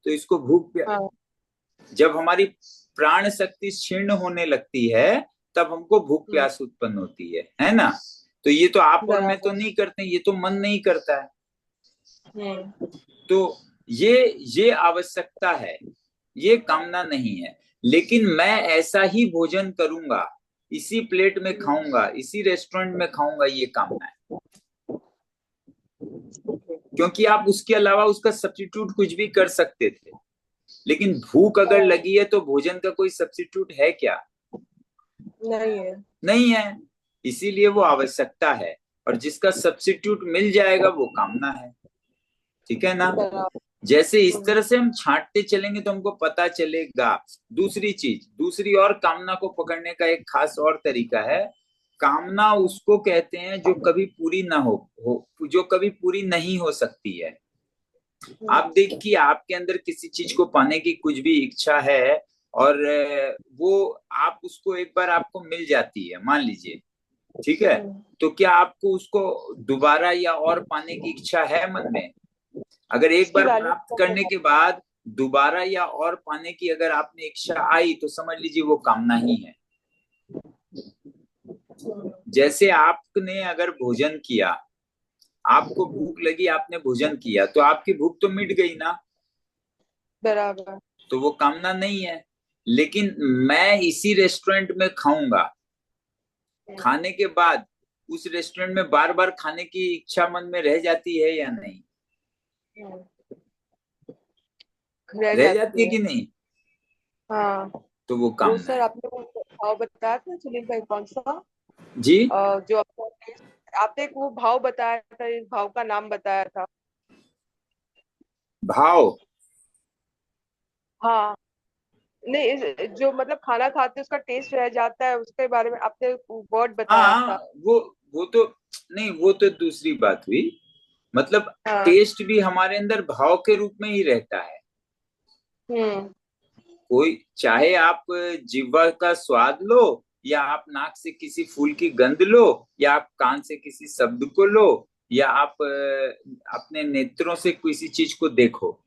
तो इसको भूख हाँ। जब हमारी प्राण शक्ति क्षीण होने लगती है तब हमको भूख हम्म। प्यास उत्पन्न होती है ना। तो ये तो आप और मैं तो बराबर। नहीं करते, ये तो मन नहीं करता है। हम्म। तो ये आवश्यकता है, ये कामना नहीं है। लेकिन मैं ऐसा ही भोजन करूंगा, इसी प्लेट में हम्म। खाऊंगा, इसी रेस्टोरेंट में खाऊंगा, ये कामना है। ओके। क्योंकि आप उसके अलावा उसका सब्स्टिट्यूट कुछ भी कर सकते थे। लेकिन भूख अगर हाँ। लगी है तो भोजन का कोई सब्स्टिट्यूट है क्या? नहीं है। नहीं है। इसीलिए वो आवश्यकता है। और जिसका सब्स्टिट्यूट मिल जाएगा वो कामना है। ठीक है ना। बराबर। जैसे इस हम्म। तरह से हम छांटते चलेंगे तो हमको पता चलेगा। दूसरी चीज, दूसरी और कामना को पकड़ने का एक खास और तरीका है। कामना उसको कहते हैं जो कभी पूरी ना हो, जो कभी पूरी नहीं हो सकती है। हम्म। आप देखिए, आपके अंदर किसी चीज को पाने की कुछ भी इच्छा है, और वो आप उसको एक बार आपको मिल जाती है, मान लीजिए। ठीक है। हम्म। तो क्या आपको उसको दोबारा या और पाने की इच्छा है मन में? अगर एक उसकी बार वैल्यू प्राप्त कम हो करने के जाती बाद दोबारा या और पाने की अगर आपने इच्छा आई तो समझ लीजिए वो कामना ही है। है। जैसे आपने अगर भोजन किया, आपको भूख लगी, आपने भोजन किया, तो आपकी भूख तो मिट गई ना। बराबर। तो वो कामना नहीं है। लेकिन मैं इसी रेस्टोरेंट में खाऊंगा, हम्म। खाने के बाद उस रेस्टोरेंट में बार बार खाने की इच्छा मन में रह जाती है या नहीं? हम्म। रह रह जाती जाती है है। कि नहीं? हाँ। तो वो वो कामना सर है। आपने वो भाव बताया था सुनील भाई, कौन सा? जी। जो आपने एक वो भाव बताया था, इस भाव का नाम बताया था। भाव। हाँ। नहीं, जो मतलब खाना खाते उसका टेस्ट रह जाता है, उसके बारे में आपने वर्ड बताया हाँ, था। वो तो नहीं, वो तो दूसरी बात हुई। मतलब हाँ। टेस्ट भी हमारे अंदर भाव के रूप में ही रहता है। हम्म। कोई चाहे आप जिह्वा का स्वाद लो, या आप नाक से किसी फूल की गंध लो, या आप कान से किसी शब्द को लो, या आप अपने नेत्रों से किसी चीज को देखो,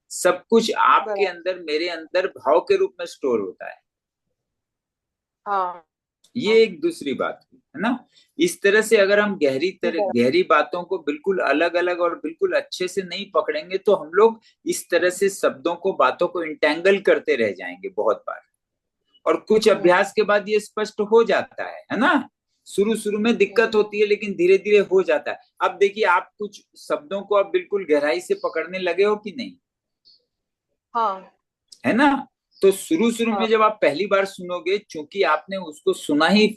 सब कुछ आपके बराबर। अंदर मेरे अंदर भाव के रूप में स्टोर होता है। हाँ। ये हाँ। एक दूसरी बात हुई, है ना। इस तरह से अगर हम बराबर। गहरी बातों को बिल्कुल अलग अलग और बिल्कुल अच्छे से नहीं पकड़ेंगे तो हम लोग इस तरह से शब्दों को, बातों को इंटेंगल करते रह जाएंगे बहुत बार। और कुछ हम्म। अभ्यास के बाद ये स्पष्ट हो जाता है ना। शुरू शुरू में दिक्कत हम्म। होती है लेकिन धीरे धीरे हो जाता है। अब देखिए, आप कुछ शब्दों को अब बिल्कुल गहराई से पकड़ने लगे हो कि नहीं? हाँ। है ना। तो शुरू शुरू में हाँ। जब आप पहली बार सुनोगे, चूंकि आपने उसको सुना ही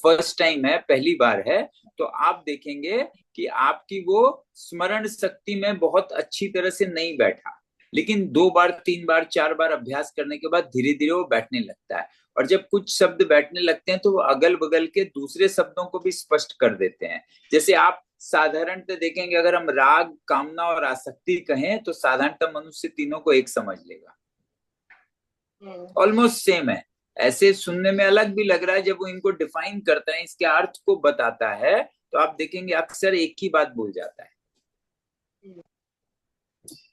फर्स्ट टाइम है, पहली बार है, तो आप देखेंगे कि आपकी वो स्मरण शक्ति में बहुत अच्छी तरह से नहीं बैठा। लेकिन दो बार, तीन बार, चार बार अभ्यास करने के बाद धीरे धीरे वो बैठने लगता है। और जब कुछ शब्द बैठने लगते हैं तो वो अगल बगल के दूसरे शब्दों को भी स्पष्ट कर देते हैं। जैसे आप साधारणतः देखेंगे, अगर हम राग, कामना और आसक्ति कहें तो साधारणतः मनुष्य तीनों को एक समझ लेगा। हम्म। ऑलमोस्ट सेम है। ऐसे सुनने में अलग भी लग रहा है, जब वो इनको डिफाइन करता है, इसके अर्थ को बताता है, तो आप देखेंगे अक्सर एक ही बात बोल जाता है। हम्म।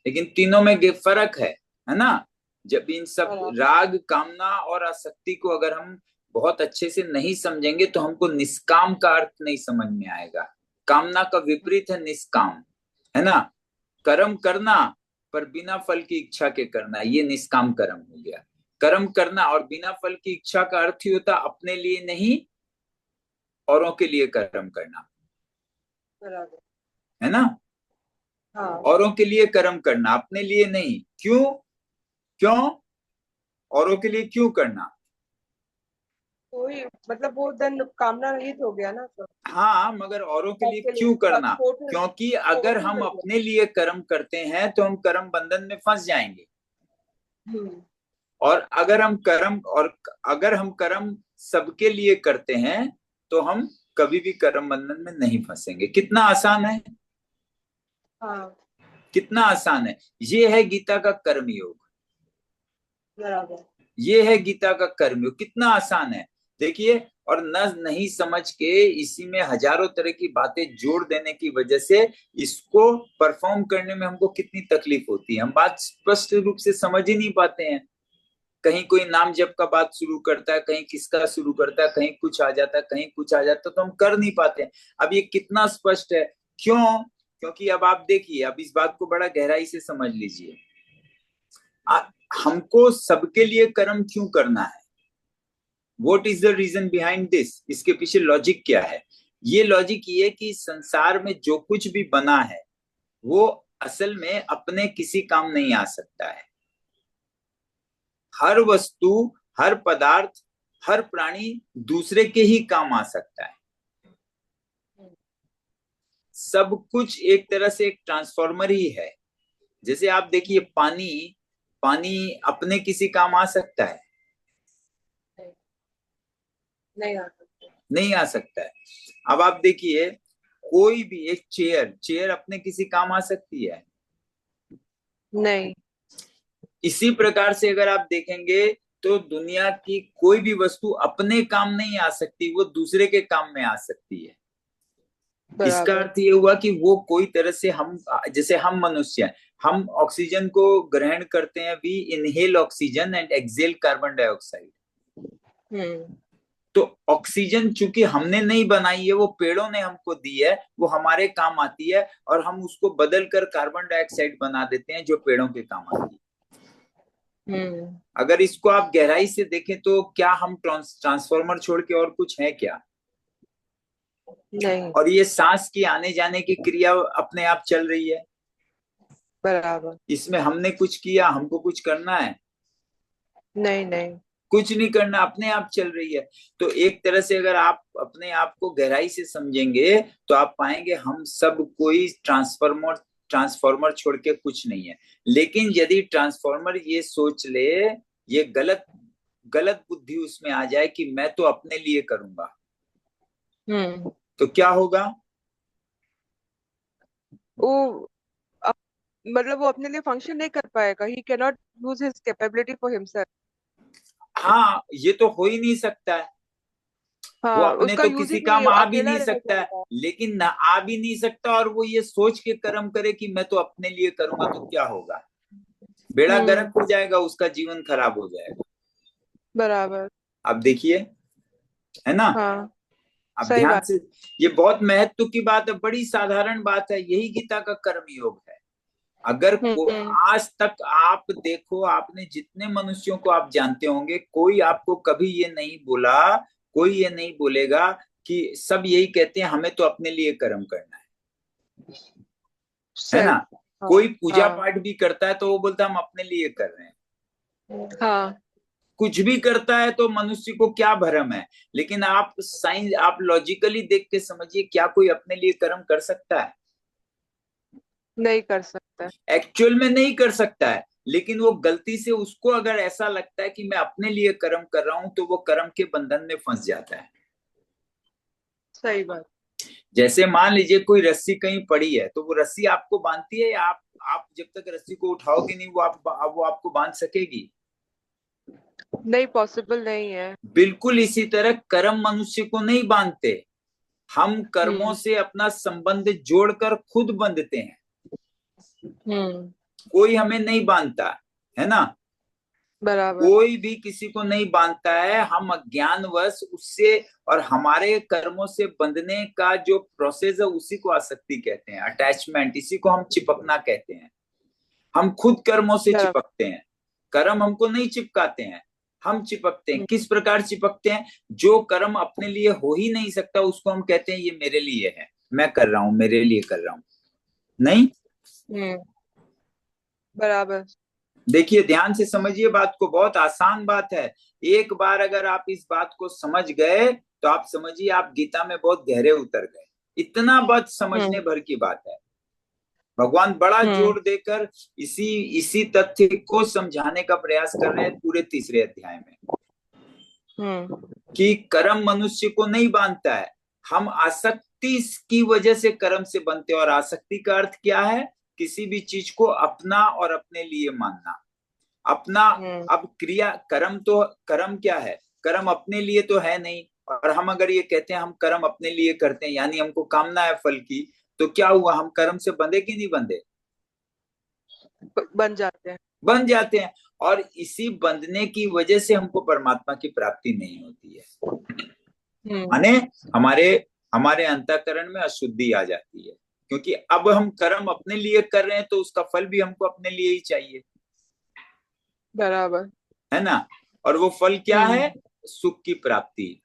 लेकिन तीनों में फर्क है ना। जब इन सब बराबर। राग, कामना और आसक्ति को अगर हम बहुत अच्छे से नहीं समझेंगे तो हमको निष्काम का अर्थ नहीं समझ में आएगा। कामना का विपरीत है निष्काम, है ना। कर्म करना पर बिना फल की इच्छा के करना, ये निष्काम कर्म हो गया। कर्म करना और बिना फल की इच्छा का अर्थ ही होता अपने लिए नहीं, औरों के लिए कर्म करना, बराबर। है ना। हाँ। औरों के लिए कर्म करना, अपने लिए नहीं। क्यों? क्यों? औरों के लिए क्यों करना? वही मतलब वो धन कामना रहित हो गया ना सर। हाँ, मगर औरों के लिए सबके लिए क्यों करना? टोटल। क्योंकि अगर टोटल हम कर दिया। अपने लिए कर्म करते हैं तो हम कर्म बंधन में फंस जाएंगे। हम्म। और अगर हम कर्म सबके लिए करते हैं तो हम कभी भी कर्म बंधन में नहीं फंसेंगे। कितना आसान है। हाँ। कितना आसान है। ये है गीता का कर्म योग। बराबर। ये है गीता का कर्म योग, कितना आसान है। देखिए, और न नहीं समझ के इसी में हजारों तरह की बातें जोड़ देने की वजह से इसको परफॉर्म करने में हमको कितनी तकलीफ होती है। हम बात स्पष्ट रूप से समझ ही नहीं पाते हैं। कहीं कोई नाम जप का बात शुरू करता है, कहीं किसका शुरू करता है, कहीं कुछ आ जाता है, कहीं कुछ आ जाता है, तो हम कर नहीं पाते हैं। अब ये कितना स्पष्ट है, क्यों? क्योंकि अब आप देखिए, अब इस बात को बड़ा गहराई से समझ लीजिए। हमको सबके लिए कर्म क्यों करना है? What is the reason behind this? इसके पीछे लॉजिक क्या है? ये लॉजिक ये कि संसार में जो कुछ भी बना है वो असल में अपने किसी काम नहीं आ सकता है। हर वस्तु, हर पदार्थ, हर प्राणी दूसरे के ही काम आ सकता है। सब कुछ एक तरह से एक ट्रांसफॉर्मर ही है। जैसे आप देखिए, पानी, पानी अपने किसी काम आ सकता है? नहीं आ सकते। नहीं आ सकता है। अब आप देखिए, कोई भी एक चेयर, चेयर अपने किसी काम आ सकती है? नहीं। इसी प्रकार से अगर आप देखेंगे तो दुनिया की कोई भी वस्तु अपने काम नहीं आ सकती, वो दूसरे के काम में आ सकती है। इसका बराबर। अर्थ ये हुआ कि वो कोई तरह से हम, जैसे हम मनुष्य हैं, हम ऑक्सीजन को ग्रहण करते हैं, we inhale oxygen and exhale carbon dioxide. Hmm. तो ऑक्सीजन चूंकि हमने नहीं बनाई है, वो पेड़ों ने हमको दी है, वो हमारे काम आती है, और हम उसको बदल कर कार्बन डाइऑक्साइड बना देते हैं जो पेड़ों के काम आती है। अगर इसको आप गहराई से देखें तो क्या हम ट्रांसफॉर्मर छोड़ के और कुछ है क्या? नहीं। और ये सांस की आने जाने की क्रिया अपने आप चल रही है। बराबर। इसमें हमने कुछ किया, हमको कुछ करना है? नहीं नहीं। कुछ नहीं करना, अपने आप चल रही है। तो एक तरह से अगर आप अपने आप को गहराई से समझेंगे तो आप पाएंगे हम सब कोई ट्रांसफॉर्मर, ट्रांसफॉर्मर छोड़ के कुछ नहीं है। लेकिन यदि ट्रांसफॉर्मर ये सोच ले, ये गलत गलत बुद्धि उसमें आ जाए कि मैं तो अपने लिए करूंगा, तो क्या होगा? वो अप, मतलब वो अपने लिए फंक्शन नहीं कर पाएगा। He can not use his capability for himself. हाँ, ये तो हो ही नहीं सकता है। वो हाँ, अपने उसका तो यूज ही किसी नहीं है, काम वो आ भी अकेला नहीं रह सकता है, जाएगा। लेकिन ना आ भी नहीं सकता और वो ये सोच के कर्म करे कि मैं तो अपने लिए करूंगा, तो क्या होगा? बेड़ा हम्म। गर्क हो जाएगा, उसका जीवन खराब हो जाएगा। बराबर। अब देखिए, है ना? हाँ। अब सही ध्यान बात। से, ये बहुत महत्व की बात है, बड़ी साधारण बात है, यही गीता का कर्म योग है। अगर हम्म। आज तक आप देखो, आपने जितने मनुष्यों को आप जानते होंगे, कोई आपको कभी ये नहीं बोला, कोई ये नहीं बोलेगा कि सब यही कहते हैं हमें तो अपने लिए कर्म करना है ना? सेल्फ। हाँ। कोई पूजा हाँ। पाठ भी करता है तो वो बोलता है हम अपने लिए कर रहे हैं। हाँ। कुछ भी करता है तो मनुष्य को क्या भरम है? लेकिन आप साइंस, आप लॉजिकली देख के समझिए, क्या कोई अपने लिए कर्म कर सकता है? नहीं कर सकता। एक्चुअल में नहीं कर सकता है। लेकिन वो गलती से उसको अगर ऐसा लगता है कि मैं अपने लिए कर्म कर रहा हूं, तो वो कर्म के बंधन में फंस जाता है। सही बात। जैसे मान लीजिए कोई रस्सी कहीं पड़ी है, तो वो रस्सी आपको बांधती है, या आप जब तक रस्सी को उठाओगे नहीं, वो आपको बांध सकेगी? नहीं, पॉसिबल नहीं है। बिल्कुल इसी तरह कर्म मनुष्य को नहीं बांधते। हम कर्मों हम्म। से अपना संबंध जोड़कर खुद बंधते हैं। हम्म। कोई हमें नहीं बांधता, है ना? बराबर। कोई भी किसी को नहीं बांधता है, हम अज्ञानवश उससे और हमारे कर्मों से बंधने का जो प्रोसेस है उसी को आसक्ति कहते हैं, अटैचमेंट, इसी को हम चिपकना कहते हैं। हम खुद कर्मों से बराबर। चिपकते हैं, कर्म हमको नहीं चिपकाते हैं, हम चिपकते हैं। किस प्रकार चिपकते हैं? जो कर्म अपने लिए हो ही नहीं सकता उसको हम कहते हैं ये मेरे लिए है, मैं कर रहा हूं, मेरे लिए कर रहा हूं। नहीं? हम्म। बराबर। देखिए, ध्यान से समझिए बात को, बहुत आसान बात है। एक बार अगर आप इस बात को समझ गए तो आप समझिए आप गीता में बहुत गहरे उतर गए। इतना बात समझने हम्म। भर की बात है। भगवान बड़ा हम्म। जोर देकर इसी इसी तथ्य को समझाने का प्रयास कर रहे हैं पूरे तीसरे अध्याय में, हम्म। कि कर्म मनुष्य को नहीं बांधता है। हम आसक्ति की वजह से कर्म से बनते हैं, और आसक्ति का अर्थ क्या है? किसी भी चीज को अपना और अपने लिए मानना, अपना। हम्म। अब क्रिया कर्म, तो कर्म क्या है? कर्म अपने लिए तो है नहीं। और हम अगर ये कहते हैं हम कर्म अपने लिए करते हैं, यानी हमको कामना है फल की, तो क्या हुआ, हम कर्म से बंधे कि नहीं बंधे? बन जाते हैं। बन जाते हैं। और इसी बंधने की वजह से हमको परमात्मा की प्राप्ति नहीं होती है। हम्म। माने हमारे हमारे अंतःकरण में अशुद्धि आ जाती है, क्योंकि अब हम कर्म अपने लिए कर रहे हैं तो उसका फल भी हमको अपने लिए ही चाहिए, बराबर। है ना। और वो फल क्या हम्म। है? सुख की प्राप्ति।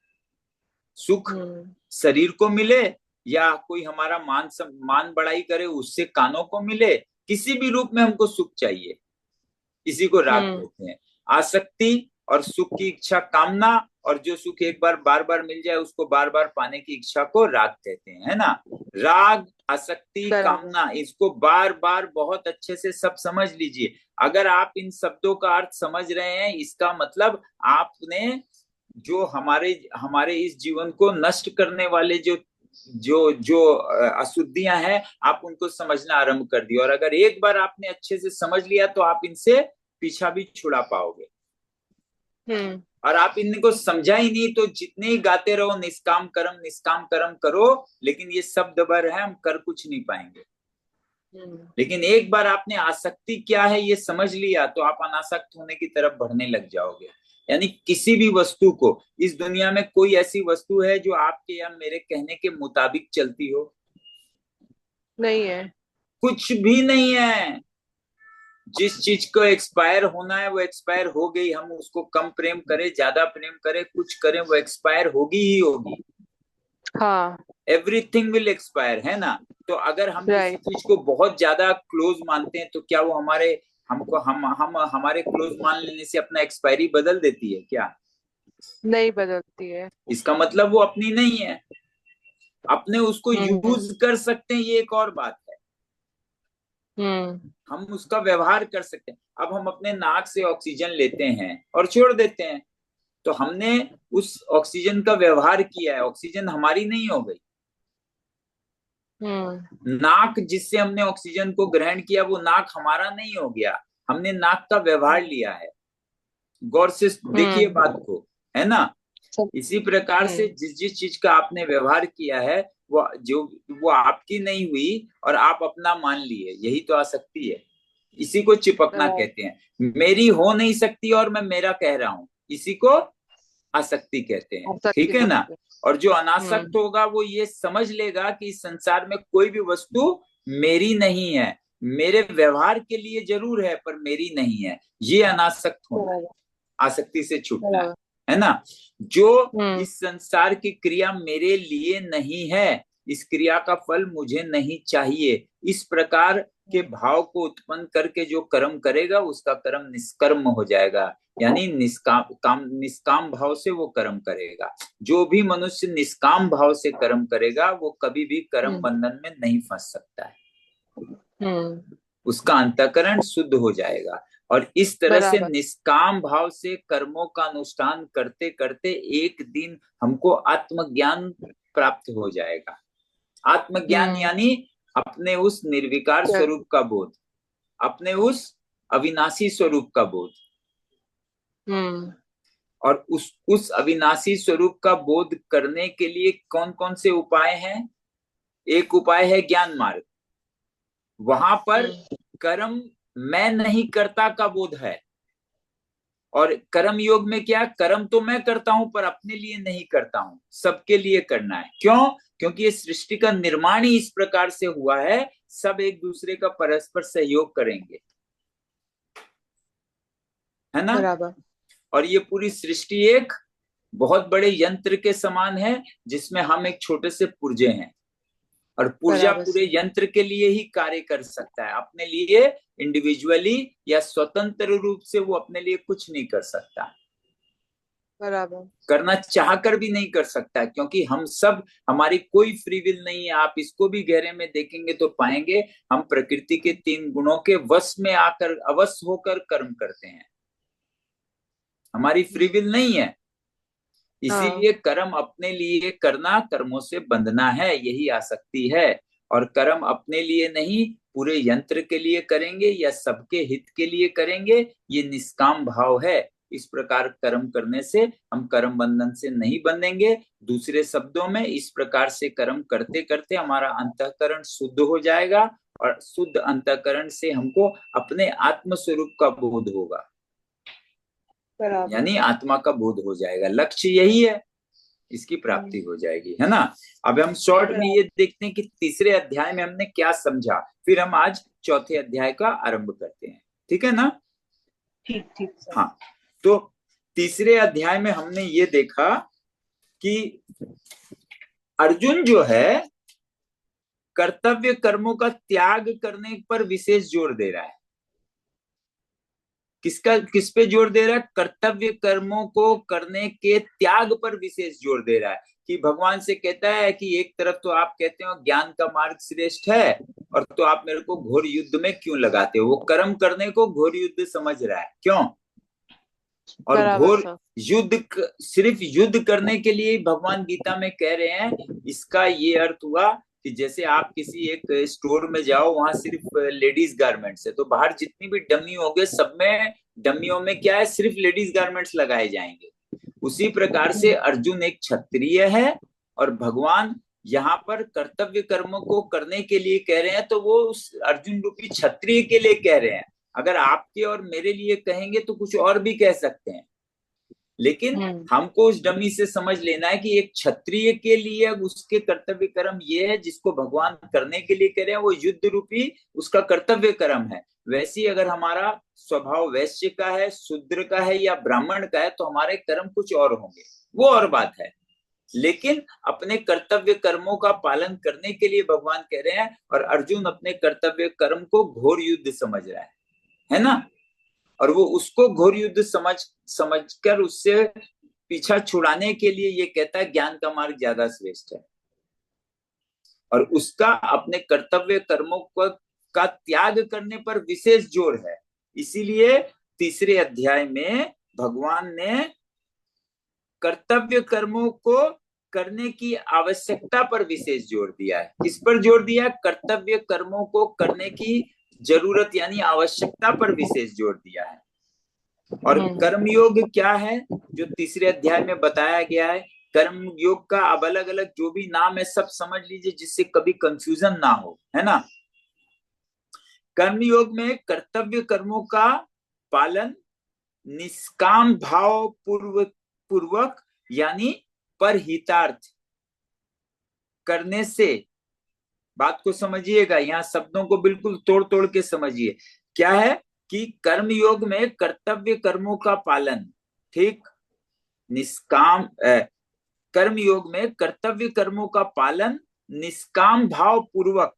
सुख हम्म। शरीर को मिले, या कोई हमारा मान बढ़ाई करे उससे कानों को मिले, किसी भी रूप में हमको सुख चाहिए। इसी को राग हम्म। कहते हैं। आसक्ति और सुख की इच्छा, कामना, और जो सुख एक बार बार बार मिल जाए उसको बार बार पाने की इच्छा को राग कहते हैं, है ना। राग, आसक्ति, बराबर। कामना, इसको बार बार बहुत अच्छे से सब समझ लीजिए। अगर आप इन शब्दों का अर्थ समझ रहे हैं, इसका मतलब आपने जो हमारे हमारे इस जीवन को नष्ट करने वाले जो जो जो अशुद्धियां हैं, आप उनको समझना आरंभ कर दिए। और अगर एक बार आपने अच्छे से समझ लिया तो आप इनसे पीछा भी छुड़ा पाओगे। हम्म। और आप इनको समझा ही नहीं तो जितने ही गाते रहो निष्काम कर्म करो, लेकिन ये शब्द भर है, हम कर कुछ नहीं पाएंगे। हम्म। लेकिन एक बार आपने आसक्ति क्या है ये समझ लिया तो आप अनासक्त होने की तरफ बढ़ने लग जाओगे। यानी किसी भी वस्तु को, इस दुनिया में कोई ऐसी वस्तु है जो आपके या मेरे कहने के मुताबिक चलती हो? नहीं है। कुछ भी नहीं है। जिस चीज को एक्सपायर होना है वो एक्सपायर हो गई, हम उसको कम प्रेम करें ज्यादा प्रेम करें कुछ करें, वो एक्सपायर होगी ही होगी। हाँ। एवरीथिंग विल एक्सपायर, है ना। तो अगर हम किसी राइट। चीज को बहुत ज्यादा क्लोज मानते हैं तो क्या वो हमारे हमको हम हमारे क्लोज मान लेने से अपना एक्सपायरी बदल देती है क्या? नहीं बदलती है। इसका मतलब वो अपनी नहीं है। अपने उसको हम्म। यूज कर सकते हैं, ये एक और बात है। हम्म। हम उसका व्यवहार कर सकते हैं। अब हम अपने नाक से ऑक्सीजन लेते हैं और छोड़ देते हैं, तो हमने उस ऑक्सीजन का व्यवहार किया है, ऑक्सीजन हमारी नहीं हो गई। हम्म। नाक जिससे हमने ऑक्सीजन को ग्रहण किया वो नाक हमारा नहीं हो गया, हमने नाक का व्यवहार लिया है। गौर से देखिए हम्म। बात को, है ना। सब। इसी प्रकार से हम्म। जिस जिस चीज का आपने व्यवहार किया है वो जो वो आपकी नहीं हुई और आप अपना मान लिए, यही तो आसक्ति है। इसी को चिपकना राइट। कहते हैं। मेरी हो नहीं सकती और मैं मेरा कह रहा हूं, इसी को आसक्ति कहते हैं, आसक्ति ठीक है ना। बोलते हैं। और जो अनासक्त हम्म। होगा वो ये समझ लेगा कि इस संसार में कोई भी वस्तु मेरी नहीं है, मेरे व्यवहार के लिए जरूर है पर मेरी नहीं है। ये अनासक्त होना है, बराबर। आसक्ति से छूटना बराबर। है ना। जो हम्म। इस संसार की क्रिया मेरे लिए नहीं है, इस क्रिया का फल मुझे नहीं चाहिए, इस प्रकार के भाव को उत्पन्न करके जो कर्म करेगा उसका कर्म निष्कर्म हो जाएगा। यानी निष्काम भाव से वो कर्म करेगा। जो भी मनुष्य निष्काम भाव से कर्म करेगा वो कभी भी कर्म हम्म। बंधन में नहीं फंस सकता है। हम्म। उसका अंतःकरण शुद्ध हो जाएगा। और इस तरह से बराबर। निष्काम भाव से कर्मों का अनुष्ठान करते करते एक दिन हमको आत्मज्ञान प्राप्त हो जाएगा। आत्मज्ञान हम्म। यानी अपने उस निर्विकार क्या? स्वरूप का बोध, अपने उस अविनाशी स्वरूप का बोध। हम्म। और उस अविनाशी स्वरूप का बोध करने के लिए कौन कौन से उपाय हैं? एक उपाय है ज्ञान मार्ग। वहां पर हम्म। कर्म मैं नहीं करता का बोध है। और कर्म योग में क्या, कर्म तो मैं करता हूं पर अपने लिए नहीं करता हूं, सबके लिए करना है। क्यों? क्योंकि ये सृष्टि का निर्माण ही इस प्रकार से हुआ है, सब एक दूसरे का परस्पर सहयोग करेंगे, है ना। बराबर। और ये पूरी सृष्टि एक बहुत बड़े यंत्र के समान है, जिसमें हम एक छोटे से पुर्जे हैं। और पुर्जा बराबर पूरे से। यंत्र के लिए ही कार्य कर सकता है, अपने लिए इंडिविजुअली या स्वतंत्र रूप से वो अपने लिए कुछ नहीं कर सकता, बराबर। करना चाहकर भी नहीं कर सकता, क्योंकि हम सब, हमारी कोई फ्री विल नहीं है। आप इसको भी गहरे में देखेंगे तो पाएंगे हम प्रकृति के तीन गुणों के वश में आकर अवश्य होकर कर्म करते हैं, हमारी फ्री विल नहीं है। हाँ। इसीलिए कर्म अपने लिए करना कर्मों से बंधना है, यही आसक्ति है। और कर्म अपने लिए नहीं, पूरे यंत्र के लिए करेंगे या सबके हित के लिए करेंगे, ये निष्काम भाव है। इस प्रकार कर्म करने से हम कर्म बंधन से नहीं बंधेंगे। दूसरे शब्दों में, इस प्रकार से कर्म करते करते हमारा अंतःकरण शुद्ध हो जाएगा और शुद्ध अंतःकरण से हमको अपने आत्म स्वरूप का बोध होगा, बराबर। यानी आत्मा का बोध हो जाएगा। लक्ष्य यही है, इसकी प्राप्ति हो जाएगी, है ना। अब हम शॉर्ट में ये देखते हैं कि तीसरे अध्याय में हमने क्या समझा, फिर हम आज चौथे अध्याय का आरंभ करते हैं, ठीक है ना। ठीक ठीक सर। हाँ, तो तीसरे अध्याय में हमने ये देखा कि अर्जुन जो है कर्तव्य कर्मों का त्याग करने पर विशेष जोर दे रहा है। किस पे जोर दे रहा है? कर्तव्य कर्मों को करने के त्याग पर विशेष जोर दे रहा है। कि भगवान से कहता है कि एक तरफ तो आप कहते हो ज्ञान का मार्ग श्रेष्ठ है, और तो आप मेरे को घोर युद्ध में क्यों लगाते हो? वो कर्म करने को घोर युद्ध समझ रहा है, क्यों? और घोर युद्ध, सिर्फ युद्ध करने के लिए भगवान गीता में कह रहे हैं। इसका ये अर्थ हुआ कि जैसे आप किसी एक स्टोर में जाओ, वहां सिर्फ लेडीज गारमेंट्स है, तो बाहर जितनी भी डमी होंगे सब में, डमियों में क्या है, सिर्फ लेडीज गारमेंट्स लगाए जाएंगे। उसी प्रकार से अर्जुन एक क्षत्रिय है और भगवान यहाँ पर कर्तव्य कर्मों को करने के लिए कह रहे हैं, तो वो उस अर्जुन रूपी क्षत्रिय के लिए कह रहे हैं। अगर आपके और मेरे लिए कहेंगे तो कुछ और भी कह सकते हैं, लेकिन हमको उस डमी से समझ लेना है कि एक क्षत्रिय के लिए उसके कर्तव्य कर्म ये है जिसको भगवान करने के लिए कह रहे हैं, वो युद्ध रूपी उसका कर्तव्य कर्म है। वैसे ही अगर हमारा स्वभाव वैश्य का है, शूद्र का है या ब्राह्मण का है, तो हमारे कर्म कुछ और होंगे, वो और बात है। लेकिन अपने कर्तव्य कर्मों का पालन करने के लिए भगवान कह रहे हैं, और अर्जुन अपने कर्तव्य कर्म को घोर युद्ध समझ रहा है ना। और वो उसको घोर युद्ध समझकर उससे पीछा छुड़ाने के लिए ये कहता है ज्ञान का मार्ग ज्यादा श्रेष्ठ है, और उसका अपने कर्तव्य कर्मों का त्याग करने पर विशेष जोर है। इसीलिए तीसरे अध्याय में भगवान ने कर्तव्य कर्मों को करने की आवश्यकता पर विशेष जोर दिया है। किस पर जोर दिया? कर्तव्य कर्मों को करने की जरूरत यानी आवश्यकता पर विशेष जोर दिया है। और कर्मयोग क्या है जो तीसरे अध्याय में बताया गया है? कर्म योग का अब अलग अलग जो भी नाम है सब समझ लीजिए, जिससे कभी कंफ्यूजन ना हो, है ना। कर्म योग में कर्तव्य कर्मों का पालन निष्काम भाव पूर्वक यानी परहितार्थ करने से, बात को समझिएगा, यहाँ शब्दों को बिल्कुल तोड़ तोड़ के समझिए। क्या है कि कर्म योग में कर्तव्य कर्मों का पालन, ठीक, निष्काम कर्म योग में कर्तव्य कर्मों का पालन निष्काम भाव पूर्वक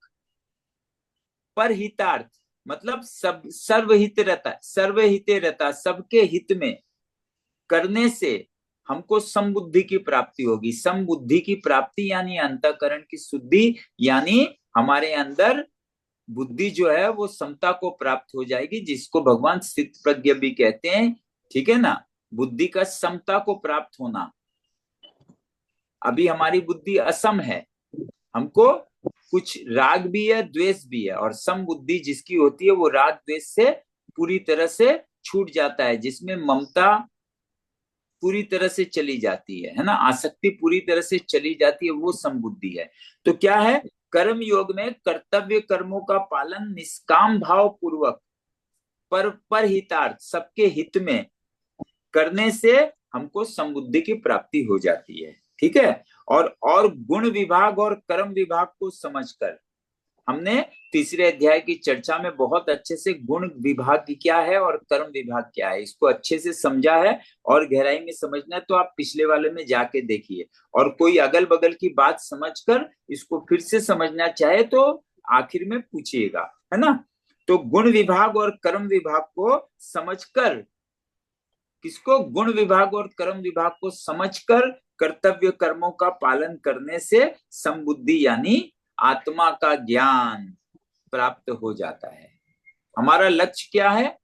परहितार्थ, मतलब सब सर्वहित रहता सबके हित में करने से हमको समबुद्धि की प्राप्ति होगी। समबुद्धि की प्राप्ति यानी अंतःकरण की शुद्धि, यानी हमारे अंदर बुद्धि जो है वो समता को प्राप्त हो जाएगी, जिसको भगवान स्थित प्रज्ञ भी कहते हैं, ठीक है ना। बुद्धि का समता को प्राप्त होना। अभी हमारी बुद्धि असम है, हमको कुछ राग भी है, द्वेष भी है, और सम बुद्धि जिसकी होती है वो राग द्वेष से पूरी तरह से छूट जाता है, जिसमें ममता पूरी तरह से चली जाती है ना, आसक्ति पूरी तरह से चली जाती है, वो समबुद्धि है। तो क्या है? कर्म योग में कर्तव्य कर्मों का पालन निष्काम भाव पूर्वक पर हितार्थ, सबके हित में करने से हमको समबुद्धि की प्राप्ति हो जाती है, ठीक है। और गुण विभाग और कर्म विभाग को समझकर हमने तीसरे अध्याय की चर्चा में बहुत अच्छे से गुण विभाग क्या है और कर्म विभाग क्या है इसको अच्छे से समझा है। और गहराई में समझना है तो आप पिछले वाले में जाके देखिए, और कोई अगल बगल की बात समझकर इसको फिर से समझना चाहे तो आखिर में पूछिएगा, है ना। तो गुण विभाग और कर्म विभाग को समझकर, किसको? गुण विभाग और कर्म विभाग को समझकर कर्तव्य कर्मों का पालन करने से समबुद्धि यानी आत्मा का ज्ञान प्राप्त हो जाता है। हमारा लक्ष्य क्या है?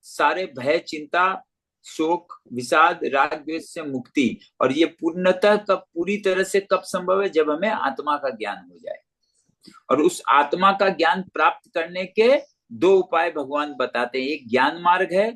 सारे भय, चिंता, शोक, विषाद, राग, द्वेष से मुक्ति। और ये पूर्णतः कब, पूरी तरह से कब संभव है? जब हमें आत्मा का ज्ञान हो जाए। और उस आत्मा का ज्ञान प्राप्त करने के दो उपाय भगवान बताते हैं। एक ज्ञान मार्ग है,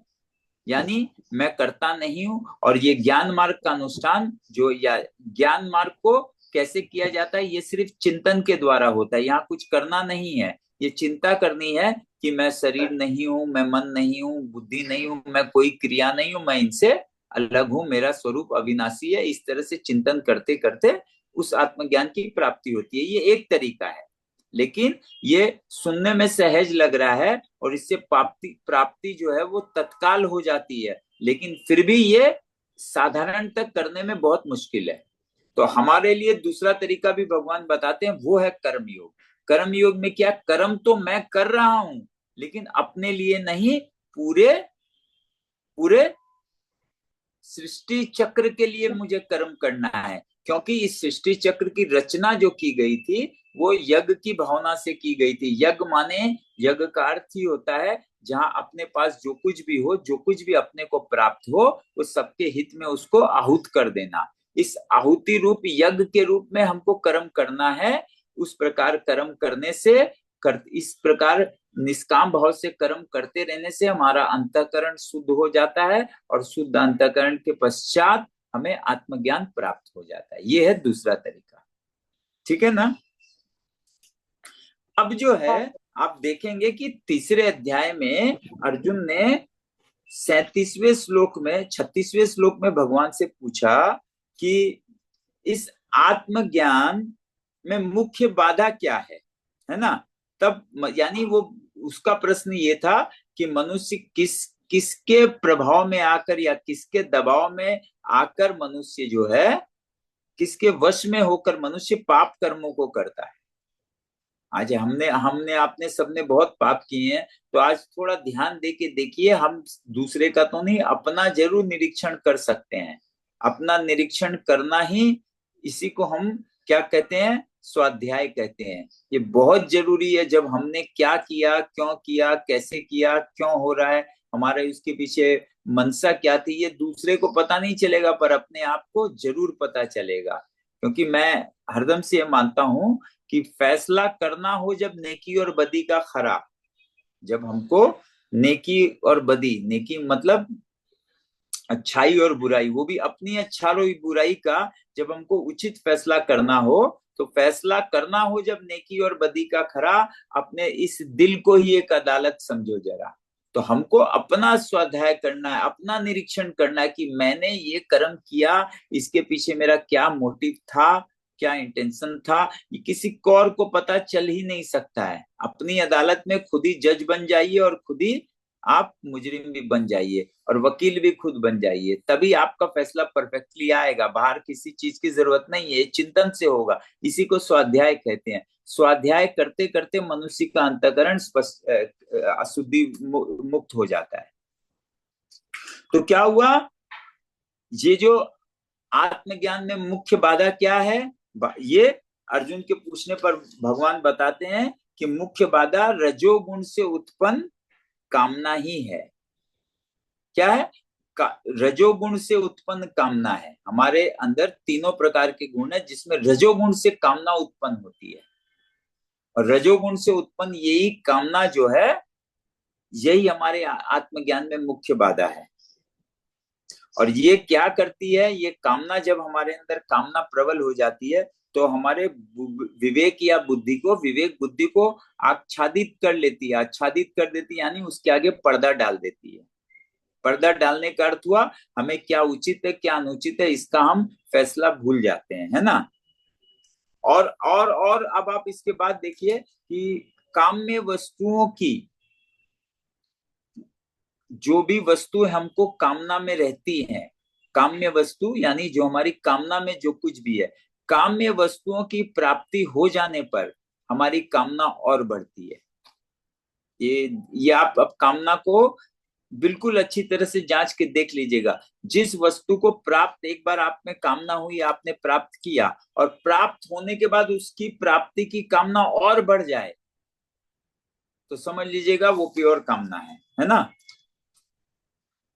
यानी मैं करता नहीं हूं। और ये ज्ञान मार्ग का अनुष्ठान जो, या ज्ञान मार्ग को कैसे किया जाता है, ये सिर्फ चिंतन के द्वारा होता है। यहाँ कुछ करना नहीं है, ये चिंता करनी है कि मैं शरीर नहीं हूं, मैं मन नहीं हूं, बुद्धि नहीं हूं, मैं कोई क्रिया नहीं हूं, मैं इनसे अलग हूं, मेरा स्वरूप अविनाशी है। इस तरह से चिंतन करते करते उस आत्मज्ञान की प्राप्ति होती है। ये एक तरीका है, लेकिन ये सुनने में सहज लग रहा है और इससे प्राप्ति प्राप्ति जो है वो तत्काल हो जाती है, लेकिन फिर भी ये साधारण तक करने में बहुत मुश्किल है। तो हमारे लिए दूसरा तरीका भी भगवान बताते हैं, वो है कर्म योग। कर्म योग में क्या, कर्म तो मैं कर रहा हूं, लेकिन अपने लिए नहीं, पूरे पूरे सृष्टि चक्र के लिए मुझे कर्म करना है। क्योंकि इस सृष्टि चक्र की रचना जो की गई थी वो यज्ञ की भावना से की गई थी। यज्ञ माने, यज्ञ का अर्थ ही होता है जहां अपने पास जो कुछ भी हो, जो कुछ भी अपने को प्राप्त हो, वो सबके हित में उसको आहूत कर देना। इस आहुति रूप यज्ञ के रूप में हमको कर्म करना है। उस प्रकार कर्म करने से इस प्रकार निष्काम भाव से कर्म करते रहने से हमारा अंतःकरण शुद्ध हो जाता है, और शुद्ध अंतःकरण के पश्चात हमें आत्मज्ञान प्राप्त हो जाता है। ये है दूसरा तरीका। ठीक है ना। अब जो है, हाँ आप देखेंगे कि तीसरे अध्याय में अर्जुन ने 37वें श्लोक में, 36वें श्लोक में भगवान से पूछा कि इस आत्मज्ञान में मुख्य बाधा क्या है ना। तब यानी वो, उसका प्रश्न ये था कि मनुष्य किसके प्रभाव में आकर या किसके दबाव में आकर मनुष्य जो है, किसके वश में होकर मनुष्य पाप कर्मों को करता है। आज हमने हमने आपने सबने बहुत पाप किए हैं, तो आज थोड़ा ध्यान दे के देखिए, हम दूसरे का तो नहीं, अपना जरूर निरीक्षण कर सकते हैं। अपना निरीक्षण करना ही, इसी को हम क्या कहते हैं, स्वाध्याय कहते हैं। ये बहुत जरूरी है। जब हमने क्या किया, क्यों किया, कैसे किया, क्यों हो रहा है, हमारे उसके पीछे मनसा क्या थी, ये दूसरे को पता नहीं चलेगा, पर अपने आप को जरूर पता चलेगा। क्योंकि मैं हरदम से ये मानता हूं कि फैसला करना हो जब नेकी और बदी का खरा, जब हमको नेकी और बदी, नेकी मतलब अच्छाई और बुराई, वो भी अपनी अच्छाई और बुराई का जब हमको उचित फैसला करना हो, तो फैसला करना हो जब नेकी और बदी का खरा, अपने इस दिल को ही एक अदालत समझो जरा। तो हमको अपना स्वाध्याय करना है, अपना निरीक्षण करना है कि मैंने ये कर्म किया, इसके पीछे मेरा क्या मोटिव था, क्या इंटेंशन था, ये किसी और को पता चल ही नहीं सकता है। अपनी अदालत में खुद ही जज बन जाइए और खुद ही आप मुजरिम भी बन जाइए और वकील भी खुद बन जाइए, तभी आपका फैसला परफेक्टली आएगा। बाहर किसी चीज की जरूरत नहीं है, चिंतन से होगा। इसी को स्वाध्याय कहते हैं। स्वाध्याय करते करते मनुष्य का अंतःकरण अशुद्धि मुक्त हो जाता है। तो क्या हुआ, ये जो आत्मज्ञान में मुख्य बाधा क्या है, ये अर्जुन के पूछने पर भगवान बताते हैं कि मुख्य बाधा रजोगुण से उत्पन्न कामना ही है। क्या है, रजोगुण से उत्पन्न कामना है। हमारे अंदर तीनों प्रकार के गुण है, जिसमें रजोगुण से कामना उत्पन्न होती है। और रजोगुण से उत्पन्न यही कामना जो है, यही हमारे आत्मज्ञान में मुख्य बाधा है। और ये क्या करती है, ये कामना, जब हमारे अंदर कामना प्रबल हो जाती है, तो हमारे विवेक या बुद्धि को, विवेक बुद्धि को आच्छादित कर लेती है, आच्छादित कर देती है, यानी उसके आगे पर्दा डाल देती है। पर्दा डालने का अर्थ हुआ, हमें क्या उचित है क्या अनुचित है, इसका हम फैसला भूल जाते हैं, है ना। और अब आप इसके बाद देखिए कि काम्य वस्तुओं की, जो भी वस्तु हमको कामना में रहती हैं, काम्य वस्तु यानी जो हमारी कामना में जो कुछ भी है, काम्य वस्तुओं की प्राप्ति हो जाने पर हमारी कामना और बढ़ती है। ये आप अब कामना को बिल्कुल अच्छी तरह से जांच के देख लीजिएगा। जिस वस्तु को प्राप्त, एक बार आप में कामना हुई, आपने प्राप्त किया, और प्राप्त होने के बाद उसकी प्राप्ति की कामना और बढ़ जाए, तो समझ लीजिएगा वो प्योर कामना है ना।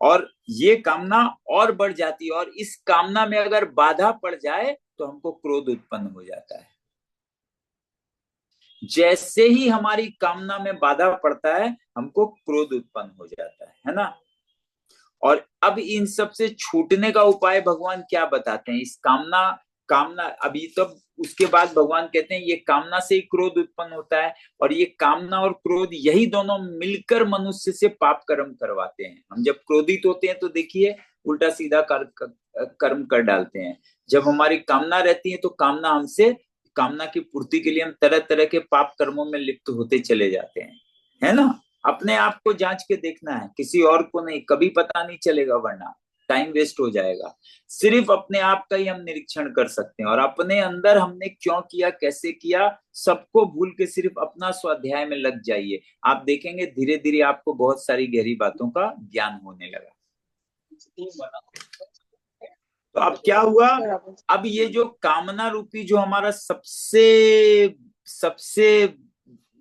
और ये कामना और बढ़ जाती है, और इस कामना में अगर बाधा पड़ जाए तो हमको क्रोध उत्पन्न हो जाता है। जैसे ही हमारी कामना में बाधा पड़ता है, हमको क्रोध उत्पन्न हो जाता है ना। और अब इन सब से छूटने का उपाय भगवान क्या बताते हैं? इस कामना कामना अभी तब उसके बाद भगवान कहते हैं ये कामना से ही क्रोध उत्पन्न होता है, और ये कामना और क्रोध यही दोनों मिलकर मनुष्य से पाप कर्म करवाते हैं। हम जब क्रोधित होते हैं तो देखिए उल्टा सीधा कर्म कर डालते हैं। जब हमारी कामना रहती है तो कामना की पूर्ति के लिए हम तरह तरह के पाप कर्मों में लिप्त होते चले जाते हैं, है ना? अपने आप को जांच के देखना है, किसी और को नहीं। कभी पता नहीं चलेगा, वरना टाइम वेस्ट हो जाएगा। सिर्फ अपने आप का ही हम निरीक्षण कर सकते हैं, और अपने अंदर हमने क्यों किया, कैसे किया, सबको भूल के सिर्फ अपना स्वाध्याय में लग जाइए। आप देखेंगे धीरे धीरे आपको बहुत सारी गहरी बातों का ज्ञान होने लगा। तो अब क्या हुआ? अब ये जो कामना रूपी जो हमारा सबसे सबसे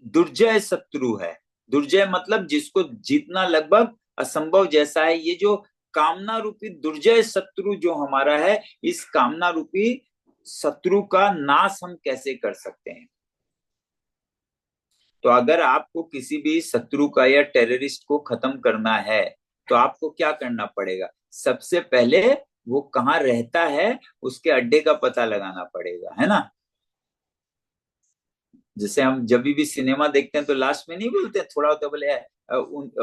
दुर्जय शत्रु है, दुर्जय मतलब जिसको जीतना लगभग असंभव जैसा है, ये जो कामना रूपी दुर्जय शत्रु जो हमारा है, इस कामना रूपी शत्रु का नाश हम कैसे कर सकते हैं? तो अगर आपको किसी भी शत्रु का या टेररिस्ट को खत्म करना है तो आपको क्या करना पड़ेगा? सबसे पहले वो कहाँ रहता है उसके अड्डे का पता लगाना पड़ेगा, है ना? जैसे हम जब भी सिनेमा देखते हैं तो लास्ट में नहीं बोलते, थोड़ा होता बोले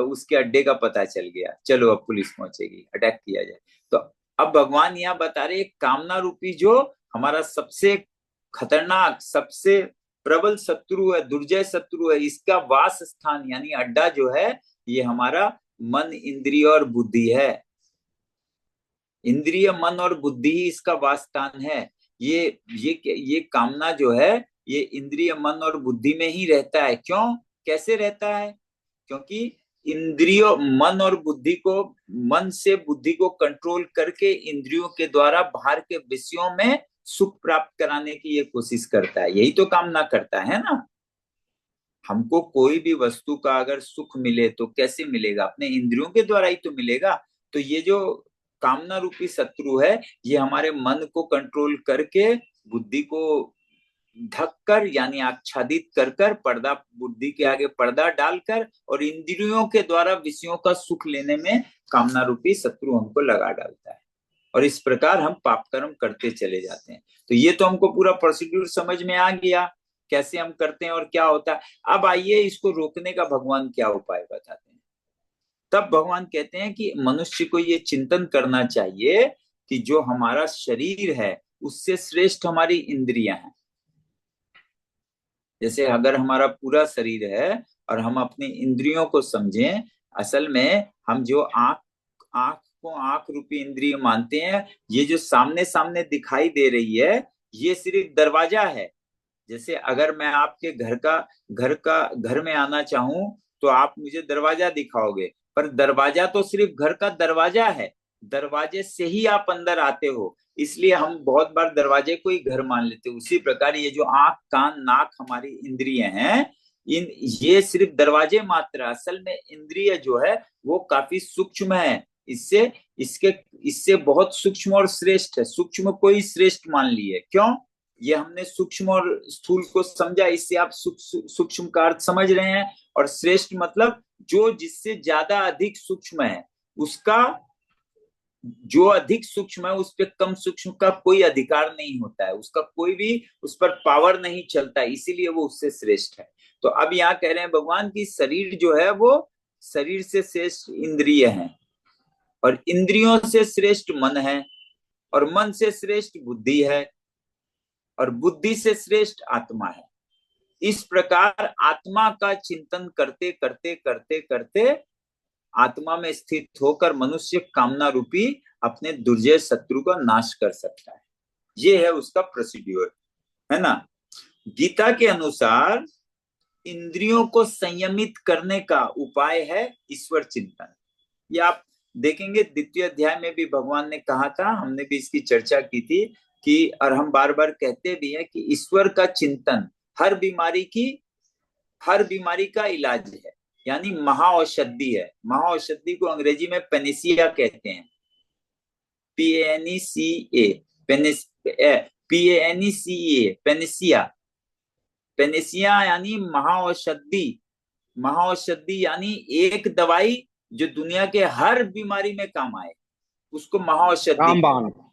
उसके अड्डे का पता चल गया, चलो अब पुलिस पहुंचेगी, अटैक किया जाए। तो अब भगवान यहाँ बता रहे कामना रूपी जो हमारा सबसे खतरनाक, सबसे प्रबल शत्रु है, दुर्जय शत्रु है, इसका वास स्थान यानी अड्डा जो है ये हमारा मन, इंद्रिय और बुद्धि है। इंद्रिय, मन और बुद्धि ही इसका वास स्थान है। ये कामना जो है ये इंद्रिय, मन और बुद्धि में ही रहता है। क्यों, कैसे रहता है? क्योंकि इंद्रियों, मन और बुद्धि को, मन से बुद्धि को कंट्रोल करके इंद्रियों के द्वारा बाहर के विषयों में सुख प्राप्त कराने की ये कोशिश करता है। यही तो कामना करता है ना। हमको कोई भी वस्तु का अगर सुख मिले तो कैसे मिलेगा? अपने इंद्रियों के द्वारा ही तो मिलेगा। तो ये जो कामना रूपी शत्रु है ये हमारे मन को कंट्रोल करके बुद्धि को ढक कर यानी आच्छादित कर कर, पर्दा, बुद्धि के आगे पर्दा डालकर और इंद्रियों के द्वारा विषयों का सुख लेने में कामना रूपी शत्रु हमको लगा डालता है, और इस प्रकार हम पाप कर्म करते चले जाते हैं। तो ये तो हमको पूरा प्रोसीड्यूर समझ में आ गया, कैसे हम करते हैं और क्या होता है। अब आइए इसको रोकने का भगवान क्या उपाय बताते हैं। तब भगवान कहते हैं कि मनुष्य को ये चिंतन करना चाहिए कि जो हमारा शरीर है उससे श्रेष्ठ हमारी इंद्रियां हैं। जैसे अगर हमारा पूरा शरीर है और हम अपनी इंद्रियों को समझें, असल में हम जो आंख आंख को आंख रूपी इंद्रिय मानते हैं, ये जो सामने सामने दिखाई दे रही है ये सिर्फ दरवाजा है। जैसे अगर मैं आपके घर में आना चाहूं तो आप मुझे दरवाजा दिखाओगे, पर दरवाजा तो सिर्फ घर का दरवाजा है, दरवाजे से ही आप अंदर आते हो, इसलिए हम बहुत बार दरवाजे को ही घर मान लेते हैं। उसी प्रकार ये जो आंख, कान, नाक हमारी इंद्रिय हैं, ये सिर्फ दरवाजे मात्र, असल में इंद्रिय जो है वो काफी सूक्ष्म है। इससे इसके इससे बहुत सूक्ष्म और श्रेष्ठ है। सूक्ष्म को ही श्रेष्ठ मान लिए। क्यों? ये हमने सूक्ष्म और स्थूल को समझा, इससे आप सूक्ष्म का अर्थ समझ रहे हैं। और श्रेष्ठ मतलब जो जिससे ज्यादा अधिक सूक्ष्म है, उसका जो अधिक सूक्ष्म है उस पर कम सूक्ष्म का कोई अधिकार नहीं होता है, उसका कोई भी उस पर पावर नहीं चलता, इसीलिए वो उससे श्रेष्ठ है। तो अब यहाँ कह रहे हैं भगवान की शरीर जो है वो शरीर से श्रेष्ठ इंद्रिय है, और इंद्रियों से श्रेष्ठ मन है, और मन से श्रेष्ठ बुद्धि है, और बुद्धि से श्रेष्ठ आत्मा है। इस प्रकार आत्मा का चिंतन करते करते करते करते आत्मा में स्थित होकर मनुष्य कामना रूपी अपने दुर्जय शत्रु का नाश कर सकता है। ये है उसका प्रोसीड्यूर, है ना। गीता के अनुसार इंद्रियों को संयमित करने का उपाय है ईश्वर चिंतन। ये आप देखेंगे द्वितीय अध्याय में भी भगवान ने कहा था, हमने भी इसकी चर्चा की थी कि, और हम बार बार कहते भी हैं कि ईश्वर का चिंतन हर बीमारी का इलाज है, यानी महाऔषधि है। महाऔषधि को अंग्रेजी में पेनिसिया कहते हैं, PANECA, पेनिसिया। पेनिसिया यानी महाऔषधि। महाऔषधि यानी एक दवाई जो दुनिया के हर बीमारी में काम आए, उसको महाऔषधि रामबाण। कहते हैं।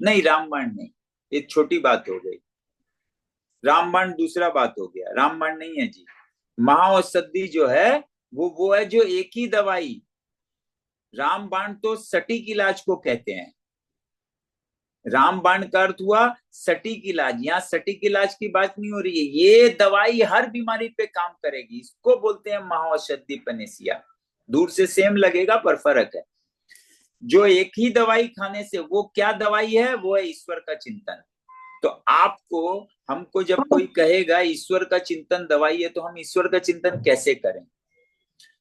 नहीं, रामबाण नहीं, ये छोटी बात हो गई। रामबाण दूसरा बात हो गया, रामबाण नहीं है जी। महाऔषधि जो है वो है जो एक ही दवाई। रामबाण तो सटीक इलाज को कहते हैं। रामबाण का अर्थ हुआ सटीक इलाज। यहाँ सटीक इलाज की बात नहीं हो रही है, ये दवाई हर बीमारी पे काम करेगी, इसको बोलते हैं महाऔषधि पनेसिया। दूर से सेम लगेगा पर फर्क है। जो एक ही दवाई खाने से, वो क्या दवाई है, वो है ईश्वर का चिंतन। तो आपको, हमको जब कोई कहेगा ईश्वर का चिंतन दवाई है, तो हम ईश्वर का चिंतन कैसे करें?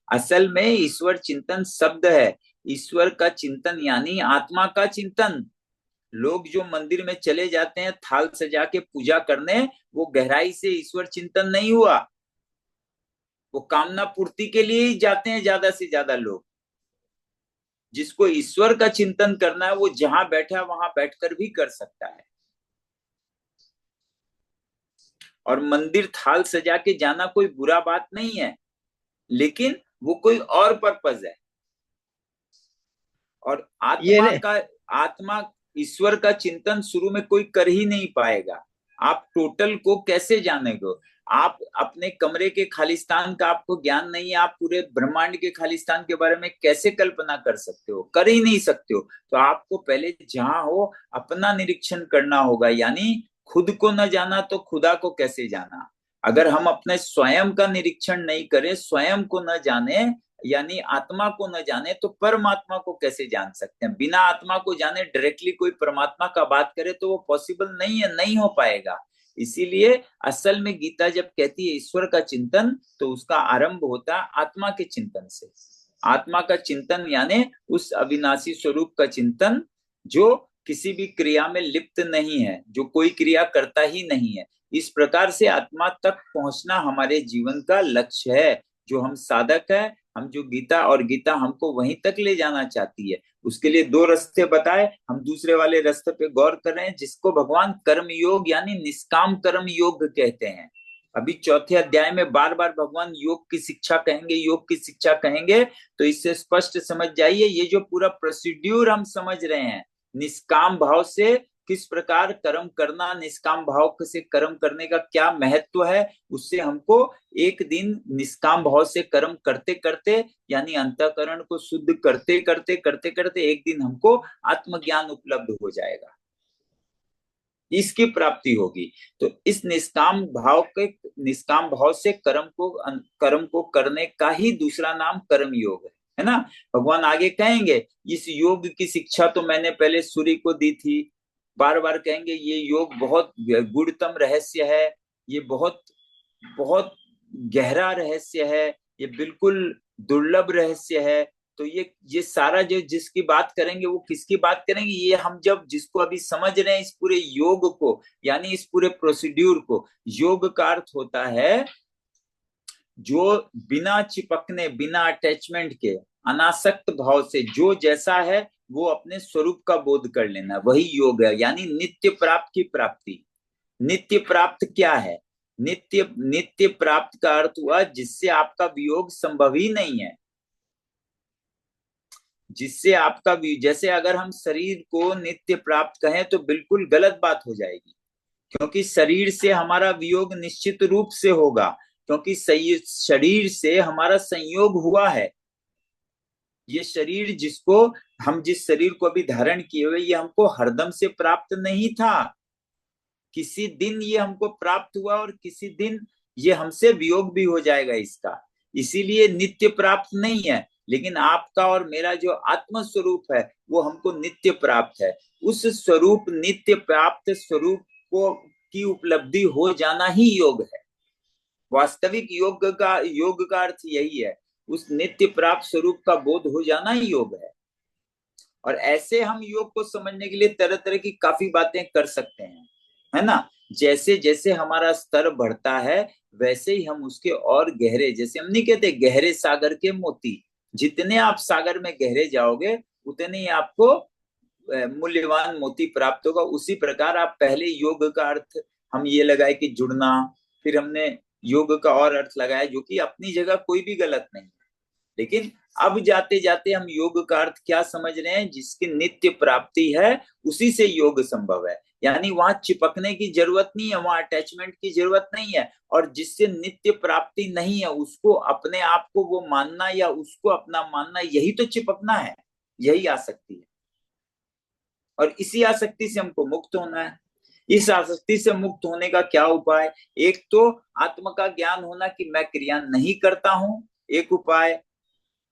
असल में ईश्वर चिंतन शब्द है। ईश्वर का चिंतन यानी आत्मा का चिंतन। लोग जो मंदिर में चले जाते हैं थाल सजा के पूजा करने, वो गहराई से ईश्वर चिंतन नहीं हुआ, वो कामना पूर्ति के लिए ही जाते हैं ज्यादा से ज्यादा लोग। जिसको ईश्वर का चिंतन करना है, वो जहां बैठा वहां बैठकर भी कर सकता है। और मंदिर थाल सजा के जाना कोई बुरा बात नहीं है, लेकिन वो कोई और पर्पज है। और आत्मा ईश्वर का चिंतन शुरू में कोई कर ही नहीं पाएगा। आप टोटल को कैसे जानेंगे? आप अपने कमरे के खालिस्तान का आपको ज्ञान नहीं है, आप पूरे ब्रह्मांड के खालिस्तान के बारे में कैसे कल्पना कर सकते हो? कर ही नहीं सकते हो। तो आपको पहले जहां हो अपना निरीक्षण करना होगा, यानी खुद को न जाना तो खुदा को कैसे जाना। अगर हम अपने स्वयं का निरीक्षण नहीं करें, स्वयं को न जाने, यानी आत्मा को न जाने, तो परमात्मा को कैसे जान सकते हैं? बिना आत्मा को जाने डायरेक्टली कोई परमात्मा का बात करे तो वो पॉसिबल नहीं है, नहीं हो पाएगा। इसीलिए असल में गीता जब कहती है ईश्वर का चिंतन, तो उसका आरंभ होता है आत्मा के चिंतन से। आत्मा का चिंतन यानी उस अविनाशी स्वरूप का चिंतन जो किसी भी क्रिया में लिप्त नहीं है, जो कोई क्रिया करता ही नहीं है। इस प्रकार से आत्मा तक पहुंचना हमारे जीवन का लक्ष्य है। जो हम साधक है, हम जो गीता, और गीता हमको वहीं तक ले जाना चाहती है। उसके लिए दो रास्ते बताए, हम दूसरे वाले रास्ते पे गौर कर रहे हैं, जिसको भगवान कर्म योग यानी निष्काम कर्म योग कहते हैं। अभी चौथे अध्याय में बार बार भगवान योग की शिक्षा कहेंगे, योग की शिक्षा कहेंगे। तो इससे स्पष्ट समझ जाइए, ये जो पूरा प्रोसीड्यूर हम समझ रहे हैं, निष्काम भाव से किस प्रकार कर्म करना, निष्काम भाव से कर्म करने का क्या महत्व है, उससे हमको एक दिन निष्काम भाव से कर्म करते करते, यानी अंतःकरण को शुद्ध करते करते करते करते एक दिन हमको आत्मज्ञान उपलब्ध हो जाएगा, इसकी प्राप्ति होगी। तो इस निष्काम भाव से कर्म को करने का ही दूसरा नाम कर्म योग है ना। भगवान आगे कहेंगे, इस योग की शिक्षा तो मैंने पहले सूर्य को दी थी। बार बार कहेंगे ये योग बहुत गुणतम रहस्य है, ये बहुत बहुत गहरा रहस्य है, ये बिल्कुल दुर्लभ रहस्य है। तो ये सारा जो जिसकी बात करेंगे, वो किसकी बात करेंगे? ये हम जब जिसको अभी समझ रहे हैं इस पूरे योग को, यानी इस पूरे प्रोसीड्यूर को। योग का अर्थ होता है जो बिना चिपकने, बिना अटैचमेंट के, अनासक्त भाव से जो जैसा है वो अपने स्वरूप का बोध कर लेना, वही योग है। यानी नित्य प्राप्त की प्राप्ति। नित्य प्राप्त क्या है? नित्य प्राप्त का अर्थ हुआ जिससे आपका वियोग संभव ही नहीं है, जिससे आपका, जैसे अगर हम शरीर को नित्य प्राप्त कहें तो बिल्कुल गलत बात हो जाएगी, क्योंकि शरीर से हमारा वियोग निश्चित रूप से होगा, क्योंकि शरीर से हमारा संयोग हुआ है। ये शरीर जिसको हम, जिस शरीर को अभी धारण किए हुए, ये हमको हरदम से प्राप्त नहीं था। किसी दिन ये हमको प्राप्त हुआ और किसी दिन ये हमसे वियोग भी हो जाएगा इसका। इसीलिए नित्य प्राप्त नहीं है। लेकिन आपका और मेरा जो आत्म स्वरूप है वो हमको नित्य प्राप्त है। उस स्वरूप, नित्य प्राप्त स्वरूप को की उपलब्धि हो जाना ही योग है। वास्तविक योग का अर्थ यही है, उस नित्य प्राप्त स्वरूप का बोध हो जाना ही योग है। और ऐसे हम योग को समझने के लिए तरह तरह की काफी बातें कर सकते हैं, है ना। जैसे जैसे हमारा स्तर बढ़ता है वैसे ही हम उसके और गहरे, जैसे हम नहीं कहते गहरे सागर के मोती, जितने आप सागर में गहरे जाओगे उतने ही आपको मूल्यवान मोती प्राप्त होगा। उसी प्रकार आप पहले योग का अर्थ हम ये लगाए कि जुड़ना, फिर हमने योग का और अर्थ लगाया जो कि अपनी जगह कोई भी गलत नहीं, लेकिन अब जाते जाते हम योग का अर्थ क्या समझ रहे हैं, जिसकी नित्य प्राप्ति है उसी से योग संभव है। यानी वहां चिपकने की जरूरत नहीं है, वहां अटैचमेंट की जरूरत नहीं है, और जिससे नित्य प्राप्ति नहीं है उसको अपने आप को वो मानना या उसको अपना मानना, यही तो चिपकना है, यही आसक्ति है। और इसी आसक्ति से हमको मुक्त होना है। इस आसक्ति से मुक्त होने का क्या उपाय? एक तो आत्म का ज्ञान होना कि मैं क्रिया नहीं करता हूं, एक उपाय,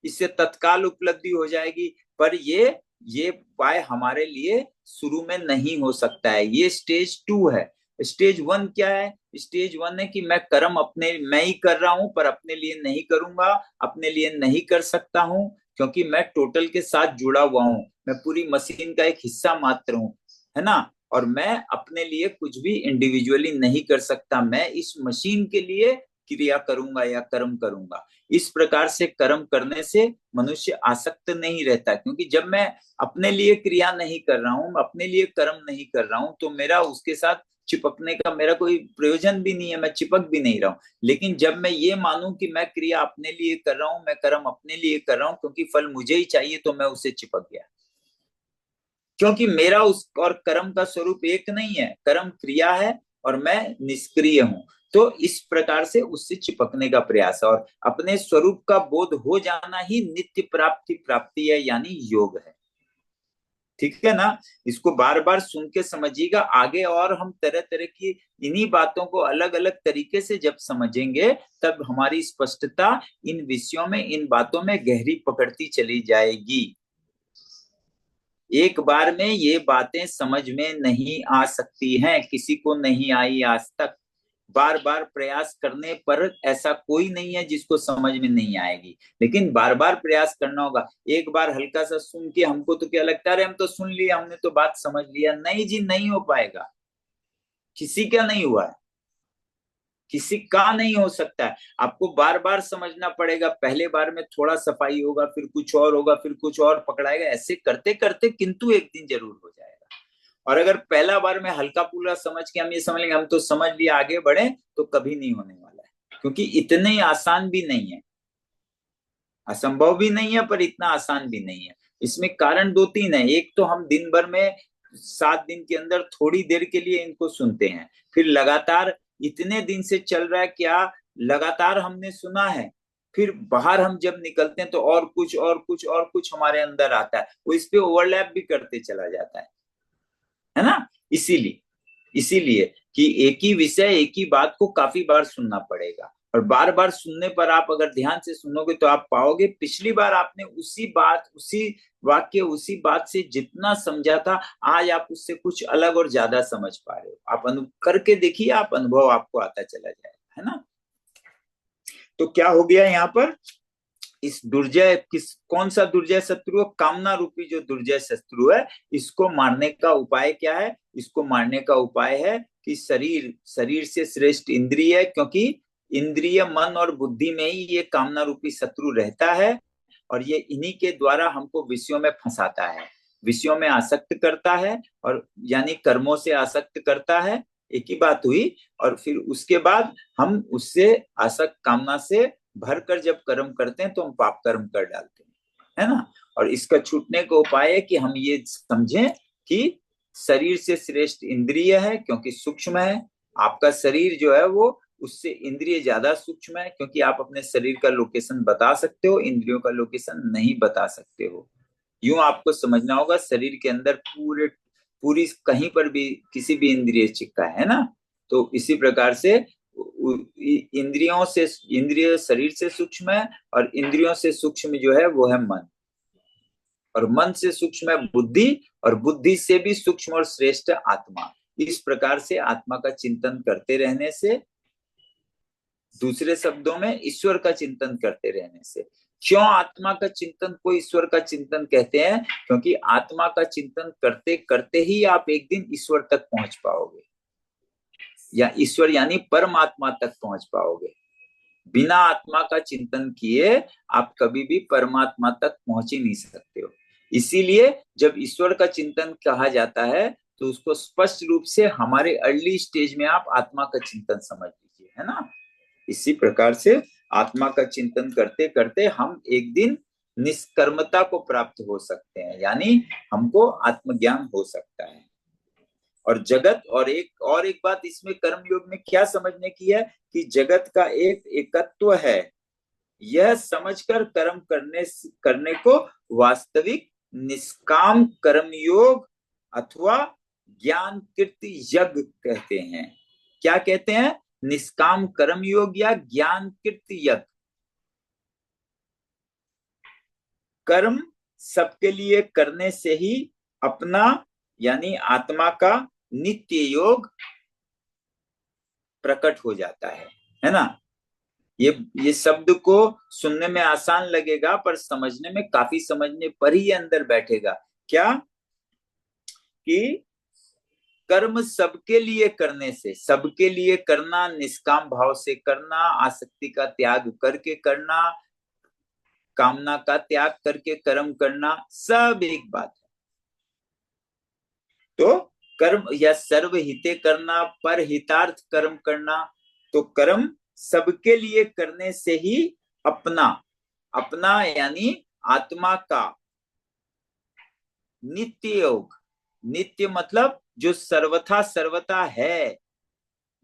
इससे तत्काल उपलब्धि हो जाएगी। पर ये उपाय हमारे लिए शुरू में नहीं हो सकता है, ये स्टेज 2 है। स्टेज 1 क्या है? स्टेज 1 है कि मैं कर्म अपने मैं ही कर रहा हूं, पर अपने लिए नहीं करूंगा, अपने लिए नहीं कर सकता हूं, क्योंकि मैं टोटल के साथ जुड़ा हुआ हूं, मैं पूरी मशीन का एक हिस्सा मात्र हूं, है ना। और मैं अपने लिए कुछ भी इंडिविजुअली नहीं कर सकता, मैं इस मशीन के लिए क्रिया करूंगा या कर्म करूंगा। इस प्रकार से कर्म करने से मनुष्य आसक्त नहीं रहता, क्योंकि जब मैं अपने लिए क्रिया नहीं कर रहा हूं, अपने लिए कर्म नहीं कर रहा हूं, तो मेरा उसके साथ चिपकने का मेरा कोई प्रयोजन भी नहीं है, मैं चिपक भी नहीं रहा हूं। लेकिन जब मैं ये मानूं कि मैं क्रिया अपने लिए कर रहा हूं, मैं कर्म अपने लिए कर रहा हूं, क्योंकि फल मुझे ही चाहिए, तो मैं उससे चिपक गया, क्योंकि मेरा उस और कर्म का स्वरूप एक नहीं है, कर्म क्रिया है और मैं निष्क्रिय हूं। तो इस प्रकार से उससे चिपकने का प्रयास है, और अपने स्वरूप का बोध हो जाना ही नित्य प्राप्ति है, यानी योग है। ठीक है ना। इसको बार बार सुन के समझिएगा, आगे और हम तरह तरह की इन्हीं बातों को अलग अलग तरीके से जब समझेंगे, तब हमारी स्पष्टता इन विषयों में, इन बातों में गहरी पकड़ती चली जाएगी। एक बार में ये बातें समझ में नहीं आ सकती हैं, किसी को नहीं आई आज तक। बार बार प्रयास करने पर ऐसा कोई नहीं है जिसको समझ में नहीं आएगी, लेकिन बार बार प्रयास करना होगा। एक बार हल्का सा सुन के हमको तो क्या लगता है, हम तो सुन लिया, हमने तो बात समझ लिया। नहीं जी, नहीं हो पाएगा। किसी का नहीं हुआ है, किसी का नहीं हो सकता है। आपको बार बार समझना पड़ेगा। पहले बार में थोड़ा सफाई होगा, फिर कुछ और होगा, फिर कुछ और पकड़ाएगा, ऐसे करते करते किंतु एक दिन जरूर हो जाएगा। और अगर पहला बार में हल्का फुल्का समझ के हम ये समझ लेंगे हम तो समझ लिया, आगे बढ़े, तो कभी नहीं होने वाला है, क्योंकि इतने आसान भी नहीं है, असंभव भी नहीं है, पर इतना आसान भी नहीं है। इसमें कारण दो तीन है। एक तो हम दिन भर में 7 दिन के अंदर थोड़ी देर के लिए इनको सुनते हैं, फिर लगातार इतने दिन से चल रहा है, क्या लगातार हमने सुना है, फिर बाहर हम जब निकलते हैं तो और कुछ और कुछ और कुछ हमारे अंदर आता है, वो इस पे ओवरलैप भी करते चला जाता है ना। इसीलिए इसीलिए कि एक ही विषय, एक ही बात को काफी बार सुनना पड़ेगा, और बार बार सुनने पर आप अगर ध्यान से सुनोगे तो आप पाओगे पिछली बार आपने उसी बात, उसी वाक्य, उसी बात से जितना समझा था, आज आप उससे कुछ अलग और ज्यादा समझ पा रहे हो। आप करके देखिए, आप अनुभव आपको आता चला जाएगा, है ना। तो क्या हो गया यहाँ पर, इस दुर्जय कौन सा दुर्जय शत्रु है? कामना रूपी जो दुर्जय शत्रु है, इसको मारने का उपाय क्या है? इसको मारने का उपाय है कि शरीर से श्रेष्ठ इंद्रिय है, क्योंकि इंद्रिय, मन और बुद्धि में ही ये कामना रूपी शत्रु रहता है, और ये इन्हीं के द्वारा हमको विषयों में फंसाता है, विषयों में आसक्त करता है, और यानी कर्मों से आसक्त करता है। एक ही बात हुई। और फिर उसके बाद हम उससे आसक्त कामना से भर कर जब कर्म करते हैं तो हम पाप कर्म कर डालते हैं, है ना। और इसका छूटने का उपाय है कि हम ये समझें कि शरीर से श्रेष्ठ इंद्रिय है, क्योंकि सूक्ष्म है। आपका शरीर जो है वो उससे इंद्रिय ज्यादा सूक्ष्म है, क्योंकि आप अपने शरीर का लोकेशन बता सकते हो, इंद्रियों का लोकेशन नहीं बता सकते हो। यूं आपको समझना होगा, शरीर के अंदर पूरी कहीं पर भी किसी भी इंद्रिय चिक्का है ना। तो इसी प्रकार से इंद्रियों से, इंद्रिय शरीर से सूक्ष्म है, और इंद्रियों से सूक्ष्म जो है वो है मन, और मन से सूक्ष्म है बुद्धि, और बुद्धि से भी सूक्ष्म और श्रेष्ठ आत्मा। इस प्रकार से आत्मा का चिंतन करते रहने से, दूसरे शब्दों में ईश्वर का चिंतन करते रहने से। क्यों आत्मा का चिंतन को ईश्वर का चिंतन कहते हैं? क्योंकि आत्मा का चिंतन करते करते ही आप एक दिन ईश्वर तक पहुंच पाओगे, या ईश्वर यानी परमात्मा तक पहुंच पाओगे। बिना आत्मा का चिंतन किए आप कभी भी परमात्मा तक पहुंच ही नहीं सकते हो। इसीलिए जब ईश्वर का चिंतन कहा जाता है तो उसको स्पष्ट रूप से हमारे अर्ली स्टेज में आप आत्मा का चिंतन समझ लीजिए, है ना। इसी प्रकार से आत्मा का चिंतन करते करते हम एक दिन निष्कर्मता को प्राप्त हो सकते हैं, यानी हमको आत्मज्ञान हो सकता है। और जगत, और एक बात इसमें कर्म योग में क्या समझने की है कि जगत का एक एकत्व है, यह समझकर कर्म करने को वास्तविक निष्काम कर्म योग अथवा ज्ञान कीर्ति यज्ञ कहते हैं। क्या कहते हैं? निष्काम कर्म योग या ज्ञान कीर्ति यज्ञ। कर्म सबके लिए करने से ही अपना यानी आत्मा का नित्य योग प्रकट हो जाता है ना। ये शब्द को सुनने में आसान लगेगा पर समझने में, काफी समझने पर ही अंदर बैठेगा। क्या कि कर्म सबके लिए करने से, सबके लिए करना, निष्काम भाव से करना, आसक्ति का त्याग करके करना, कामना का त्याग करके कर्म करना, सब एक बात है। तो कर्म या सर्वहिते करना, पर हितार्थ कर्म करना, तो कर्म सबके लिए करने से ही अपना अपना यानी आत्मा का नित्य योग, नित्य मतलब जो सर्वथा सर्वथा है,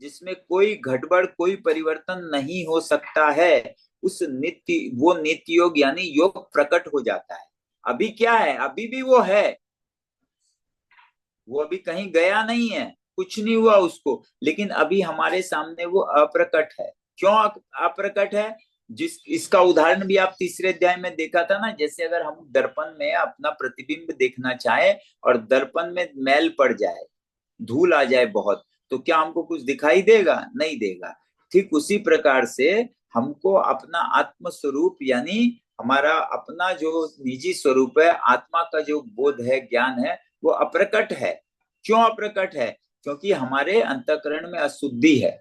जिसमें कोई गड़बड़ कोई परिवर्तन नहीं हो सकता है, उस नित्य, वो नित्य योग यानी योग प्रकट हो जाता है। अभी क्या है? अभी भी वो है, वो अभी कहीं गया नहीं है, कुछ नहीं हुआ उसको, लेकिन अभी हमारे सामने वो अप्रकट है। क्यों अप्रकट है? इसका उदाहरण भी आप तीसरे अध्याय में देखा था ना। जैसे अगर हम दर्पण में अपना प्रतिबिंब देखना चाहे और दर्पण में मैल पड़ जाए, धूल आ जाए बहुत, तो क्या हमको कुछ दिखाई देगा? नहीं देगा। ठीक उसी प्रकार से हमको अपना आत्म स्वरूप यानी हमारा अपना जो निजी स्वरूप है, आत्मा का जो बोध है, ज्ञान है, वो अप्रकट है। क्यों अप्रकट है? क्योंकि हमारे अंतःकरण में अशुद्धि है,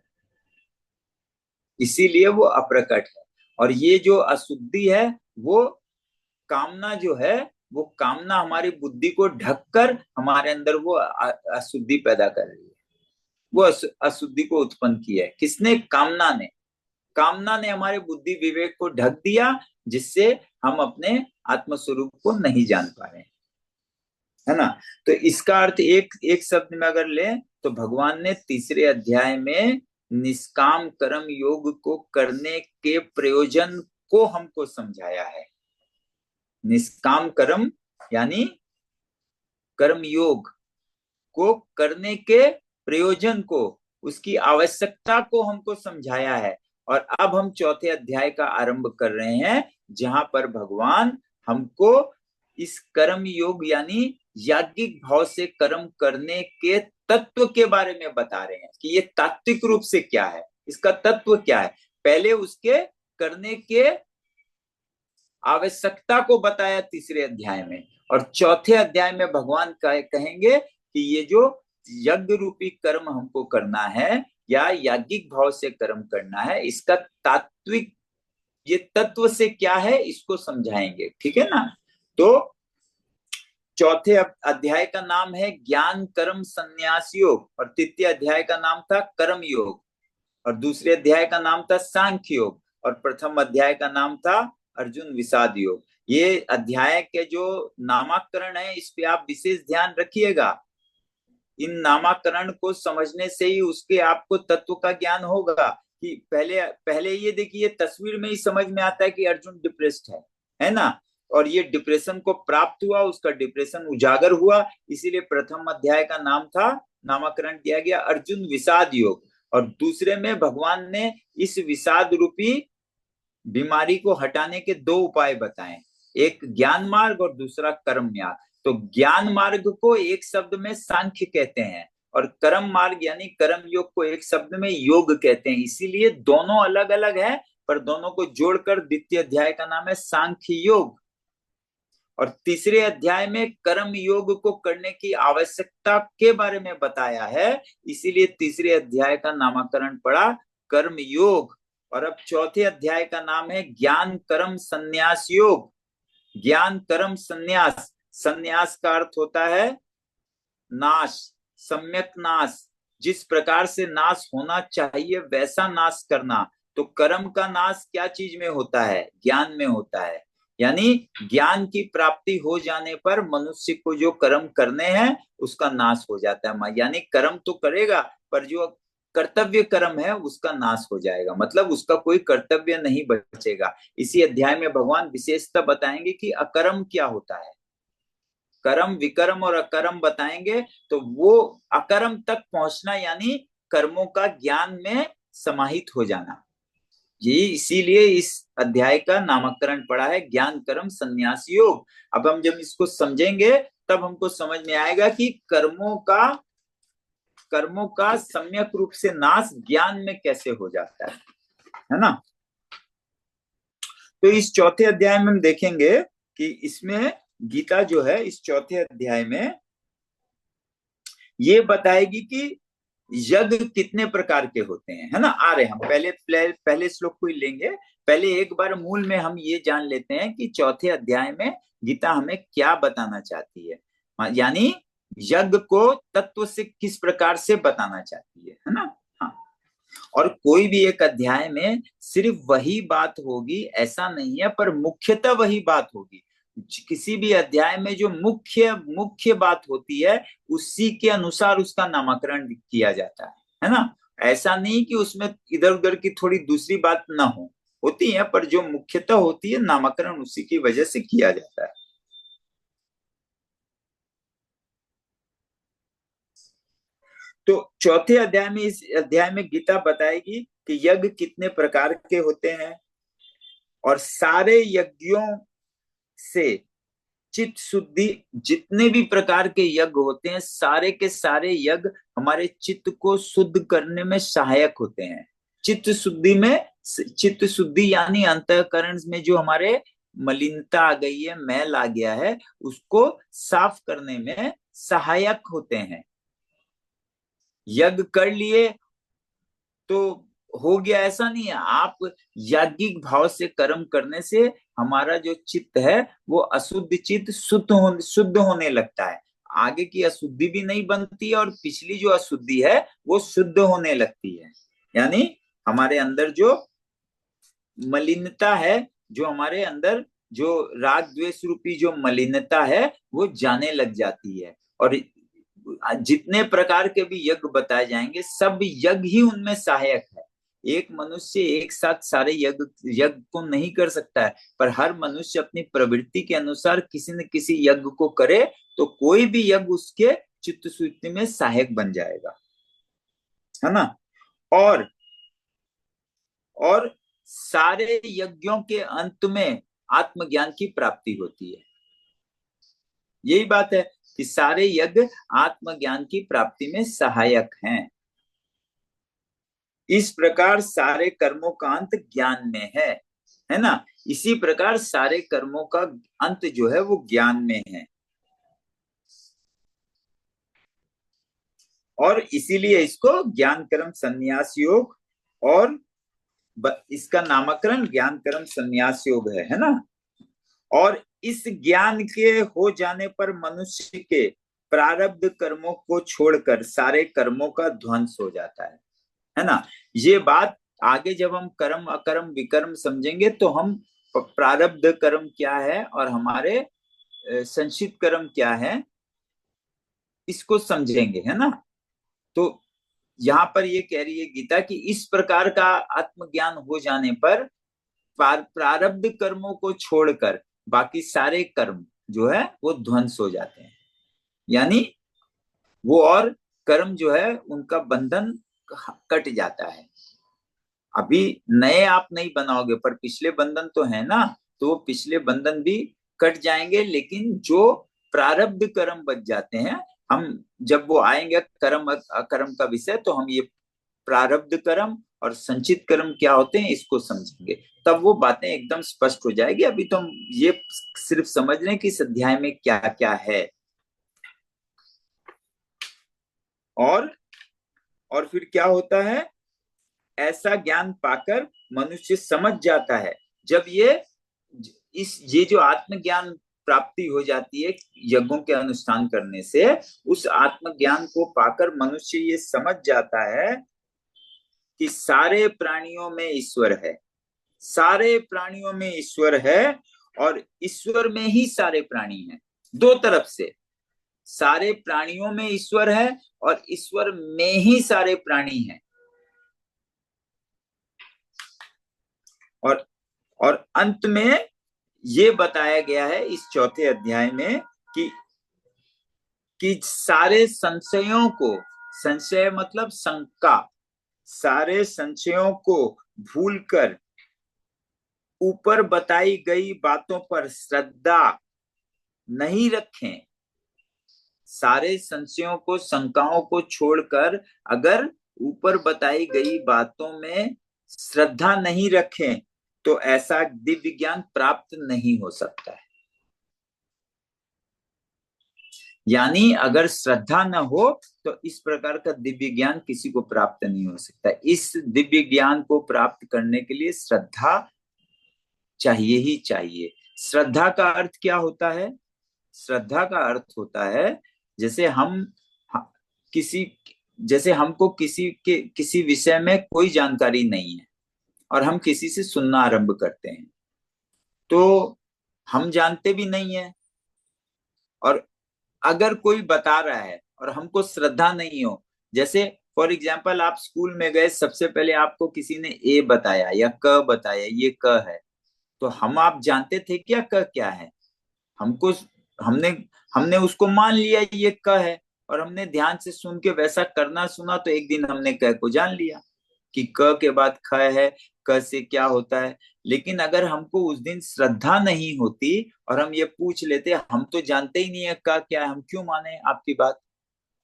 इसीलिए वो अप्रकट है। और ये जो अशुद्धि है, वो कामना जो है, वो कामना हमारी बुद्धि को ढककर हमारे अंदर वो अशुद्धि पैदा कर रही है। वो अशुद्धि को उत्पन्न की है किसने? कामना ने। कामना ने हमारे बुद्धि विवेक को ढक दिया, जिससे हम अपने आत्म स्वरूप को नहीं जान पा रहे, है ना। तो इसका अर्थ एक एक शब्द में अगर ले तो भगवान ने तीसरे अध्याय में निष्काम कर्म योग को करने के प्रयोजन को हमको समझाया है। निष्काम कर्म यानी कर्म योग को करने के प्रयोजन को, उसकी आवश्यकता को हमको समझाया है। और अब हम चौथे अध्याय का आरंभ कर रहे हैं, जहां पर भगवान हमको इस कर्म योग यानी याज्ञिक भाव से कर्म करने के तत्व के बारे में बता रहे हैं कि ये तात्विक रूप से क्या है, इसका तत्व क्या है। पहले उसके करने के आवश्यकता को बताया तीसरे अध्याय में, और चौथे अध्याय में भगवान कहेंगे कि ये जो यज्ञ रूपी कर्म हमको करना है या याज्ञिक भाव से कर्म करना है, इसका तात्विक ये तत्व से क्या है, इसको समझाएंगे। ठीक है ना। तो चौथे अध्याय का नाम है ज्ञान कर्म संन्यास योग, और तृतीय अध्याय का नाम था कर्म योग, और दूसरे अध्याय का नाम था सांख्य योग, और प्रथम अध्याय का नाम था अर्जुन विषाद योग। ये अध्याय के जो नामकरण है, इस पे आप विशेष ध्यान रखिएगा। इन नामकरण को समझने से ही उसके आपको तत्व का ज्ञान होगा। कि पहले पहले ये देखिए, तस्वीर में ही समझ में आता है कि अर्जुन डिप्रेस्ड है ना। और ये डिप्रेशन को प्राप्त हुआ, उसका डिप्रेशन उजागर हुआ, इसीलिए प्रथम अध्याय का नाम था, नामकरण किया गया अर्जुन विषाद योग। और दूसरे में भगवान ने इस विषाद रूपी बीमारी को हटाने के दो उपाय बताए, एक ज्ञान मार्ग और दूसरा कर्म मार्ग। तो ज्ञान मार्ग को एक शब्द में सांख्य कहते हैं, और कर्म मार्ग यानी कर्म योग को एक शब्द में योग कहते हैं। इसीलिए दोनों अलग अलग है, पर दोनों को जोड़कर द्वितीय अध्याय का नाम है सांख्य योग। और तीसरे अध्याय में कर्म योग को करने की आवश्यकता के बारे में बताया है, इसीलिए तीसरे अध्याय का नामकरण पड़ा कर्म योग। और अब चौथे अध्याय का नाम है ज्ञान कर्म संन्यास योग। ज्ञान कर्म संन्यास, संन्यास का अर्थ होता है नाश, सम्यक नाश, जिस प्रकार से नाश होना चाहिए वैसा नाश करना। तो कर्म का नाश क्या चीज में होता है? ज्ञान में होता है। यानी ज्ञान की प्राप्ति हो जाने पर मनुष्य को जो कर्म करने हैं उसका नाश हो जाता है। यानी कर्म तो करेगा, पर जो कर्तव्य कर्म है उसका नाश हो जाएगा, मतलब उसका कोई कर्तव्य नहीं बचेगा। इसी अध्याय में भगवान विशेषता बताएंगे कि अकर्म क्या होता है। कर्म, विकर्म और अकर्म बताएंगे। तो वो अकर्म तक पहुंचना यानी कर्मों का ज्ञान में समाहित हो जाना, ये इसीलिए इस अध्याय का नामकरण पड़ा है ज्ञान कर्म संन्यास योग। अब हम जब इसको समझेंगे तब हमको समझ में आएगा कि कर्मों का सम्यक रूप से नाश ज्ञान में कैसे हो जाता है ना। तो इस चौथे अध्याय में हम देखेंगे कि इसमें गीता जो है इस चौथे अध्याय में ये बताएगी कि यज्ञ कितने प्रकार के होते हैं, है ना। आ रहे हम पहले श्लोक को ही लेंगे। पहले एक बार मूल में हम ये जान लेते हैं कि चौथे अध्याय में गीता हमें क्या बताना चाहती है, यानी यज्ञ को तत्व से किस प्रकार से बताना चाहती है ना। हाँ, और कोई भी एक अध्याय में सिर्फ वही बात होगी ऐसा नहीं है, पर मुख्यतः वही बात होगी। किसी भी अध्याय में जो मुख्य मुख्य बात होती है उसी के अनुसार उसका नामकरण किया जाता है ना। ऐसा नहीं कि उसमें इधर उधर की थोड़ी दूसरी बात ना हो, होती है, पर जो मुख्यतः होती है नामकरण उसी की वजह से किया जाता है। तो चौथे अध्याय में, इस अध्याय में गीता बताएगी कि यज्ञ कितने प्रकार के होते हैं, और सारे यज्ञों से चित्त शुद्धि, जितने भी प्रकार के यज्ञ होते हैं सारे के सारे यज्ञ हमारे चित्त को शुद्ध करने में सहायक होते हैं। चित्त शुद्धि यानी अंतःकरण में जो हमारे मलिनता आ गई है, मैल आ गया है, उसको साफ करने में सहायक होते हैं। यज्ञ कर लिए तो हो गया ऐसा नहीं है। आप याज्ञिक भाव से कर्म करने से हमारा जो चित्त है वो अशुद्ध चित्त शुद्ध होने लगता है। आगे की अशुद्धि भी नहीं बनती है और पिछली जो अशुद्धि है वो शुद्ध होने लगती है। यानी हमारे अंदर जो मलिनता है, जो हमारे अंदर जो राग द्वेष रूपी जो मलिनता है वो जाने लग जाती है। और जितने प्रकार के भी यज्ञ बताए जाएंगे सब यज्ञ ही उनमें सहायक है। एक मनुष्य एक साथ सारे यज्ञ यज्ञ को नहीं कर सकता है, पर हर मनुष्य अपनी प्रवृत्ति के अनुसार किसी न किसी यज्ञ को करे तो कोई भी यज्ञ उसके चित्त शुद्धि में सहायक बन जाएगा, है ना। और और सारे यज्ञों के अंत में आत्मज्ञान की प्राप्ति होती है। यही बात है कि सारे यज्ञ आत्मज्ञान की प्राप्ति में सहायक हैं। इस प्रकार सारे कर्मों का अंत ज्ञान में है ना। इसी प्रकार सारे कर्मों का अंत जो है वो ज्ञान में है, और इसीलिए इसको ज्ञान कर्म संन्यास योग, और इसका नामकरण ज्ञान कर्म संन्यास योग है ना। और इस ज्ञान के हो जाने पर मनुष्य के प्रारब्ध कर्मों को छोड़कर सारे कर्मों का ध्वंस हो जाता है ना। ये बात आगे जब हम कर्म अकर्म विकर्म समझेंगे तो हम प्रारब्ध कर्म क्या है और हमारे संचित कर्म क्या है इसको समझेंगे, है ना। तो यहाँ पर ये कह रही है गीता कि इस प्रकार का आत्मज्ञान हो जाने पर प्रारब्ध कर्मों को छोड़कर बाकी सारे कर्म जो है वो ध्वंस हो जाते हैं। यानी वो और कर्म जो है उनका बंधन कट जाता है। अभी नए आप नहीं बनाओगे पर पिछले बंधन तो है ना, तो पिछले बंधन भी कट जाएंगे। लेकिन जो प्रारब्ध कर्म बच जाते हैं, हम जब वो आएंगे कर्म अकर्म का विषय तो हम ये प्रारब्ध कर्म और संचित कर्म क्या होते हैं इसको समझेंगे, तब वो बातें एकदम स्पष्ट हो जाएगी। अभी तो हम ये सिर्फ समझ रहे हैं कि इस अध्याय में क्या क्या है। और और फिर क्या होता है, ऐसा ज्ञान पाकर मनुष्य समझ जाता है। जब ये जो आत्मज्ञान प्राप्ति हो जाती है यज्ञों के अनुष्ठान करने से, उस आत्मज्ञान को पाकर मनुष्य ये समझ जाता है कि सारे प्राणियों में ईश्वर है, सारे प्राणियों में ईश्वर है, और ईश्वर में ही सारे प्राणी हैं। दो तरफ से, सारे प्राणियों में ईश्वर है और ईश्वर में ही सारे प्राणी हैं। और और अंत में ये बताया गया है इस चौथे अध्याय में कि सारे संशयों को, संशय मतलब शंका, सारे संशयों को भूलकर ऊपर बताई गई बातों पर श्रद्धा नहीं रखें। सारे संशयों को, शंकाओं को छोड़कर अगर ऊपर बताई गई बातों में श्रद्धा नहीं रखें तो ऐसा दिव्य ज्ञान प्राप्त नहीं हो सकता है। यानी अगर श्रद्धा न हो तो इस प्रकार का दिव्य ज्ञान किसी को प्राप्त नहीं हो सकता। इस दिव्य ज्ञान को प्राप्त करने के लिए श्रद्धा चाहिए ही चाहिए। श्रद्धा का अर्थ क्या होता है? श्रद्धा का अर्थ होता है जैसे किसी जैसे हमको किसी विषय में कोई जानकारी नहीं है और हम किसी से सुनना आरंभ करते हैं, तो हम जानते भी नहीं है, और अगर कोई बता रहा है और हमको श्रद्धा नहीं हो, जैसे फॉर एग्जाम्पल आप स्कूल में गए, सबसे पहले आपको किसी ने ए बताया या क बताया, ये क है, तो आप जानते थे क्या क क्या है? हमको हमने हमने उसको मान लिया ये क है, और हमने ध्यान से सुन के वैसा करना सुना, तो एक दिन हमने क को जान लिया कि क के बाद ख है, क से क्या होता है। लेकिन अगर हमको उस दिन श्रद्धा नहीं होती और हम ये पूछ लेते हम तो जानते ही नहीं है क क्या है, हम क्यों माने आपकी बात,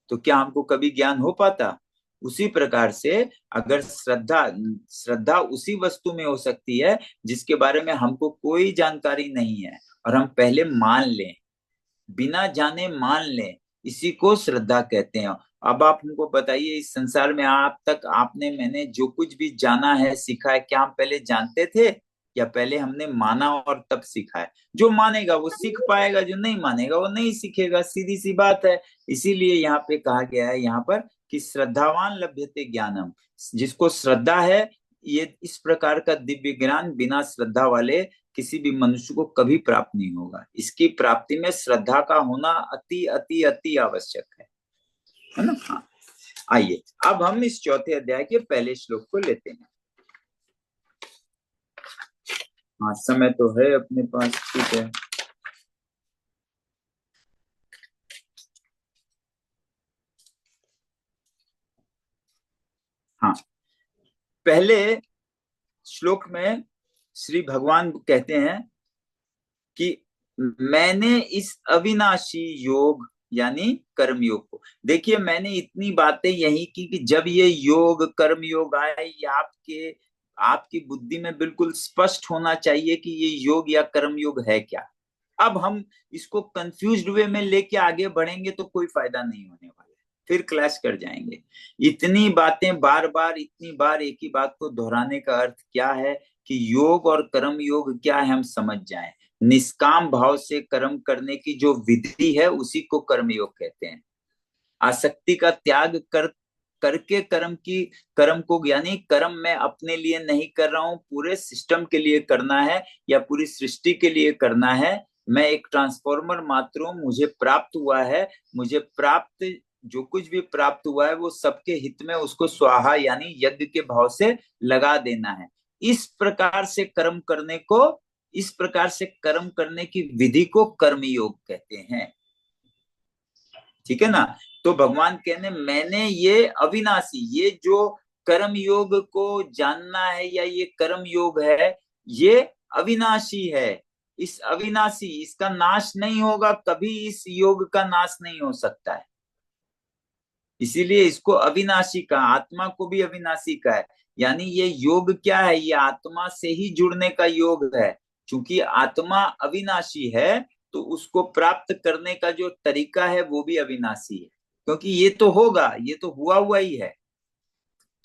तो क्या हमको कभी ज्ञान हो पाता? उसी प्रकार से अगर श्रद्धा श्रद्धा उसी वस्तु में हो सकती है जिसके बारे में हमको कोई जानकारी नहीं है, और हम पहले मान लें, बिना जाने मान लें, इसी को श्रद्धा कहते हैं। अब आप हमको बताइए, इस संसार में आप तक आपने मैंने जो कुछ भी जाना है, सीखा है, क्या हम पहले जानते थे या पहले हमने माना और तब सीखा है? जो मानेगा वो सीख पाएगा, जो नहीं मानेगा वो नहीं सीखेगा, सीधी सी बात है। इसीलिए यहाँ पे कहा गया है यहाँ पर कि श्रद्धावान लभ्यते ज्ञानम, जिसको श्रद्धा है, ये इस प्रकार का दिव्य ज्ञान बिना श्रद्धा वाले किसी भी मनुष्य को कभी प्राप्त नहीं होगा। इसकी प्राप्ति में श्रद्धा का होना अति अति अति आवश्यक है ना? हाँ, आइए अब हम इस चौथे अध्याय के पहले श्लोक को लेते हैं। हाँ, समय तो है अपने पास, ठीक है। हाँ, पहले श्लोक में श्री भगवान कहते हैं कि मैंने इस अविनाशी योग यानी कर्म योग को, देखिए मैंने इतनी बातें यही की कि जब ये योग कर्म योग आए, ये आपकी बुद्धि में बिल्कुल स्पष्ट होना चाहिए कि ये योग या कर्म योग है क्या। अब हम इसको कंफ्यूज्ड वे में लेके आगे बढ़ेंगे तो कोई फायदा नहीं होने वाला है, फिर क्लैश कर जाएंगे। इतनी बातें बार बार, इतनी बार एक ही बात को दोहराने का अर्थ क्या है कि योग और कर्म योग क्या है हम समझ जाएं। निष्काम भाव से कर्म करने की जो विधि है उसी को कर्म योग कहते हैं। आसक्ति का त्याग करके कर्म को, यानी कर्म मैं अपने लिए नहीं कर रहा हूं, पूरे सिस्टम के लिए करना है या पूरी सृष्टि के लिए करना है। मैं एक ट्रांसफॉर्मर मात्र हूं, मुझे प्राप्त हुआ है, मुझे प्राप्त जो कुछ भी प्राप्त हुआ है वो सबके हित में उसको स्वाहा यानी यज्ञ के भाव से लगा देना है। इस प्रकार से कर्म करने को, इस प्रकार से कर्म करने की विधि को कर्म योग कहते हैं, ठीक है ना? तो भगवान कहने मैंने ये अविनाशी, ये जो कर्म योग को जानना है या ये कर्म योग है, ये अविनाशी है। इस अविनाशी, इसका नाश नहीं होगा कभी, इस योग का नाश नहीं हो सकता है, इसीलिए इसको अविनाशी का, आत्मा को भी अविनाशी का है। यानी ये योग क्या है? ये आत्मा से ही जुड़ने का योग है। क्योंकि आत्मा अविनाशी है तो उसको प्राप्त करने का जो तरीका है वो भी अविनाशी है, क्योंकि ये तो होगा, ये तो हुआ ही है,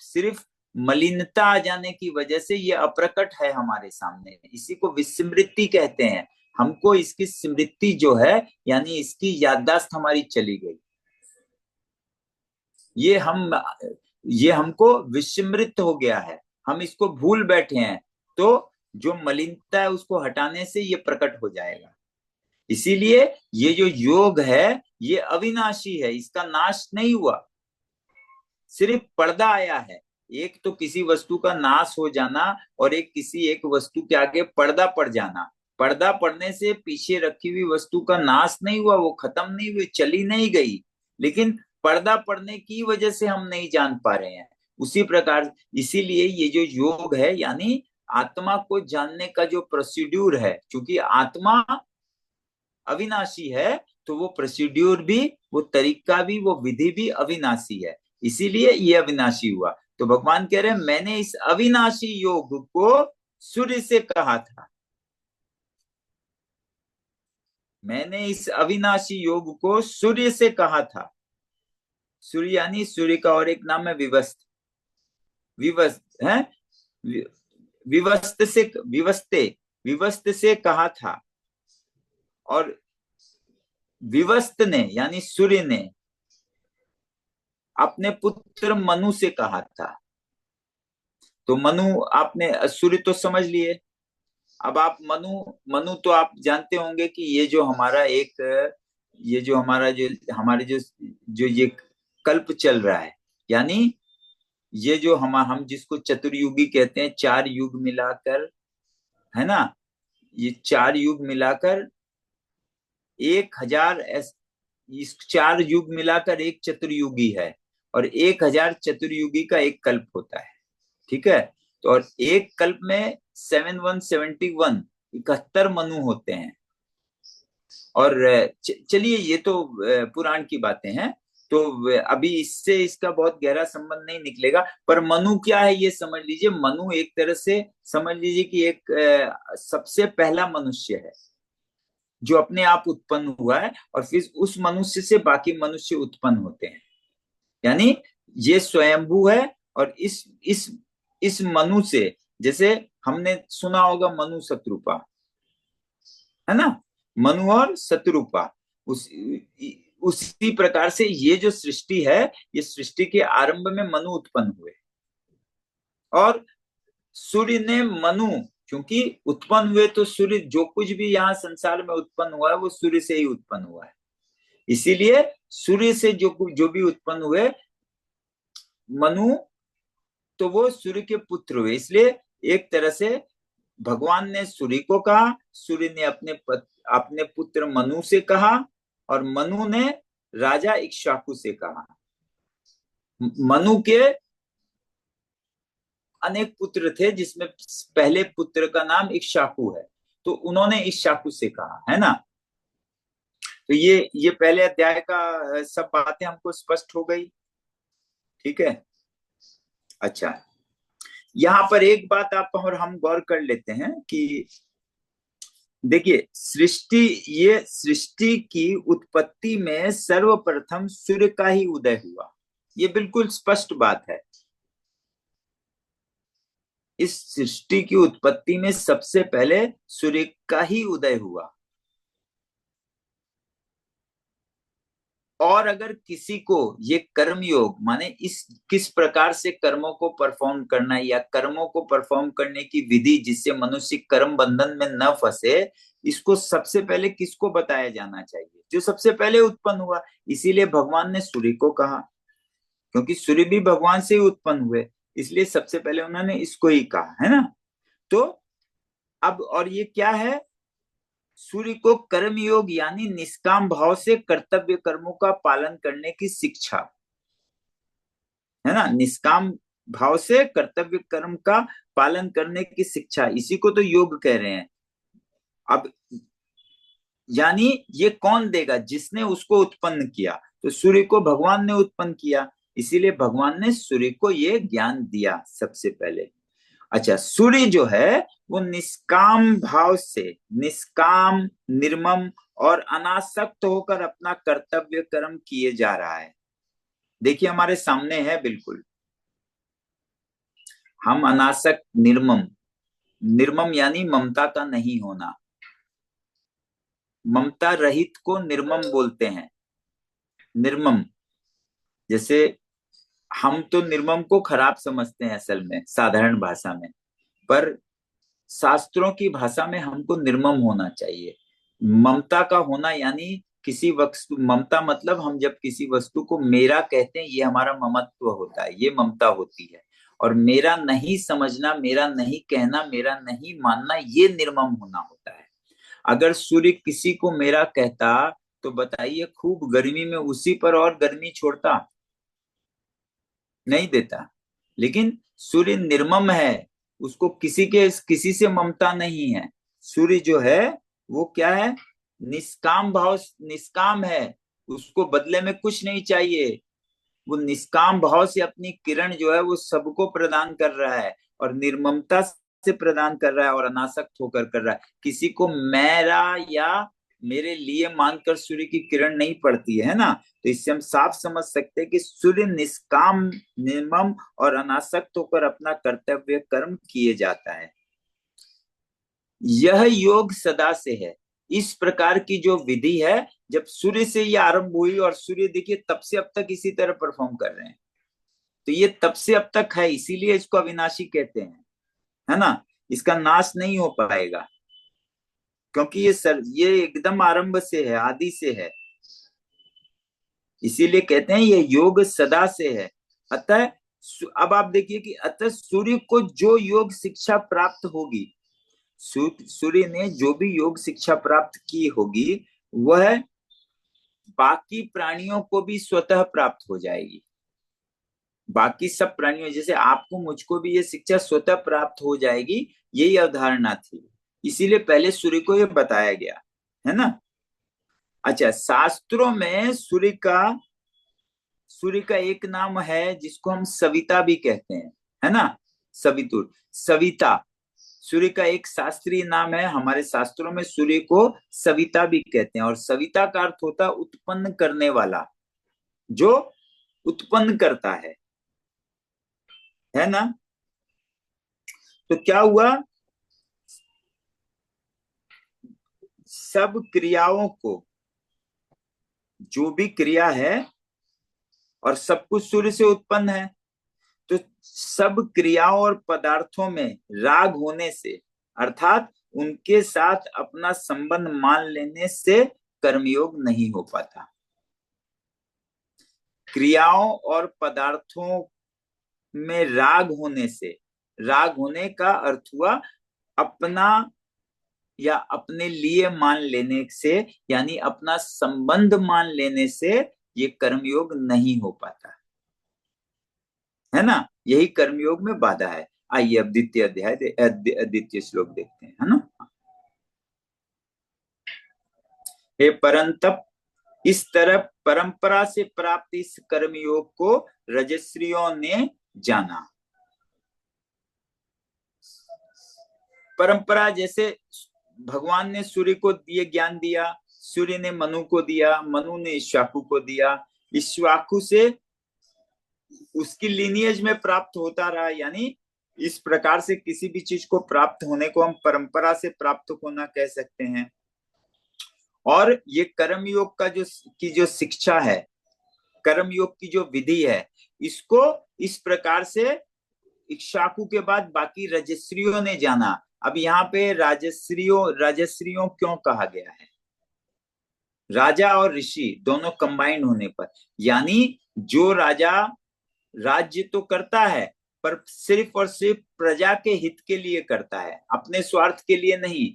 सिर्फ मलिनता आ जाने की वजह से ये अप्रकट है हमारे सामने, इसी को विस्मृति कहते हैं। हमको इसकी स्मृति जो है यानी इसकी याददाश्त हमारी चली गई, ये हम ये हमको विस्मृत हो गया है, हम इसको भूल बैठे हैं। तो जो मलिनता है उसको हटाने से ये प्रकट हो जाएगा। इसीलिए ये जो योग है ये अविनाशी है, इसका नाश नहीं हुआ, सिर्फ पर्दा आया है। एक तो किसी वस्तु का नाश हो जाना और एक किसी एक वस्तु के आगे पर्दा पड़ जाना। पर्दा पड़ने से पीछे रखी हुई वस्तु का नाश नहीं हुआ, वो खत्म नहीं हुई, चली नहीं गई, लेकिन पर्दा पड़ने की वजह से हम नहीं जान पा रहे हैं। उसी प्रकार इसीलिए ये जो योग है यानी आत्मा को जानने का जो प्रोसीड्यूर है, क्योंकि आत्मा अविनाशी है, तो वो प्रोसीड्यूर भी, वो तरीका भी, वो विधि भी अविनाशी है, इसीलिए ये अविनाशी हुआ। तो भगवान कह रहे हैं मैंने इस अविनाशी योग को सूर्य से कहा था, मैंने इस अविनाशी योग को सूर्य से कहा था। सूर्य यानी सूर्य का और एक नाम है विवस्त, विवस्त है, विवस्त से, विवस्ते, विवस्त से कहा था। और विवस्त ने यानी सूर्य ने अपने पुत्र मनु से कहा था। तो मनु आपने सूर्य तो समझ लिए, अब आप मनु, मनु तो आप जानते होंगे कि ये जो हमारा एक, ये जो हमारा जो हमारे जो जो ये कल्प चल रहा है, यानी ये जो हम जिसको चतुर्युगी कहते हैं, 4 युग मिलाकर, है ना, ये 4 युग मिलाकर 1000, इस 4 युग मिलाकर एक चतुर्युगी है, और 1000 चतुर्युगी का एक कल्प होता है, ठीक है। तो और एक कल्प में 71 71 मनु होते हैं। और चलिए ये तो पुराण की बातें हैं, तो अभी इससे इसका बहुत गहरा संबंध नहीं निकलेगा, पर मनु क्या है ये समझ लीजिए। मनु एक तरह से समझ लीजिए कि एक सबसे पहला मनुष्य है जो अपने आप उत्पन्न हुआ है, और फिर उस मनुष्य से बाकी मनुष्य उत्पन्न होते हैं, यानी ये स्वयंभू है। और इस मनु से, जैसे हमने सुना होगा मनु शत्रुपा, है ना, मनु और शत्रुपा, उसी प्रकार से ये जो सृष्टि है, ये सृष्टि के आरंभ में मनु उत्पन्न हुए, और सूर्य ने मनु, क्योंकि उत्पन्न हुए तो सूर्य, जो कुछ भी यहाँ संसार में उत्पन्न हुआ है वो सूर्य से ही उत्पन्न हुआ है, इसीलिए सूर्य से जो भी उत्पन्न हुए मनु, तो वो सूर्य के पुत्र हुए। इसलिए एक तरह से भगवान ने सूर्य को कहा, सूर्य ने अपने पुत्र मनु से कहा, और मनु ने राजा इक्ष्वाकु से कहा। मनु के अनेक पुत्र थे, जिसमें पहले पुत्र का नाम इक्ष्वाकु है, तो उन्होंने इक्ष्वाकु से कहा, है ना। तो ये पहले अध्याय का सब बातें हमको स्पष्ट हो गई, ठीक है। अच्छा, यहाँ पर एक बात आप और हम गौर कर लेते हैं कि देखिए ये सृष्टि की उत्पत्ति में सर्वप्रथम सूर्य का ही उदय हुआ, ये बिल्कुल स्पष्ट बात है। इस सृष्टि की उत्पत्ति में सबसे पहले सूर्य का ही उदय हुआ। और अगर किसी को ये कर्म योग माने इस किस प्रकार से कर्मों को परफॉर्म करना, या कर्मों को परफॉर्म करने की विधि जिससे मनुष्य कर्म बंधन में न फंसे, इसको सबसे पहले किसको बताया जाना चाहिए? जो सबसे पहले उत्पन्न हुआ। इसीलिए भगवान ने सूर्य को कहा, क्योंकि सूर्य भी भगवान से ही उत्पन्न हुए, इसलिए सबसे पहले उन्होंने इसको ही कहा, है ना। तो अब और ये क्या है, सूर्य को कर्म योग यानी निष्काम भाव से कर्तव्य कर्मों का पालन करने की शिक्षा, है ना, निष्काम भाव से कर्तव्य कर्म का पालन करने की शिक्षा, इसी को तो योग कह रहे हैं। अब यानी ये कौन देगा? जिसने उसको उत्पन्न किया, तो सूर्य को भगवान ने उत्पन्न किया, इसीलिए भगवान ने सूर्य को ये ज्ञान दिया सबसे पहले। अच्छा, सूर्य जो है वो निष्काम भाव से, निष्काम, निर्मम और अनासक्त होकर अपना कर्तव्य कर्म किए जा रहा है। देखिए हमारे सामने है बिल्कुल, हम अनासक्त, निर्मम, निर्मम यानी ममता का नहीं होना, ममता रहित को निर्मम बोलते हैं। निर्मम, जैसे हम तो निर्मम को खराब समझते हैं असल में, साधारण भाषा में, पर शास्त्रों की भाषा में हमको निर्मम होना चाहिए। ममता का होना यानी किसी वस्तु, ममता मतलब हम जब किसी वस्तु को मेरा कहते हैं, ये हमारा ममत्व होता है, ये ममता होती है। और मेरा नहीं समझना, मेरा नहीं कहना, मेरा नहीं मानना, ये निर्मम होना होता है। अगर सूर्य किसी को मेरा कहता तो बताइए, खूब गर्मी में उसी पर और गर्मी छोड़ता? नहीं देता। लेकिन सूर्य निर्मम है, उसको किसी से ममता नहीं है। सूर्य जो है वो क्या है? निष्काम भाव, निष्काम है। उसको बदले में कुछ नहीं चाहिए। वो निष्काम भाव से अपनी किरण जो है वो सबको प्रदान कर रहा है, और निर्ममता से प्रदान कर रहा है, और अनासक्त होकर कर रहा है। किसी को मेरा या मेरे लिए मानकर सूर्य की किरण नहीं पड़ती है ना। तो इससे हम साफ समझ सकते हैं कि सूर्य निष्काम, निर्मम और अनासक्त होकर अपना कर्तव्य कर्म किए जाता है। यह योग सदा से है। इस प्रकार की जो विधि है, जब सूर्य से ये आरंभ हुई, और सूर्य देखिए तब से अब तक इसी तरह परफॉर्म कर रहे हैं, तो ये तब से अब तक है, इसीलिए इसको अविनाशी कहते हैं, है ना। इसका नाश नहीं हो पाएगा, क्योंकि ये एकदम आरंभ से है, आदि से है। इसीलिए कहते हैं ये योग सदा से है। अतः अब आप देखिए कि अतः सूर्य को जो योग शिक्षा प्राप्त होगी, सूर्य ने जो भी योग शिक्षा प्राप्त की होगी, वह बाकी प्राणियों को भी स्वतः प्राप्त हो जाएगी। बाकी सब प्राणियों जैसे आपको मुझको भी ये शिक्षा स्वतः प्राप्त हो जाएगी, यही अवधारणा थी। इसीलिए पहले सूर्य को ये बताया गया, है ना। अच्छा, शास्त्रों में सूर्य का एक नाम है जिसको हम सविता भी कहते हैं, है ना। सवितुर, सविता सूर्य का एक शास्त्रीय नाम है। हमारे शास्त्रों में सूर्य को सविता भी कहते हैं, और सविता का अर्थ होता है उत्पन्न करने वाला, जो उत्पन्न करता है ना। तो क्या हुआ, सब क्रियाओं को, जो भी क्रिया है, और सब कुछ सूर्य से उत्पन्न है, तो सब क्रियाओं और पदार्थों में राग होने से, अर्थात उनके साथ अपना संबंध मान लेने से कर्मयोग नहीं हो पाता। क्रियाओं और पदार्थों में राग होने से, राग होने का अर्थ हुआ अपना या अपने लिए मान लेने से, यानी अपना संबंध मान लेने से ये कर्मयोग नहीं हो पाता, है ना। यही कर्मयोग में बाधा है। आइए अब द्वितीय अध्याय, द्वितीय श्लोक देखते हैं, है ना। हे परंतप, इस तरह परंपरा से प्राप्त इस कर्मयोग को रजस्रियों ने जाना। परंपरा जैसे भगवान ने सूर्य को ये ज्ञान दिया, सूर्य ने मनु को दिया, मनु ने इक्ष्वाकु को दिया, इक्ष्वाकु से उसकी लिनियज में प्राप्त होता रहा। यानी इस प्रकार से किसी भी चीज को प्राप्त होने को हम परंपरा से प्राप्त होना कह सकते हैं। और ये कर्मयोग का जो शिक्षा है, कर्मयोग की जो विधि है, इसको इस प्रकार से इक्ष्वाकु के बाद बाकी रजस्रियों ने जाना। अब यहाँ पे राजस्रियों क्यों कहा गया है? राजा और ऋषि दोनों कंबाइंड होने पर, यानी जो राजा राज्य तो करता है, पर सिर्फ और सिर्फ प्रजा के हित के लिए करता है, अपने स्वार्थ के लिए नहीं।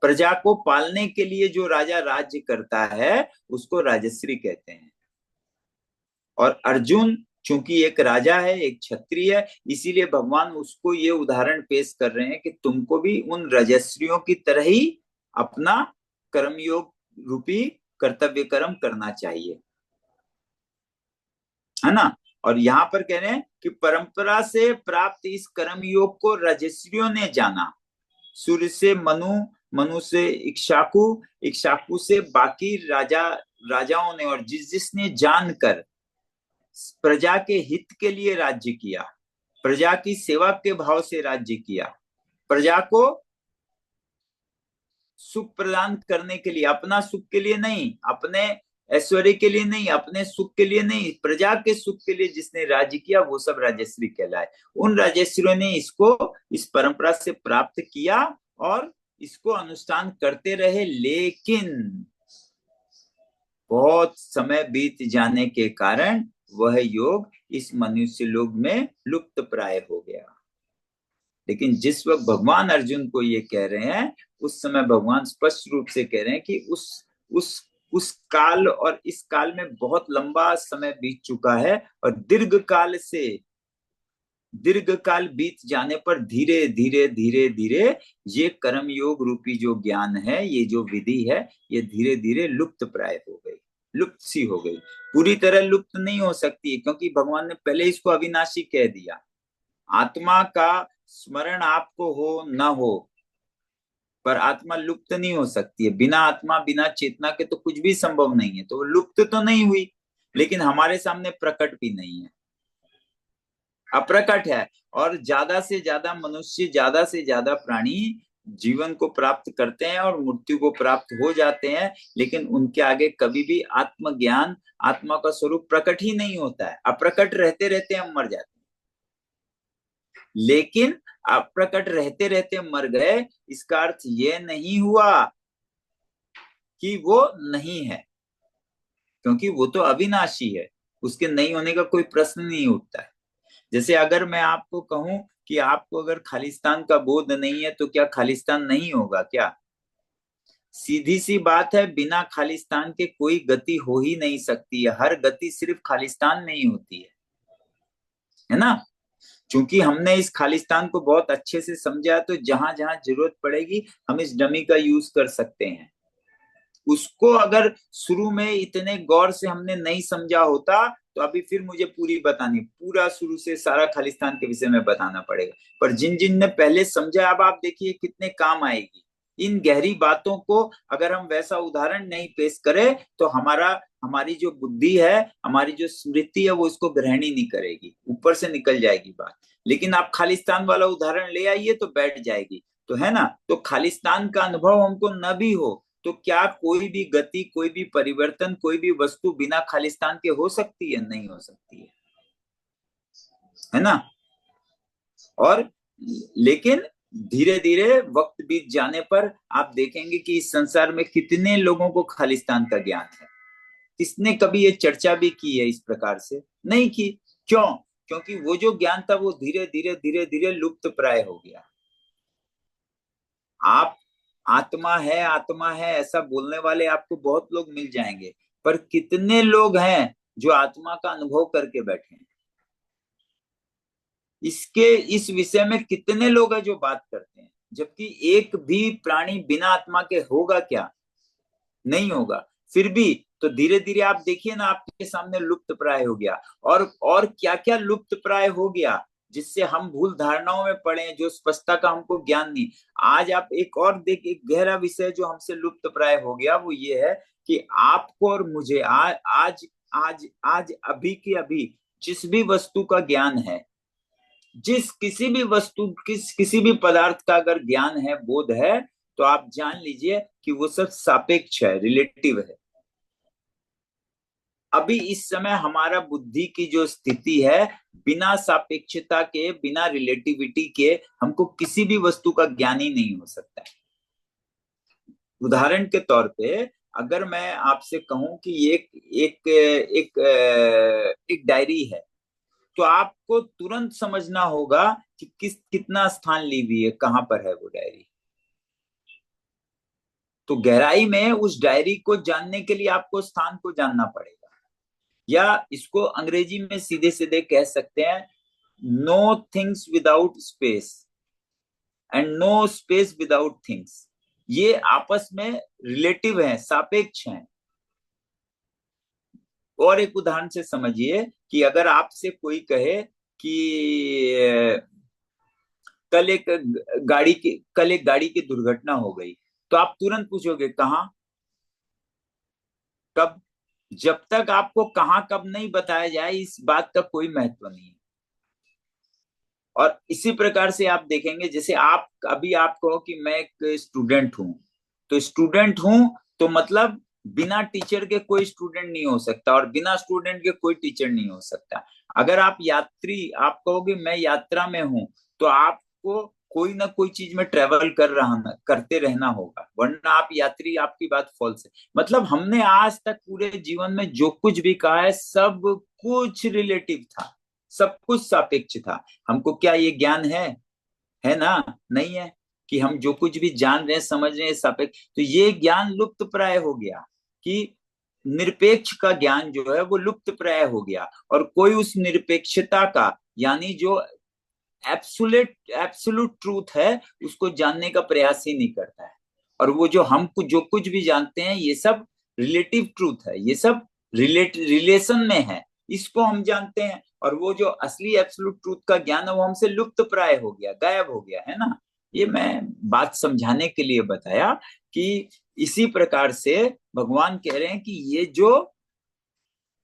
प्रजा को पालने के लिए जो राजा राज्य करता है, उसको राजश्री कहते हैं। और अर्जुन चूंकि एक राजा है, एक क्षत्रिय है, इसीलिए भगवान उसको ये उदाहरण पेश कर रहे हैं कि तुमको भी उन रजस्रियों की तरह ही अपना कर्मयोग रूपी कर्तव्य कर्म करना चाहिए, है ना। और यहाँ पर कह रहे हैं कि परंपरा से प्राप्त इस कर्मयोग को रजस्रियों ने जाना। सूर्य से मनु, मनु से इक्ष्वाकु, इक्ष्वाकु से बाकी राजाओं ने, और जिसने जानकर प्रजा के हित के लिए राज्य किया, प्रजा की सेवा के भाव से राज्य किया, प्रजा को सुख प्रदान करने के लिए, अपना सुख के लिए नहीं, अपने ऐश्वर्य के लिए नहीं, अपने सुख के लिए नहीं, प्रजा के सुख के लिए जिसने राज्य किया वो सब राजश्री कहलाए। उन राजश्रियों ने इसको इस परंपरा से प्राप्त किया और इसको अनुष्ठान करते रहे, लेकिन बहुत समय बीत जाने के कारण वह योग इस मनुष्य लोक में लुप्त प्राय हो गया। लेकिन जिस वक्त भगवान अर्जुन को ये कह रहे हैं, उस समय भगवान स्पष्ट रूप से कह रहे हैं कि उस उस काल और इस काल में बहुत लंबा समय बीत चुका है, और दीर्घ काल बीत जाने पर धीरे धीरे धीरे धीरे ये कर्म योग रूपी जो ज्ञान है, ये जो विधि है, ये धीरे धीरे लुप्त प्राय हो गई, लुप्त सी हो गई। पूरी तरह लुप्त नहीं हो सकती, क्योंकि भगवान ने पहले इसको अविनाशी कह दिया। आत्मा का स्मरण आपको हो न हो, पर आत्मा लुप्त नहीं हो सकती है। बिना आत्मा बिना चेतना के तो कुछ भी संभव नहीं है, तो वो लुप्त तो नहीं हुई, लेकिन हमारे सामने प्रकट भी नहीं है, अप्रकट है। और ज्यादा से ज्यादा मनुष्य, ज्यादा से ज्यादा प्राणी जीवन को प्राप्त करते हैं और मृत्यु को प्राप्त हो जाते हैं, लेकिन उनके आगे कभी भी आत्मज्ञान, आत्मा का स्वरूप प्रकट ही नहीं होता है। अप्रकट रहते रहते हम मर जाते हैं, लेकिन अप्रकट रहते रहते मर गए, इसका अर्थ ये नहीं हुआ कि वो नहीं है, क्योंकि वो तो अविनाशी है, उसके नहीं होने का कोई प्रश्न नहीं उठता है। जैसे अगर मैं आपको कहूं कि आपको अगर खालिस्तान का बोध नहीं है, तो क्या खालिस्तान नहीं होगा क्या? सीधी सी बात है, बिना खालिस्तान के कोई गति हो ही नहीं सकती है। हर गति सिर्फ खालिस्तान में ही होती है ना? क्योंकि हमने इस खालिस्तान को बहुत अच्छे से समझा, तो जहां जहां जरूरत पड़ेगी हम इस डमी का यूज कर सकते हैं। उसको अगर शुरू में इतने गौर से हमने नहीं समझा होता, तो अभी फिर मुझे पूरा शुरू से सारा खालिस्तान के विषय में बताना पड़ेगा। पर जिन जिन ने पहले समझा, अब आप देखिए कितने काम आएगी। इन गहरी बातों को अगर हम वैसा उदाहरण नहीं पेश करें, तो हमारी जो बुद्धि है, हमारी जो स्मृति है, वो इसको ग्रहण ही नहीं करेगी, ऊपर से निकल जाएगी बात। लेकिन आप खालिस्तान वाला उदाहरण ले आइए तो बैठ जाएगी, तो है ना? तो खालिस्तान का अनुभव हमको न भी हो, तो क्या कोई भी गति, कोई भी परिवर्तन, कोई भी वस्तु बिना खालिस्तान के हो सकती है? नहीं हो सकती है ना? और लेकिन धीरे धीरे वक्त बीत जाने पर आप देखेंगे कि इस संसार में कितने लोगों को खालिस्तान का ज्ञान है। किसने कभी ये चर्चा भी की है इस प्रकार से? नहीं की। क्यों? क्योंकि वो जो ज्ञान था वो धीरे धीरे धीरे धीरे लुप्त प्राय हो गया। आप आत्मा है ऐसा बोलने वाले आपको बहुत लोग मिल जाएंगे, पर कितने लोग हैं जो आत्मा का अनुभव करके बैठे हैं? इस विषय में कितने लोग हैं जो बात करते हैं? जबकि एक भी प्राणी बिना आत्मा के होगा क्या? नहीं होगा। फिर भी तो धीरे धीरे आप देखिए ना, आपके सामने लुप्त प्राय हो गया। और क्या क्या लुप्त प्राय हो गया, जिससे हम भूल धारणाओं में पड़े, जो स्पष्टता का हमको ज्ञान नहीं। आज आप एक और देखिए, गहरा विषय जो हमसे लुप्त प्राय हो गया, वो ये है कि आपको और मुझे आज आज आज अभी के अभी जिस भी वस्तु का ज्ञान है, जिस किसी भी वस्तु, किसी भी पदार्थ का अगर ज्ञान है, बोध है, तो आप जान लीजिए कि वो सब सापेक्ष है, रिलेटिव है। अभी इस समय हमारा बुद्धि की जो स्थिति है, बिना सापेक्षता के, बिना रिलेटिविटी के हमको किसी भी वस्तु का ज्ञान ही नहीं हो सकता है। उदाहरण के तौर पे अगर मैं आपसे कहूं कि एक डायरी है, तो आपको तुरंत समझना होगा कि कितना स्थान ली हुई है, कहां पर है वो डायरी। तो गहराई में उस डायरी को जानने के लिए आपको स्थान को जानना पड़ेगा, या इसको अंग्रेजी में सीधे सीधे कह सकते हैं, no things without space and no space without things. ये आपस में रिलेटिव है, सापेक्ष हैं। और एक उदाहरण से समझिए कि अगर आपसे कोई कहे कि कल एक गाड़ी की दुर्घटना हो गई, तो आप तुरंत पूछोगे कहाँ, कब? जब तक आपको कहाँ कब नहीं बताया जाए, इस बात का कोई महत्व नहीं है। और इसी प्रकार से आप देखेंगे, जैसे आप कहो कि मैं एक स्टूडेंट हूं, तो स्टूडेंट हूं तो मतलब बिना टीचर के कोई स्टूडेंट नहीं हो सकता और बिना स्टूडेंट के कोई टीचर नहीं हो सकता। अगर आप यात्री, आप कहोगे मैं यात्रा में हूं, तो आपको कोई ना कोई चीज में ट्रेवल करते रहना होगा, वरना आप यात्री, आपकी बात फॉल्स है। मतलब हमने आज तक पूरे जीवन में जो कुछ भी कहा है सब कुछ रिलेटिव था, सब कुछ सापेक्ष था। हमको क्या ये ज्ञान है ना? नहीं है। कि हम जो कुछ भी जान रहे हैं, समझ रहे हैं, सापेक्ष, तो ये ज्ञान लुप्त प्राय हो गया कि निरपेक्ष का ज्ञान जो है वो लुप्त प्राय हो गया, और कोई उस निरपेक्षता का, यानी जो एब्सोल्यूट एब्सोल्यूट ट्रूथ है, उसको जानने का प्रयास ही नहीं करता है। और वो जो हम कुछ जो कुछ भी जानते हैं, ये सब रिलेटिव ट्रूथ है, ये सब रिलेशन में है, इसको हम जानते हैं। और वो जो असली एब्सोल्यूट ट्रूथ का ज्ञान है वो हमसे लुप्त प्राय हो गया, गायब हो गया, है ना? ये मैं बात समझाने के लिए बताया कि इसी प्रकार से भगवान कह रहे हैं कि ये जो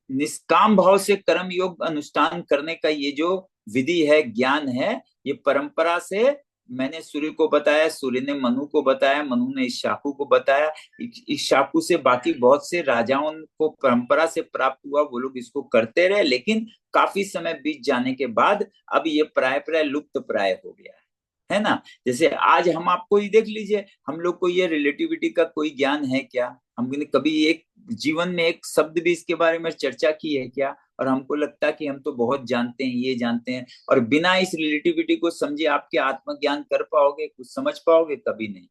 निष्काम भाव से कर्म योग अनुष्ठान करने का ये जो विधि है, ज्ञान है, ये परंपरा से, मैंने सूर्य को बताया, सूर्य ने मनु को बताया, मनु ने इक्ष्वाकु को बताया, इक्ष्वाकु से बाकी बहुत से राजाओं को परंपरा से प्राप्त हुआ, वो लोग इसको करते रहे, लेकिन काफी समय बीत जाने के बाद अब ये प्राय प्राय लुप्त प्राय हो गया है ना? जैसे आज हम आपको ही देख लीजिए, हम लोग को ये रिलेटिविटी का कोई ज्ञान है क्या? हमने कभी एक जीवन में एक शब्द भी इसके बारे में चर्चा की है क्या? और हमको लगता है कि हम तो बहुत जानते हैं, ये जानते हैं, और बिना इस रिलेटिविटी को समझे आपके आत्मज्ञान कर पाओगे, कुछ समझ पाओगे? कभी नहीं।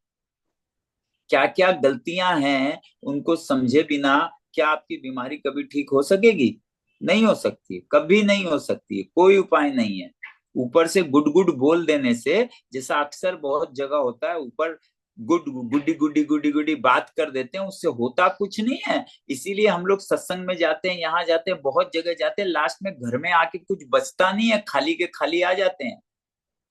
क्या क्या गलतियां हैं उनको समझे बिना क्या आपकी बीमारी कभी ठीक हो सकेगी? नहीं हो सकती, कभी नहीं हो सकती, कोई उपाय नहीं है। ऊपर से गुड गुड बोल देने से, जैसा अक्सर बहुत जगह होता है, ऊपर गुड गुड्डी गुड्डी गुड्डी गुड्डी बात कर देते हैं, उससे होता कुछ नहीं है। इसीलिए हम लोग सत्संग में जाते हैं, यहाँ जाते हैं, बहुत जगह जाते हैं, लास्ट में घर में आके कुछ बचता नहीं है, खाली के खाली आ जाते हैं।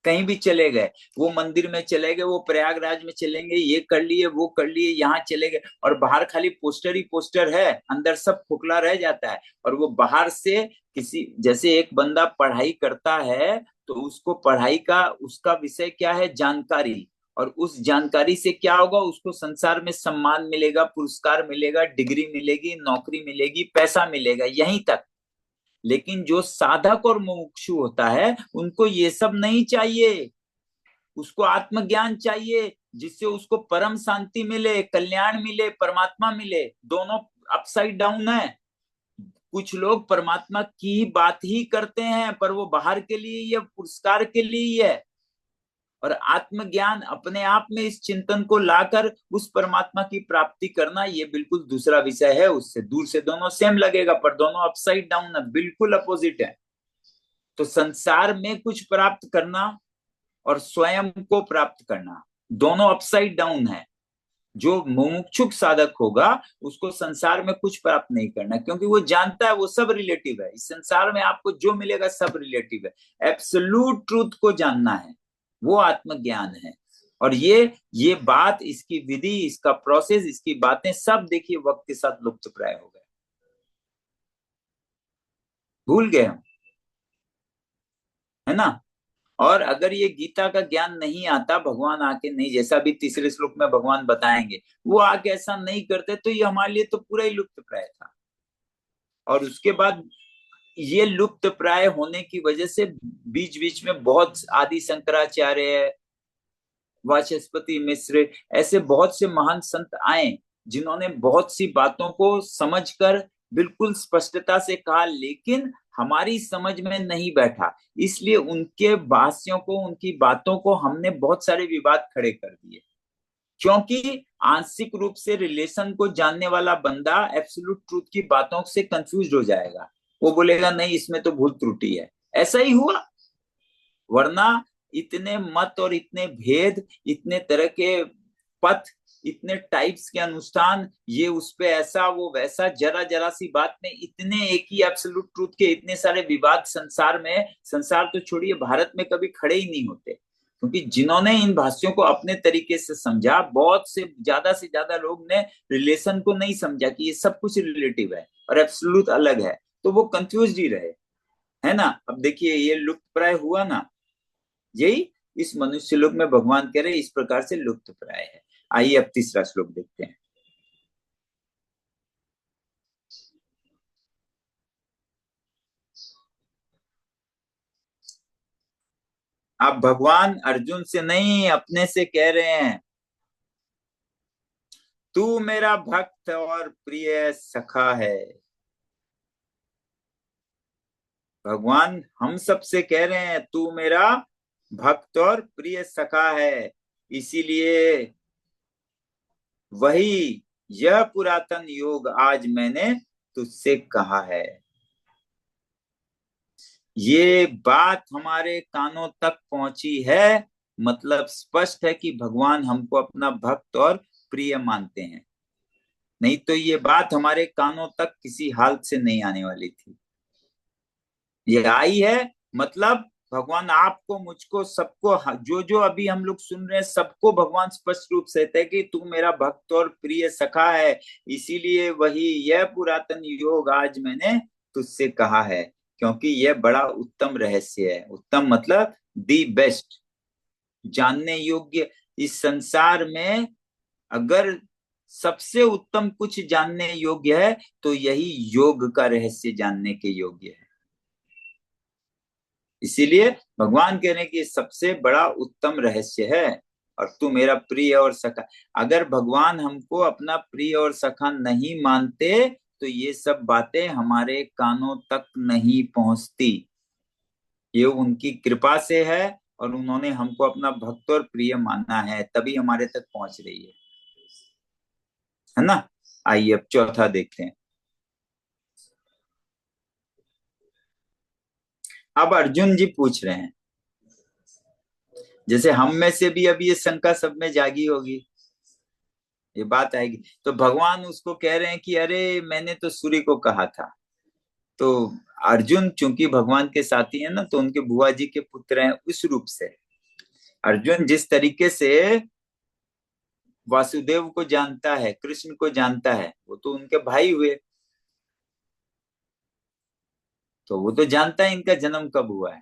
कहीं भी चले गए, वो मंदिर में चले गए, वो प्रयागराज में चलेंगे, ये कर लिए, वो कर लिए, यहाँ चले गए, और बाहर खाली पोस्टर ही पोस्टर है, अंदर सब खोखला रह जाता है। और वो बाहर से किसी, जैसे एक बंदा पढ़ाई करता है, तो उसको पढ़ाई का उसका विषय क्या है? जानकारी। और उस जानकारी से क्या होगा? उसको संसार में सम्मान मिलेगा, पुरस्कार मिलेगा, डिग्री मिलेगी, नौकरी मिलेगी, पैसा मिलेगा, यहीं तक। लेकिन जो साधक और मुमुक्षु होता है, उनको ये सब नहीं चाहिए, उसको आत्मज्ञान चाहिए, जिससे उसको परम शांति मिले, कल्याण मिले, परमात्मा मिले। दोनों अपसाइड डाउन है। कुछ लोग परमात्मा की बात ही करते हैं, पर वो बाहर के लिए या पुरस्कार के लिए ही है। और आत्मज्ञान अपने आप में इस चिंतन को लाकर उस परमात्मा की प्राप्ति करना, ये बिल्कुल दूसरा विषय है। उससे दूर से दोनों सेम लगेगा, पर दोनों अपसाइड डाउन है, बिल्कुल अपोजिट है। तो संसार में कुछ प्राप्त करना और स्वयं को प्राप्त करना, दोनों अपसाइड डाउन है। जो मुमुक्षुक साधक होगा, उसको संसार में कुछ प्राप्त नहीं करना, क्योंकि वो जानता है वो सब रिलेटिव है। इस संसार में आपको जो मिलेगा सब रिलेटिव है। एब्सोल्यूट ट्रूथ को जानना है, वो आत्मज्ञान है। और ये बात, इसकी विधि, इसका प्रोसेस, इसकी बातें सब देखिए वक्त के साथ लुप्त प्राय हो गए, भूल गए हम, है ना? और अगर ये गीता का ज्ञान नहीं आता, भगवान आके नहीं, जैसा भी तीसरे श्लोक में भगवान बताएंगे, वो आके ऐसा नहीं करते, तो ये हमारे लिए तो पूरा ही लुप्त प्राय था। और उसके बाद ये लुप्त प्राय होने की वजह से बीच बीच में बहुत आदि शंकराचार्य, वाचस्पति मिश्र, ऐसे बहुत से महान संत आए, जिन्होंने बहुत सी बातों को समझकर बिल्कुल स्पष्टता से कहा, लेकिन हमारी समझ में नहीं बैठा, इसलिए उनके भाष्यों को, उनकी बातों को हमने बहुत सारे विवाद खड़े कर दिए। क्योंकि आंशिक रूप से रिलेशन को जानने वाला बंदा एब्सोल्यूट ट्रूथ की बातों से कंफ्यूज हो जाएगा, वो बोलेगा नहीं इसमें तो भूल त्रुटि है। ऐसा ही हुआ, वरना इतने मत और इतने भेद, इतने तरह के पथ, इतने टाइप्स के अनुष्ठान, ये उस पे ऐसा वो वैसा, जरा जरा सी बात में इतने एक ही एब्सोल्यूट ट्रूथ के इतने सारे विवाद संसार में, संसार तो छोड़िए भारत में कभी खड़े ही नहीं होते। क्योंकि जिन्होंने इन भाष्यों को अपने तरीके से समझा, बहुत से ज्यादा लोग ने रिलेशन को नहीं समझा कि ये सब कुछ रिलेटिव है और एब्सोल्यूट अलग है, तो वो कंफ्यूज ही रहे, है ना? अब देखिए ये लुप्त प्राय हुआ ना, यही इस मनुष्य लोक में भगवान कह रहे इस प्रकार से लुप्त प्राय है। आइए अब तीसरा श्लोक देखते हैं। आप भगवान अर्जुन से नहीं, अपने से कह रहे हैं, तू मेरा भक्त और प्रिय सखा है। भगवान हम सब से कह रहे हैं, तू मेरा भक्त और प्रिय सखा है। इसीलिए वही यह पुरातन योग आज मैंने तुझसे कहा है। ये बात हमारे कानों तक पहुंची है, मतलब स्पष्ट है कि भगवान हमको अपना भक्त और प्रिय मानते हैं। नहीं तो ये बात हमारे कानों तक किसी हाल से नहीं आने वाली थी। ये आई है, मतलब भगवान आपको, मुझको, सबको, जो जो अभी हम लोग सुन रहे हैं सबको भगवान स्पष्ट रूप से कहते हैं कि तू मेरा भक्त और प्रिय सखा है। इसीलिए वही यह पुरातन योग आज मैंने तुझसे कहा है, क्योंकि यह बड़ा उत्तम रहस्य है। उत्तम मतलब दी बेस्ट, जानने योग्य। इस संसार में अगर सबसे उत्तम कुछ जानने योग्य है तो यही योग का रहस्य जानने के योग्य है। इसीलिए भगवान कह रहे हैं कि ये सबसे बड़ा उत्तम रहस्य है, और तू मेरा प्रिय और सखा। अगर भगवान हमको अपना प्रिय और सखा नहीं मानते तो ये सब बातें हमारे कानों तक नहीं पहुंचती। ये उनकी कृपा से है, और उन्होंने हमको अपना भक्त और प्रिय माना है, तभी हमारे तक पहुंच रही है ना। आइए अब चौथा देखते हैं। अब अर्जुन जी पूछ रहे हैं, जैसे हम में से भी अभी ये शंका सब में जागी होगी, ये बात आएगी, तो भगवान उसको कह रहे हैं कि अरे मैंने तो सूर्य को कहा था। तो अर्जुन चूंकि भगवान के साथी है ना, तो उनके बुआ जी के पुत्र हैं, उस रूप से अर्जुन जिस तरीके से वासुदेव को जानता है, कृष्ण को जानता है, वो तो उनके भाई हुए, तो वो तो जानता है इनका जन्म कब हुआ है।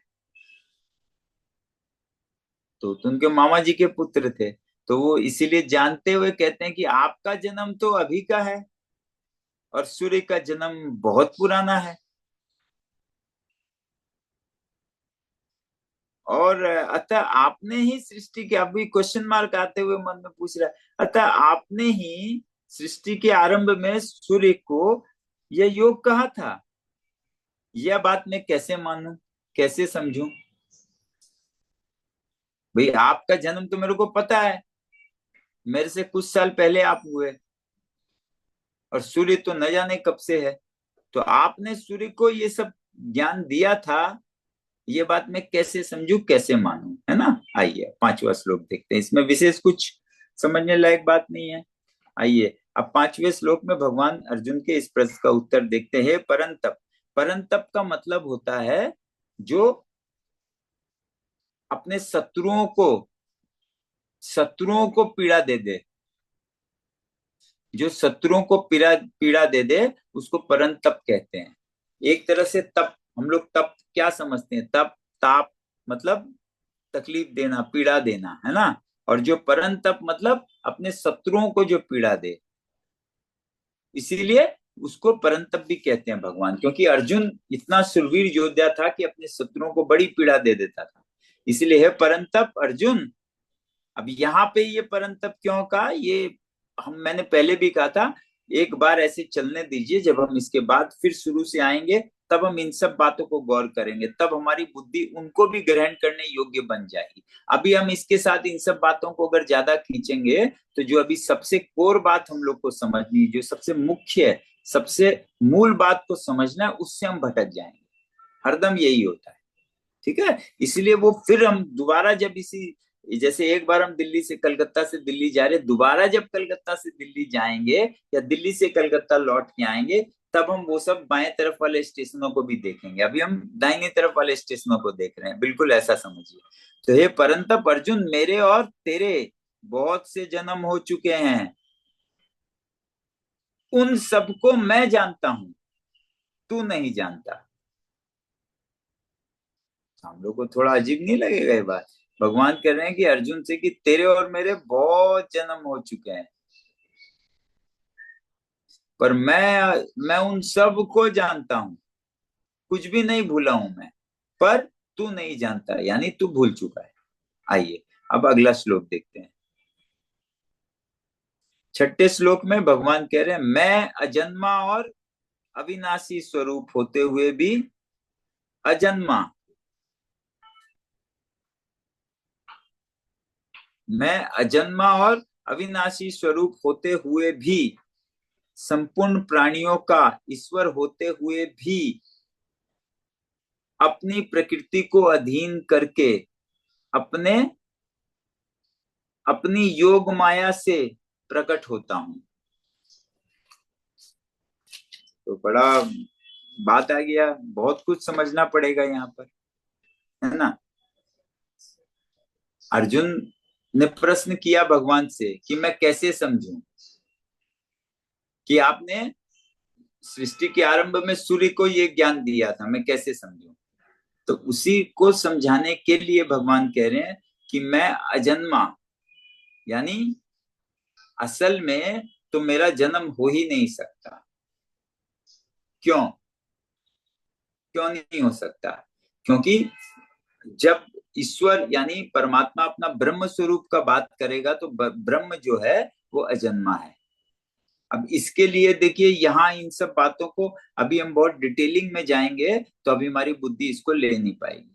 तो उनके मामा जी के पुत्र थे, तो वो इसीलिए जानते हुए कहते हैं कि आपका जन्म तो अभी का है और सूर्य का जन्म बहुत पुराना है। और अतः आपने ही सृष्टि के, अभी क्वेश्चन मार्क आते हुए मन में पूछ रहा है, अतः आपने ही सृष्टि के आरंभ में सूर्य को यह योग कहा था। यह बात मैं कैसे मानूं, कैसे समझूं? भाई आपका जन्म तो मेरे को पता है, मेरे से कुछ साल पहले आप हुए, और सूर्य तो न जाने कब से है। तो आपने सूर्य को ये सब ज्ञान दिया था, ये बात मैं कैसे समझू, कैसे मानूं, है ना। आइए पांचवा श्लोक देखते हैं, इसमें विशेष कुछ समझने लायक बात नहीं है। आइए अब पांचवें श्लोक में भगवान अर्जुन के इस प्रश्न का उत्तर देखते हैं। परंतप, परंतप का मतलब होता है जो अपने शत्रुओं को पीड़ा दे दे, जो शत्रुओं को पीड़ा पीड़ा दे दे उसको परंतप कहते हैं। एक तरह से तप, हम लोग तप क्या समझते हैं, तप, ताप मतलब तकलीफ देना, पीड़ा देना, है ना। और जो परंतप मतलब अपने शत्रुओं को जो पीड़ा दे, इसीलिए उसको परंतप भी कहते हैं भगवान, क्योंकि अर्जुन इतना सुरवीर योद्धा था कि अपने शत्रुओं को बड़ी पीड़ा दे देता था। इसलिए है परंतप अर्जुन। अब यहाँ पे ये परंतप क्यों कहा, ये मैंने पहले भी कहा था, एक बार ऐसे चलने दीजिए, जब हम इसके बाद फिर शुरू से आएंगे तब हम इन सब बातों को गौर करेंगे, तब हमारी बुद्धि उनको भी ग्रहण करने योग्य बन जाएगी। अभी हम इसके साथ इन सब बातों को अगर ज्यादा खींचेंगे तो जो अभी सबसे कोर बात हम लोग को समझनी है, जो सबसे मुख्य है, सबसे मूल बात को समझना है, उससे हम भटक जाएंगे। हरदम यही होता है, ठीक है। इसलिए वो फिर हम दोबारा जब इसी, जैसे एक बार हम दिल्ली से, कलकत्ता से दिल्ली जा रहे, दोबारा जब कलकत्ता से दिल्ली जाएंगे या दिल्ली से कलकत्ता लौट के आएंगे, तब हम वो सब बाएं तरफ वाले स्टेशनों को भी देखेंगे। अभी हम दाहिने तरफ वाले स्टेशनों को देख रहे हैं, बिल्कुल ऐसा समझिए। तो हे परंतप अर्जुन, मेरे और तेरे बहुत से जन्म हो चुके हैं, उन सबको मैं जानता हूं, तू नहीं जानता। हम लोग को थोड़ा अजीब नहीं लगेगा ये बात? भगवान कह रहे हैं कि अर्जुन से कि तेरे और मेरे बहुत जन्म हो चुके हैं, पर मैं उन सब को जानता हूं, कुछ भी नहीं भूला हूं मैं, पर तू नहीं जानता, यानी तू भूल चुका है। आइए अब अगला श्लोक देखते हैं। छठे श्लोक में भगवान कह रहे हैं, मैं अजन्मा और अविनाशी स्वरूप होते हुए भी अजन्मा, मैं अजन्मा और अविनाशी स्वरूप होते हुए भी, संपूर्ण प्राणियों का ईश्वर होते हुए भी, अपनी प्रकृति को अधीन करके अपने अपनी योग माया से प्रकट होता हूं। तो बड़ा बात आ गया, बहुत कुछ समझना पड़ेगा यहाँ पर, है ना। अर्जुन ने प्रश्न किया भगवान से कि मैं कैसे समझूं, कि आपने सृष्टि के आरंभ में सूर्य को ये ज्ञान दिया था, मैं कैसे समझूं। तो उसी को समझाने के लिए भगवान कह रहे हैं कि मैं अजन्मा, यानी असल में तो मेरा जन्म हो ही नहीं सकता। क्यों क्यों नहीं हो सकता? क्योंकि जब ईश्वर यानी परमात्मा अपना ब्रह्म स्वरूप का बात करेगा तो ब्रह्म जो है वो अजन्मा है। अब इसके लिए देखिए, यहाँ इन सब बातों को अभी हम बहुत डिटेलिंग में जाएंगे तो अभी हमारी बुद्धि इसको ले नहीं पाएगी।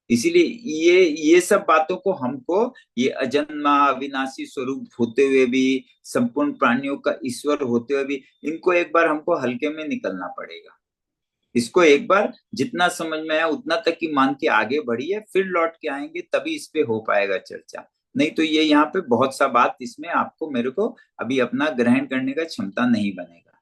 इसीलिए ये सब बातों को हमको, ये अजन्मा अविनाशी स्वरूप होते हुए भी, संपूर्ण प्राणियों का ईश्वर होते हुए भी, इनको एक बार हमको हल्के में निकलना पड़ेगा। इसको एक बार जितना समझ में आया उतना तक की मान के आगे बढ़िए, फिर लौट के आएंगे तभी इस पे हो पाएगा चर्चा। नहीं तो ये यहाँ पे बहुत सा बात इसमें आपको मेरे को अभी अपना ग्रहण करने का क्षमता नहीं बनेगा।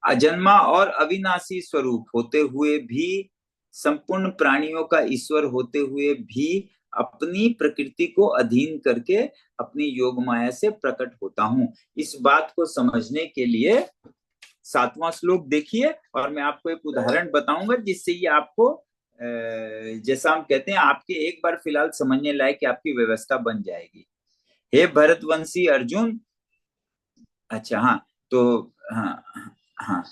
अजन्मा और अविनाशी स्वरूप होते हुए भी, संपूर्ण प्राणियों का ईश्वर होते हुए भी, अपनी प्रकृति को अधीन करके अपनी योग माया से प्रकट होता हूं। इस बात को समझने के लिए 7वां श्लोक देखिए, और मैं आपको एक उदाहरण बताऊंगा जिससे ये आपको जैसा हम कहते हैं आपके एक बार फिलहाल समझने लायक कि आपकी व्यवस्था बन जाएगी। हे भरतवंशी अर्जुन, अच्छा हाँ, तो हाँ हाँ,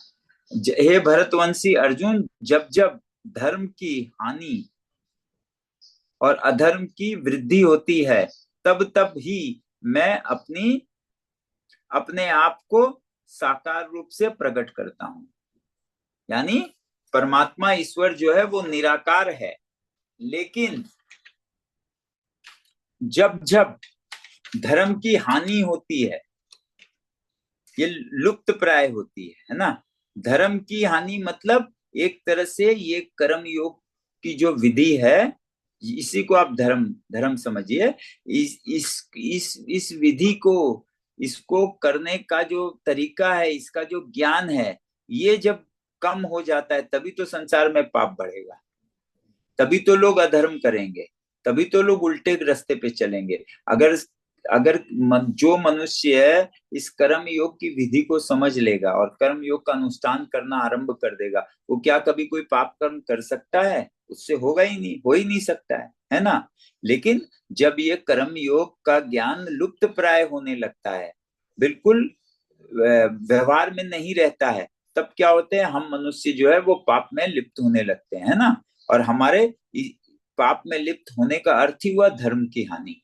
हे भरतवंशी अर्जुन, जब जब धर्म की हानि और अधर्म की वृद्धि होती है, तब तब ही मैं अपने आप को साकार रूप से प्रकट करता हूं। यानी परमात्मा ईश्वर जो है वो निराकार है, लेकिन जब जब धर्म की हानि होती है, ये लुप्त प्राय होती है ना। धर्म की हानि मतलब एक तरह से ये कर्म योग की जो विधि है, इसी को आप धर्म धर्म समझिए। इस विधि को, इसको करने का जो तरीका है, इसका जो ज्ञान है, ये जब कम हो जाता है तभी तो संसार में पाप बढ़ेगा, तभी तो लोग अधर्म करेंगे, तभी तो लोग उल्टे रास्ते पे चलेंगे। अगर अगर जो मनुष्य है इस कर्म योग की विधि को समझ लेगा और कर्म योग का अनुष्ठान करना आरंभ कर देगा, वो क्या कभी कोई पाप कर्म कर सकता है? उससे होगा ही नहीं, हो ही नहीं सकता है ना। लेकिन जब ये कर्म योग का ज्ञान लुप्त प्राय होने लगता है, बिल्कुल व्यवहार में नहीं रहता है, तब क्या होते हैं, हम मनुष्य जो है वो पाप में लिप्त होने लगते हैं, है ना। और हमारे पाप में लिप्त होने का अर्थ ही हुआ धर्म की हानि,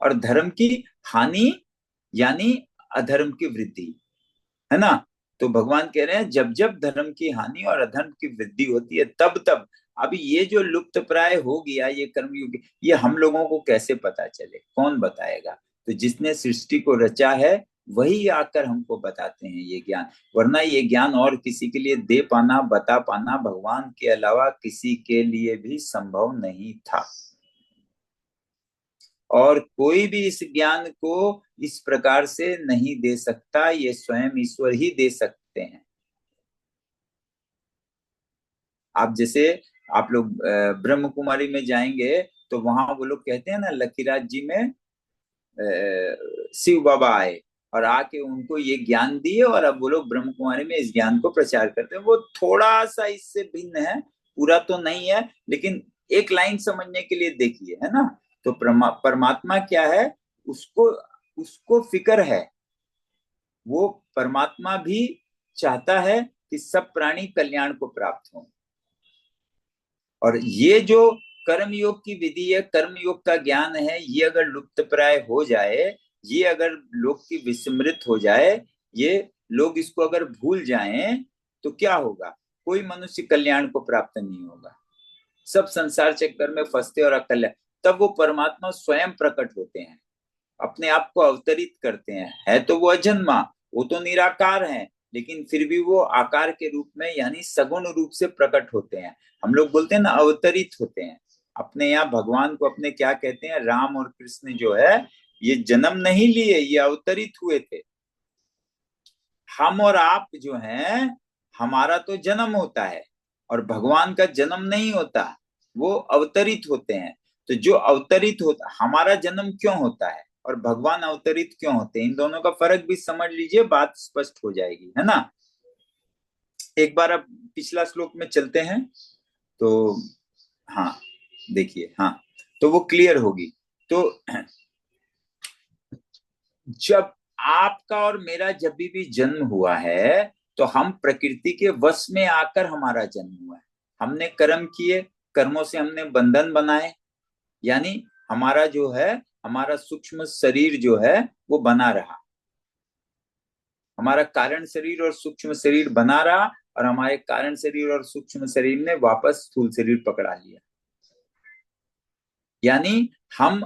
और धर्म की हानि यानी अधर्म की वृद्धि, है ना। तो भगवान कह रहे हैं जब जब धर्म की हानि और अधर्म की वृद्धि होती है तब तब, अभी ये जो लुप्त प्राय हो गया ये कर्मयुग, ये हम लोगों को कैसे पता चले, कौन बताएगा? तो जिसने सृष्टि को रचा है वही आकर हमको बताते हैं ये ज्ञान, वरना ये ज्ञान और किसी के लिए दे पाना, बता पाना भगवान के अलावा किसी के लिए भी संभव नहीं था। और कोई भी इस ज्ञान को इस प्रकार से नहीं दे सकता, ये स्वयं ईश्वर ही दे सकते हैं। आप जैसे आप लोग ब्रह्म कुमारी में जाएंगे तो वहां वो लोग कहते हैं ना, लकीराज जी में शिव बाबा आए और आके उनको ये ज्ञान दिए, और अब वो लोग ब्रह्म कुमारी में इस ज्ञान को प्रचार करते हैं। वो थोड़ा सा इससे भिन्न है, पूरा तो नहीं है, लेकिन एक लाइन समझने के लिए देखिए, है ना। तो परमात्मा क्या है, उसको उसको फिक्र है, वो परमात्मा भी चाहता है कि सब प्राणी कल्याण को प्राप्त हो। और ये जो कर्म योग की विधि है, कर्म योग का ज्ञान है, ये अगर लुप्त प्राय हो जाए, ये अगर लोग की विस्मृत हो जाए, ये लोग इसको अगर भूल जाएं, तो क्या होगा? कोई मनुष्य कल्याण को प्राप्त नहीं होगा, सब संसार चक्कर में फंसते और अकल्याण। तब वो परमात्मा स्वयं प्रकट होते हैं, अपने आप को अवतरित करते हैं। है तो वो अजन्मा, वो तो निराकार है, लेकिन फिर भी वो आकार के रूप में यानी सगुण रूप से प्रकट होते हैं। हम लोग बोलते हैं ना, अवतरित होते हैं। अपने यहाँ भगवान को अपने क्या कहते हैं, राम और कृष्ण जो है, ये जन्म नहीं लिए, ये अवतरित हुए थे। हम और आप जो हैं, हमारा तो जन्म होता है और भगवान का जन्म नहीं होता, वो अवतरित होते हैं। तो जो अवतरित होता, हमारा जन्म क्यों होता है और भगवान अवतरित क्यों होते हैं, इन दोनों का फर्क भी समझ लीजिए, बात स्पष्ट हो जाएगी, है ना। एक बार अब पिछला श्लोक में चलते हैं, तो हाँ देखिए, हाँ तो वो क्लियर होगी। तो जब आपका और मेरा जब भी जन्म हुआ है, तो हम प्रकृति के वश में आकर हमारा जन्म हुआ है। हमने कर्म किए, कर्मों से हमने बंधन बनाए, यानी हमारा जो है, हमारा सूक्ष्म शरीर जो है वो बना रहा, हमारा कारण शरीर और सूक्ष्म शरीर बना रहा, और हमारे कारण शरीर और सूक्ष्म शरीर ने वापस स्थूल शरीर पकड़ा लिया। यानी हम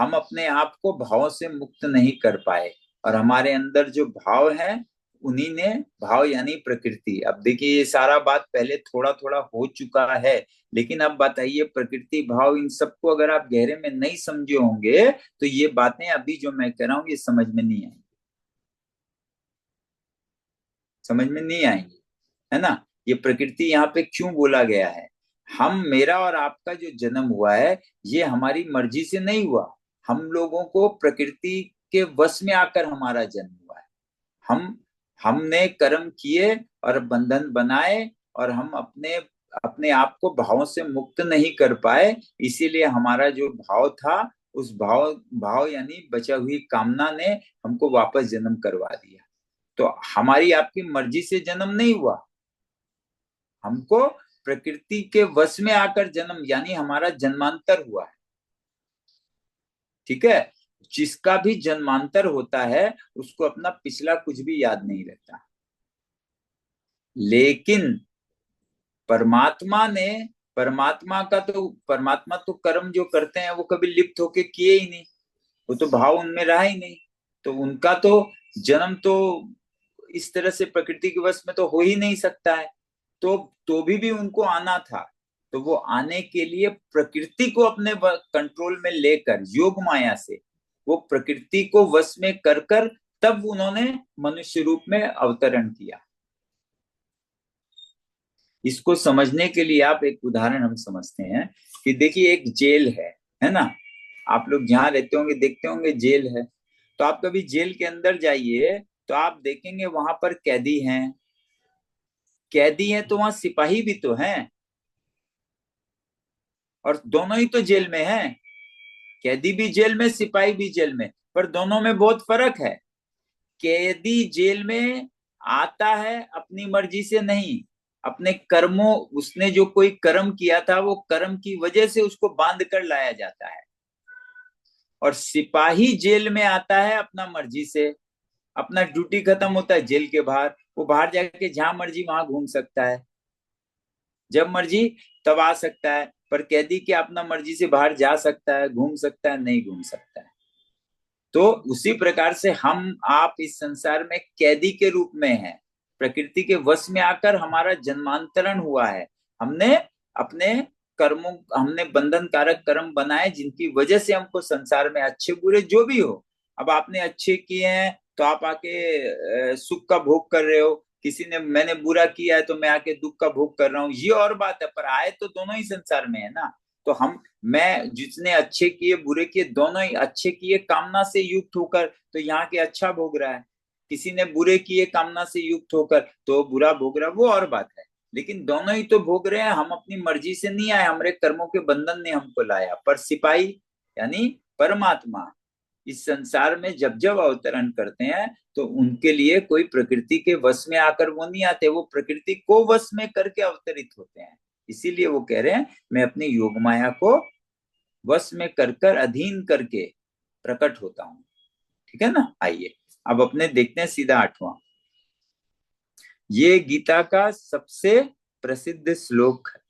अपने आप को भाव से मुक्त नहीं कर पाए, और हमारे अंदर जो भाव है, उन्हीं ने, भाव यानी प्रकृति। अब देखिए, ये सारा बात पहले थोड़ा थोड़ा हो चुका है, लेकिन अब बताइए, प्रकृति भाव इन सबको अगर आप गहरे में नहीं समझे होंगे, तो ये बातें अभी जो मैं कह रहा हूं, ये समझ में नहीं आएंगी, समझ में नहीं आएंगी, है ना। ये प्रकृति यहाँ पे क्यों बोला गया है? हम, मेरा और आपका जो जन्म हुआ है, ये हमारी मर्जी से नहीं हुआ। हम लोगों को प्रकृति के वश में आकर हमारा जन्म हुआ है। हमने कर्म किए और बंधन बनाए, और हम अपने अपने आप को भाव से मुक्त नहीं कर पाए, इसीलिए हमारा जो भाव था, उस भाव भाव यानी बचा हुई कामना ने हमको वापस जन्म करवा दिया। तो हमारी आपकी मर्जी से जन्म नहीं हुआ, हमको प्रकृति के वश में आकर जन्म, यानी हमारा जन्मांतर हुआ है। ठीक है। जिसका भी जन्मांतर होता है, उसको अपना पिछला कुछ भी याद नहीं रहता, लेकिन परमात्मा ने, परमात्मा तो कर्म जो करते हैं वो कभी लिप्त होके किए ही नहीं, वो तो भाव उनमें रहा ही नहीं, तो उनका तो जन्म तो इस तरह से प्रकृति के वश में तो हो ही नहीं सकता है। तो भी उनको आना था, तो वो आने के लिए प्रकृति को अपने कंट्रोल में लेकर, योग माया से वो प्रकृति को वश में कर कर, तब उन्होंने मनुष्य रूप में अवतरण किया। इसको समझने के लिए आप एक उदाहरण हम समझते हैं कि देखिए, एक जेल है ना। आप लोग जहाँ रहते होंगे देखते होंगे जेल है, तो आप कभी जेल के अंदर जाइए, तो आप देखेंगे वहां पर कैदी हैं। कैदी हैं तो वहां सिपाही भी तो हैं, और दोनों ही तो जेल में हैं। कैदी भी जेल में, सिपाही भी जेल में, पर दोनों में बहुत फर्क है। कैदी जेल में आता है अपनी मर्जी से नहीं, अपने कर्मों, उसने जो कोई कर्म किया था, वो कर्म की वजह से उसको बांध कर लाया जाता है। और सिपाही जेल में आता है अपना मर्जी से, अपना ड्यूटी खत्म होता है जेल के बाहर, वो बाहर जाके जहां मर्जी वहां घूम सकता है, जब मर्जी तब आ सकता है। पर कैदी क्या अपना मर्जी से बाहर जा सकता है, घूम सकता है? नहीं घूम सकता है। तो उसी प्रकार से हम आप इस संसार में कैदी के रूप में हैं, प्रकृति के वश में आकर हमारा जन्मांतरण हुआ है। हमने अपने कर्मों, हमने बंधन कारक कर्म बनाए, जिनकी वजह से हमको संसार में अच्छे बुरे जो भी हो, अब आपने अच्छे किए हैं तो आप आके सुख का भोग कर रहे हो, किसी ने, मैंने बुरा किया है तो मैं आके दुख का भोग कर रहा हूँ, ये और बात है, पर आए तो दोनों ही संसार में है ना। तो मैं जिसने अच्छे किए बुरे किए, दोनों ही अच्छे किए कामना से युक्त होकर, तो यहाँ के अच्छा भोग रहा है। किसी ने बुरे किए कामना से युक्त होकर, तो बुरा भोग रहा है, वो और बात है। लेकिन दोनों ही तो भोग रहे हैं, हम अपनी मर्जी से नहीं आए, हमारे कर्मों के बंधन ने हमको लाया। पर सिपाही यानी परमात्मा इस संसार में जब जब अवतरण करते हैं, तो उनके लिए कोई प्रकृति के वश में आकर वो नहीं आते, वो प्रकृति को वश में करके अवतरित होते हैं। इसीलिए वो कह रहे हैं मैं अपनी योग माया को वश में कर अधीन करके प्रकट होता हूं। ठीक है ना। आइए अब अपने देखते हैं सीधा 8वां। ये गीता का सबसे प्रसिद्ध श्लोक है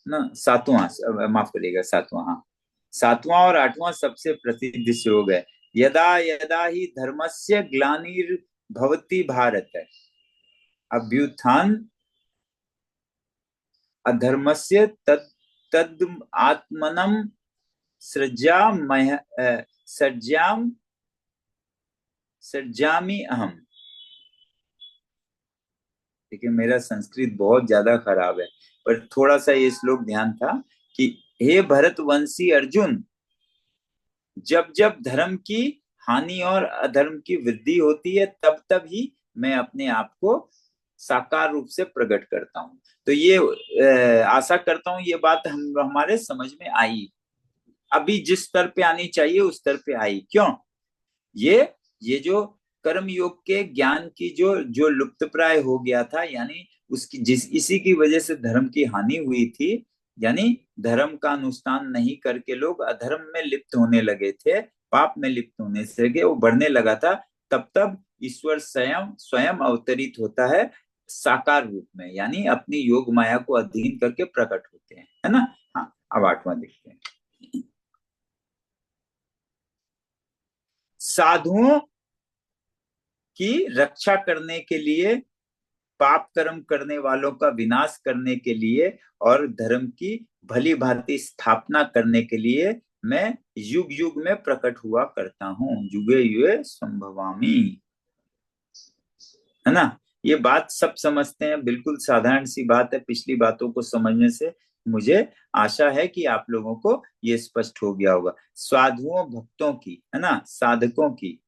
ना। 7वां, माफ करिएगा, 7वां, हाँ। 7वां और 8वां सबसे प्रसिद्ध श्लोक है। यदा यदा ही धर्मस्य ग्लानिर्भवति भारत, अभ्युत्थान अधर्मस्य तद तद आत्मनम सृजाम सृजामि अहम। देखिए मेरा संस्कृत बहुत ज्यादा खराब है, पर थोड़ा सा ये श्लोक ध्यान था कि हे भरतवंशी अर्जुन, जब जब धर्म की हानि और अधर्म की वृद्धि होती है तब तब ही मैं अपने आप को साकार रूप से प्रकट करता हूँ। तो ये आशा करता हूँ ये बात हमारे समझ में आई। अभी जिस स्तर पे आनी चाहिए उस स्तर पे आई। क्यों? ये जो कर्म योग के ज्ञान की जो जो लुप्त प्राय हो गया था, यानी उसकी इसी की वजह से धर्म की हानि हुई थी। यानी धर्म का अनुष्ठान नहीं करके लोग अधर्म में लिप्त होने लगे थे, पाप में लिप्त होने से वो बढ़ने लगा था। तब ईश्वर स्वयं स्वयं अवतरित होता है साकार रूप में, यानी अपनी योग माया को अधीन करके प्रकट होते हैं, है ना। हाँ, अब 8वां देखते हैं। साधुओं की रक्षा करने के लिए, पाप कर्म करने वालों का विनाश करने के लिए और धर्म की भली भांति स्थापना करने के लिए मैं युग युग में प्रकट हुआ करता हूँ। युगे युगे संभवामि, है ना। ये बात सब समझते हैं, बिल्कुल साधारण सी बात है। पिछली बातों को समझने से मुझे आशा है कि आप लोगों को ये स्पष्ट हो गया होगा। साधुओं भक्तों की, है ना, साधकों की,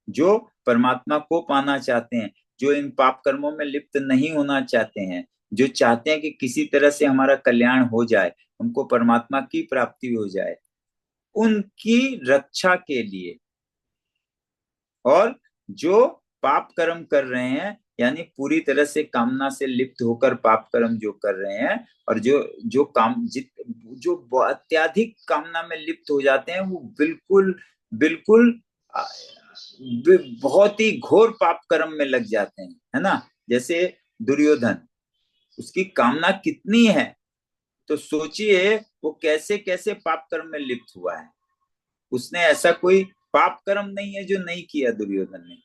जो परमात्मा को पाना चाहते हैं, जो इन पाप कर्मों में लिप्त नहीं होना चाहते हैं, जो चाहते हैं कि किसी तरह से हमारा कल्याण हो जाए, हमको परमात्मा की प्राप्ति हो जाए, उनकी रक्षा के लिए, और जो पाप कर्म कर रहे हैं, यानी पूरी तरह से कामना से लिप्त होकर पाप कर्म जो कर रहे हैं, और जो जो जो अत्यधिक कामना में लिप्त हो जाते हैं, वो बिल्कुल बिल्कुल बहुत ही घोर पाप कर्म में लग जाते हैं, है ना। जैसे दुर्योधन, उसकी कामना कितनी है, तो सोचिए वो कैसे कैसे पाप कर्म में लिप्त हुआ है। उसने ऐसा कोई पाप कर्म नहीं है जो नहीं किया दुर्योधन ने,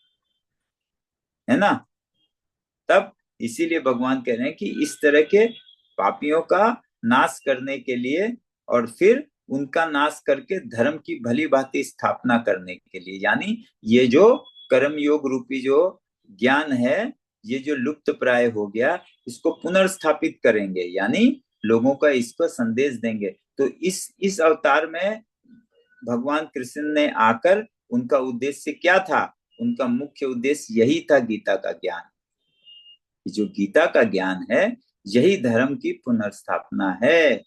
है ना। तब इसीलिए भगवान कह रहे हैं कि इस तरह के पापियों का नाश करने के लिए, और फिर उनका नाश करके धर्म की भली भांति स्थापना करने के लिए, यानी ये जो कर्म योग रूपी जो ज्ञान है, ये जो लुप्त प्राय हो गया, इसको पुनर्स्थापित करेंगे, यानी लोगों का इसको संदेश देंगे। तो इस अवतार में भगवान कृष्ण ने आकर, उनका उद्देश्य क्या था? उनका मुख्य उद्देश्य यही था, गीता का ज्ञान। जो गीता का ज्ञान है, यही धर्म की पुनर्स्थापना है।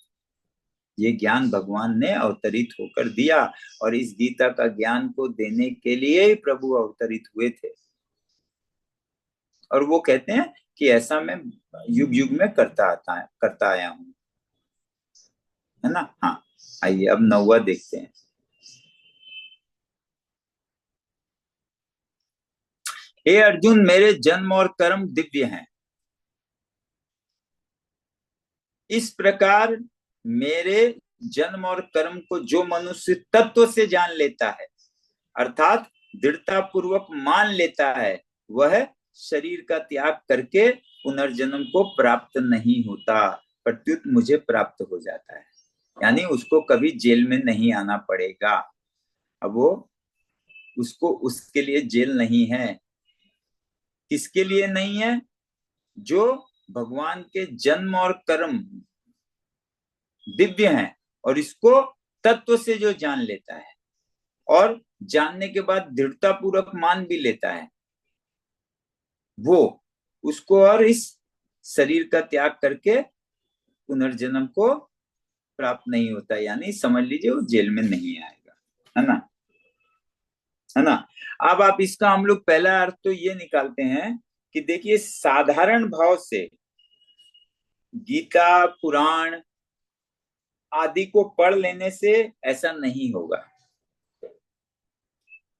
ये ज्ञान भगवान ने अवतरित होकर दिया, और इस गीता का ज्ञान को देने के लिए ही प्रभु अवतरित हुए थे। और वो कहते हैं कि ऐसा मैं युग युग में करता आया हूं, है ना। हाँ, आइए अब 9वां देखते हैं। हे अर्जुन, मेरे जन्म और कर्म दिव्य हैं। इस प्रकार मेरे जन्म और कर्म को जो मनुष्य तत्व से जान लेता है, अर्थात दृढ़ता पूर्वक मान लेता है, वह शरीर का त्याग करके पुनर्जन्म को प्राप्त नहीं होता, प्रत्युत मुझे प्राप्त हो जाता है। यानी उसको कभी जेल में नहीं आना पड़ेगा। अब वो उसको उसके लिए जेल नहीं है। किसके लिए नहीं है? जो भगवान के जन्म और कर्म दिव्य हैं, और इसको तत्व से जो जान लेता है, और जानने के बाद दृढ़ता पूर्वक मान भी लेता है, वो उसको और इस शरीर का त्याग करके पुनर्जन्म को प्राप्त नहीं होता। यानी समझ लीजिए वो जेल में नहीं आएगा, है ना, है ना। अब आप इसका हम लोग पहला अर्थ तो ये निकालते हैं कि देखिए, साधारण भाव से गीता पुराण आदि को पढ़ लेने से ऐसा नहीं होगा।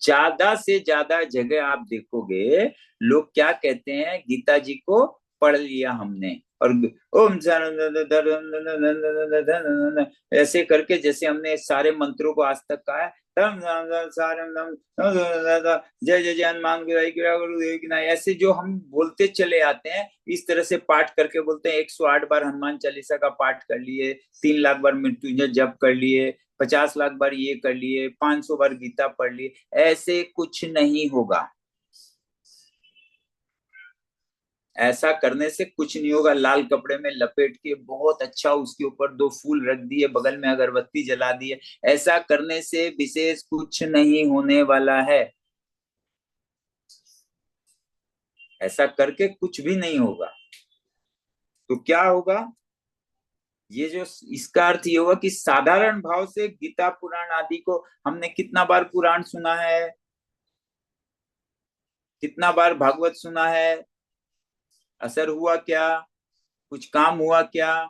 ज्यादा से ज्यादा जगह आप देखोगे लोग क्या कहते हैं, गीता जी को पढ़ लिया हमने और ओम ऐसे करके, जैसे हमने सारे मंत्रों को आज तक कहा है, जय जय जय हनुमान गुरुदेव की नाम, ऐसे जो हम बोलते चले आते हैं, इस तरह से पाठ करके बोलते हैं 108 बार हनुमान चालीसा का पाठ कर लिए, 3 लाख बार मृत्युंजय जप कर लिए, 50 लाख बार ये कर लिए, 500 बार गीता पढ़ लिए, ऐसे कुछ नहीं होगा। ऐसा करने से कुछ नहीं होगा। लाल कपड़े में लपेट के बहुत अच्छा उसके ऊपर 2 फूल रख दिए, बगल में अगरबत्ती जला दिए, ऐसा करने से विशेष कुछ नहीं होने वाला है। ऐसा करके कुछ भी नहीं होगा। तो क्या होगा, ये जो इसका अर्थ ये होगा कि साधारण भाव से गीता पुराण आदि को हमने कितना बार पुराण सुना है, कितना बार भागवत सुना है, असर हुआ क्या, कुछ काम हुआ क्या?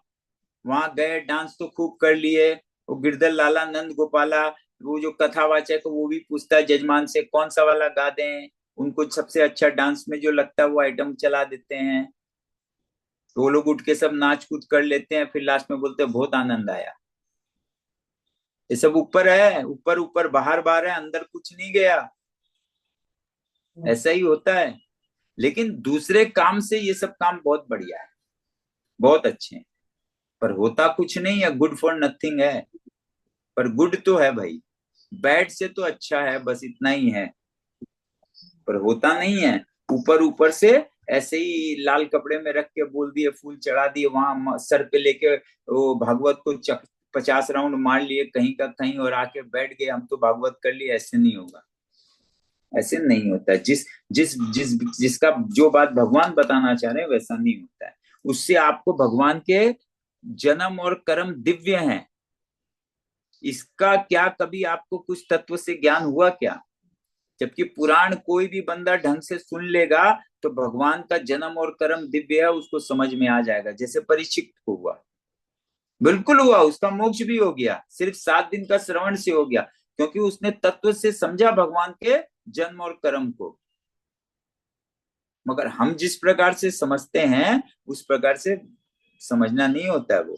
वहां गए, डांस तो खूब कर लिए, वो गिरधर लाला नंद गोपाला, वो जो कथावाचक वो भी पूछता है जजमान से कौन सा वाला गा दें, उनको सबसे अच्छा डांस में जो लगता है वो आइटम चला देते हैं, तो वो लोग उठ के सब नाच कूद कर लेते हैं, फिर लास्ट में बोलते हैं बहुत आनंद आया। ये सब ऊपर है, ऊपर ऊपर बाहर बाहर है, अंदर कुछ नहीं गया। ऐसा ही होता है। लेकिन दूसरे काम से ये सब काम बहुत बढ़िया है, बहुत अच्छे हैं, पर होता कुछ नहीं है, गुड फॉर नथिंग है। पर गुड तो है भाई, बैड से तो अच्छा है, बस इतना ही है, पर होता नहीं है। ऊपर ऊपर से ऐसे ही लाल कपड़े में रख के बोल दिए, फूल चढ़ा दिए, वहां सर पे लेके वो भागवत को 50 राउंड मार लिए कहीं का कहीं और आके बैठ गए, हम तो भागवत कर लिए, ऐसे नहीं होगा। ऐसे नहीं होता है। जिस जिस जिस जिसका जो बात भगवान बताना चाह रहे हैं वैसा नहीं होता है। उससे आपको भगवान के जन्म और कर्म दिव्य हैं, इसका क्या कभी आपको कुछ तत्व से ज्ञान हुआ क्या? जबकि पुराण कोई भी बंदा ढंग से सुन लेगा तो भगवान का जन्म और कर्म दिव्य है, उसको समझ में आ जाएगा, जैसे परीक्षित को हुआ, बिल्कुल हुआ, उसका मोक्ष भी हो गया, सिर्फ 7 दिन का श्रवण से हो गया, क्योंकि उसने तत्व से समझा भगवान के जन्म और कर्म को। मगर हम जिस प्रकार से समझते हैं उस प्रकार से समझना नहीं होता है वो,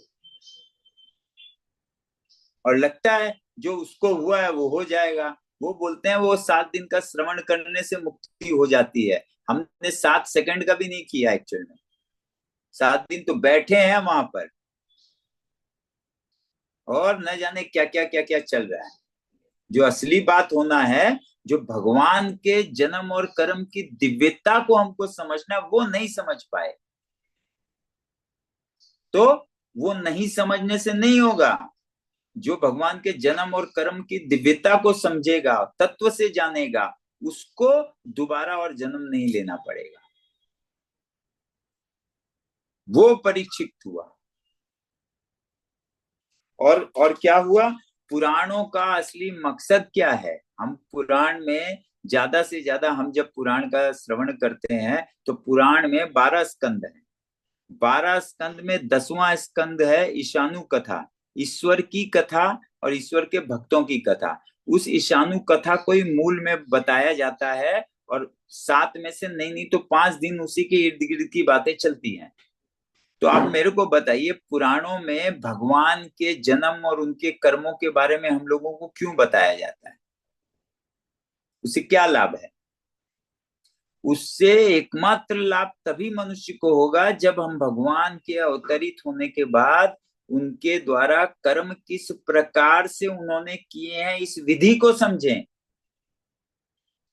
और लगता है जो उसको हुआ है वो हो जाएगा। वो बोलते हैं वो 7 दिन का श्रवण करने से मुक्ति हो जाती है, हमने 7 सेकंड का भी नहीं किया एक्चुअल में, 7 दिन तो बैठे हैं वहां पर और न जाने क्या क्या क्या क्या चल रहा है। जो असली बात होना है, जो भगवान के जन्म और कर्म की दिव्यता को हमको समझना, वो नहीं समझ पाए, तो वो नहीं समझने से नहीं होगा। जो भगवान के जन्म और कर्म की दिव्यता को समझेगा, तत्व से जानेगा, उसको दोबारा और जन्म नहीं लेना पड़ेगा। वो परीक्षित हुआ। और क्या हुआ, पुराणों का असली मकसद क्या है? हम पुराण में ज्यादा से ज्यादा, हम जब पुराण का श्रवण करते हैं तो पुराण में 12 स्कंद है, 12 स्कंद में 10वां स्कंद है ईशानु कथा, ईश्वर की कथा और ईश्वर के भक्तों की कथा। उस ईशानु कथा को ही मूल में बताया जाता है, और 7 में से नहीं नहीं तो 5 दिन उसी के इर्द गिर्द की बातें चलती हैं। तो आप मेरे को बताइए, पुराणों में भगवान के जन्म और उनके कर्मों के बारे में हम लोगों को क्यों बताया जाता है? उससे क्या लाभ है? उससे एकमात्र लाभ तभी मनुष्य को होगा जब हम भगवान के अवतरित होने के बाद उनके द्वारा कर्म किस प्रकार से उन्होंने किए हैं इस विधि को समझें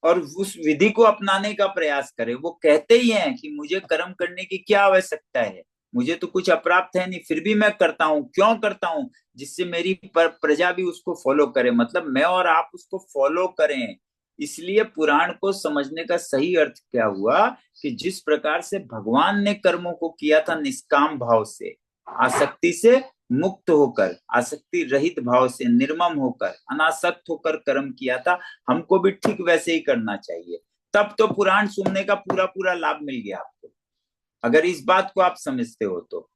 और उस विधि को अपनाने का प्रयास करें। वो कहते ही हैं कि मुझे कर्म करने की क्या आवश्यकता है, मुझे तो कुछ अप्राप्त है नहीं, फिर भी मैं करता हूं। क्यों करता हूं? जिससे मेरी प्रजा भी उसको फॉलो करे, मतलब मैं और आप उसको फॉलो करें। इसलिए पुराण को समझने का सही अर्थ क्या हुआ कि जिस प्रकार से भगवान ने कर्मों को किया था निष्काम भाव से, आसक्ति से मुक्त होकर, आसक्ति रहित भाव से, निर्मम होकर, अनासक्त होकर कर्म किया था, हमको भी ठीक वैसे ही करना चाहिए। तब तो पुराण सुनने का पूरा पूरा लाभ मिल गया आपको, अगर इस बात को आप समझते हो तो।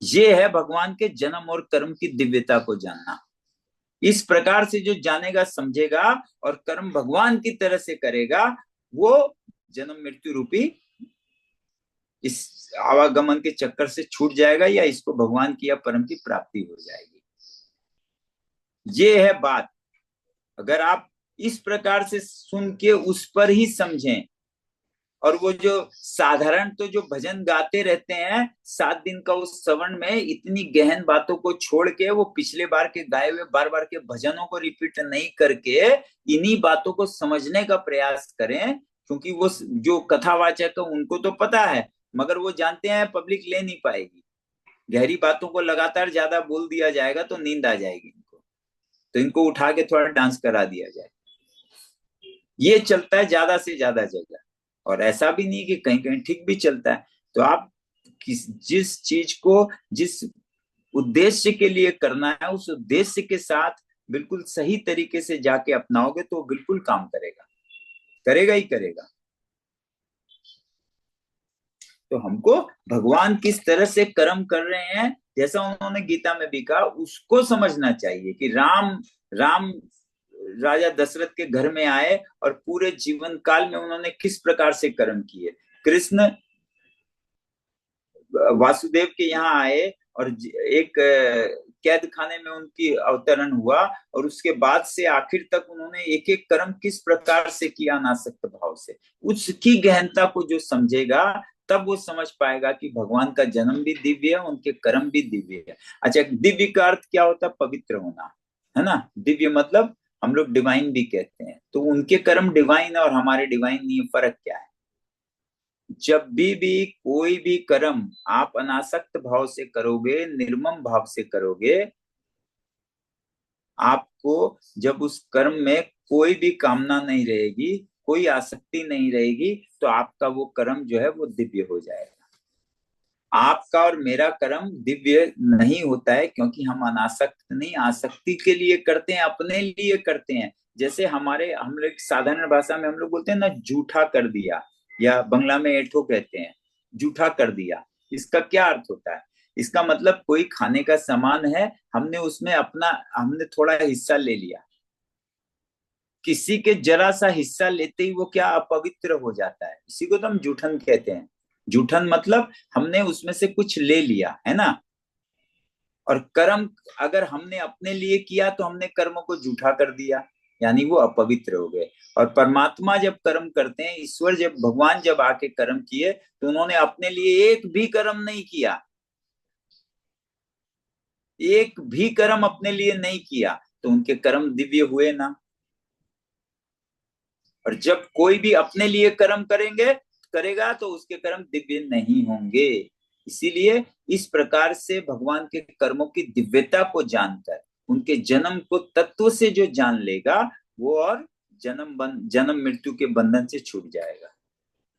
ये है भगवान के जन्म और कर्म की दिव्यता को जानना। इस प्रकार से जो जानेगा, समझेगा और कर्म भगवान की तरह से करेगा, वो जन्म मृत्यु रूपी इस आवागमन के चक्कर से छूट जाएगा, या इसको भगवान की या परम की प्राप्ति हो जाएगी। ये है बात। अगर आप इस प्रकार से सुन के उस पर ही समझें, और वो जो साधारण तो जो भजन गाते रहते हैं 7 दिन का, उस श्रवण में इतनी गहन बातों को छोड़ के वो पिछले बार के गाए हुए बार बार के भजनों को रिपीट नहीं करके इन्हीं बातों को समझने का प्रयास करें। क्योंकि वो जो कथावाचक है उनको तो पता है, मगर वो जानते हैं पब्लिक ले नहीं पाएगी। गहरी बातों को लगातार ज्यादा बोल दिया जाएगा तो नींद आ जाएगी इनको, तो इनको उठा के थोड़ा डांस करा दिया जाए। ये चलता है ज्यादा से ज्यादा जगह, और ऐसा भी नहीं कि कहीं कहीं ठीक भी चलता है। तो आप जिस चीज को जिस उद्देश्य के लिए करना है, उस उद्देश्य के साथ बिल्कुल सही तरीके से जाके अपनाओगे तो बिल्कुल काम करेगा, करेगा ही करेगा। तो हमको भगवान किस तरह से कर्म कर रहे हैं, जैसा उन्होंने गीता में भी कहा, उसको समझना चाहिए कि राम राम राजा दशरथ के घर में आए और पूरे जीवन काल में उन्होंने किस प्रकार से कर्म किए। कृष्ण वासुदेव के यहाँ आए और एक कैद खाने में उनकी अवतरण हुआ, और उसके बाद से आखिर तक उन्होंने एक एक कर्म किस प्रकार से किया अनासक्त भाव से। उसकी गहनता को जो समझेगा तब वो समझ पाएगा कि भगवान का जन्म भी दिव्य है, उनके कर्म भी दिव्य है। अच्छा, दिव्य का अर्थ क्या होता है? पवित्र होना, है ना। दिव्य मतलब हम लोग डिवाइन भी कहते हैं। तो उनके कर्म डिवाइन है और हमारे डिवाइन नहीं, फर्क क्या है? जब भी कोई भी कर्म आप अनासक्त भाव से करोगे, निर्मम भाव से करोगे, आपको जब उस कर्म में कोई भी कामना नहीं रहेगी, कोई आसक्ति नहीं रहेगी, तो आपका वो कर्म जो है वो दिव्य हो जाएगा। आपका और मेरा कर्म दिव्य नहीं होता है क्योंकि हम अनासक्त नहीं, आसक्ति के लिए करते हैं, अपने लिए करते हैं। जैसे हम लोग साधारण भाषा में हम लोग बोलते हैं ना, झूठा कर दिया, या बंगला में एठो कहते हैं, झूठा कर दिया। इसका क्या अर्थ होता है? इसका मतलब कोई खाने का सामान है, हमने थोड़ा हिस्सा ले लिया। किसी के जरा सा हिस्सा लेते ही वो क्या अपवित्र हो जाता है। इसी को तो हम जूठन कहते हैं। जूठन मतलब हमने उसमें से कुछ ले लिया, है ना। और कर्म अगर हमने अपने लिए किया तो हमने कर्मों को जूठा कर दिया, यानी वो अपवित्र हो गए। और परमात्मा जब कर्म करते हैं, ईश्वर जब, भगवान जब आके कर्म किए, तो उन्होंने अपने लिए एक भी कर्म नहीं किया, एक भी कर्म अपने लिए नहीं किया, तो उनके कर्म दिव्य हुए ना। और जब कोई भी अपने लिए कर्म करेगा तो उसके कर्म दिव्य नहीं होंगे। इसीलिए इस प्रकार से भगवान के कर्मों की दिव्यता को जानकर, उनके जन्म को तत्व से जो जान लेगा, वो और जन्म मृत्यु के बंधन से छूट जाएगा।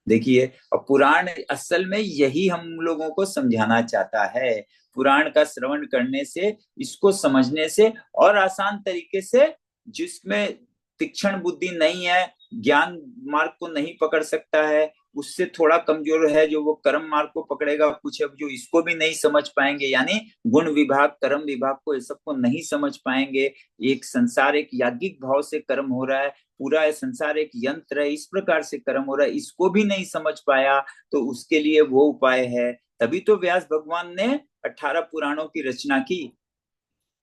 देखिए, और पुराण असल में यही हम लोगों को समझाना चाहता है। पुराण का श्रवण करने से, इसको समझने से, और आसान तरीके से, जिसमें तीक्ष्ण बुद्धि नहीं है, ज्ञान मार्ग को नहीं पकड़ सकता है, उससे थोड़ा कमजोर है, जो वो कर्म मार्ग को पकड़ेगा। कुछ अब जो इसको भी नहीं समझ पाएंगे, यानी गुण विभाग कर्म विभाग को, ये सबको नहीं समझ पाएंगे। एक संसार एक याज्ञिक भाव से कर्म हो रहा है, पूरा संसार एक यंत्र है, इस प्रकार से कर्म हो रहा है, इसको भी नहीं समझ पाया, तो उसके लिए वो उपाय है। तभी तो व्यास भगवान ने 18 पुराणों की रचना की,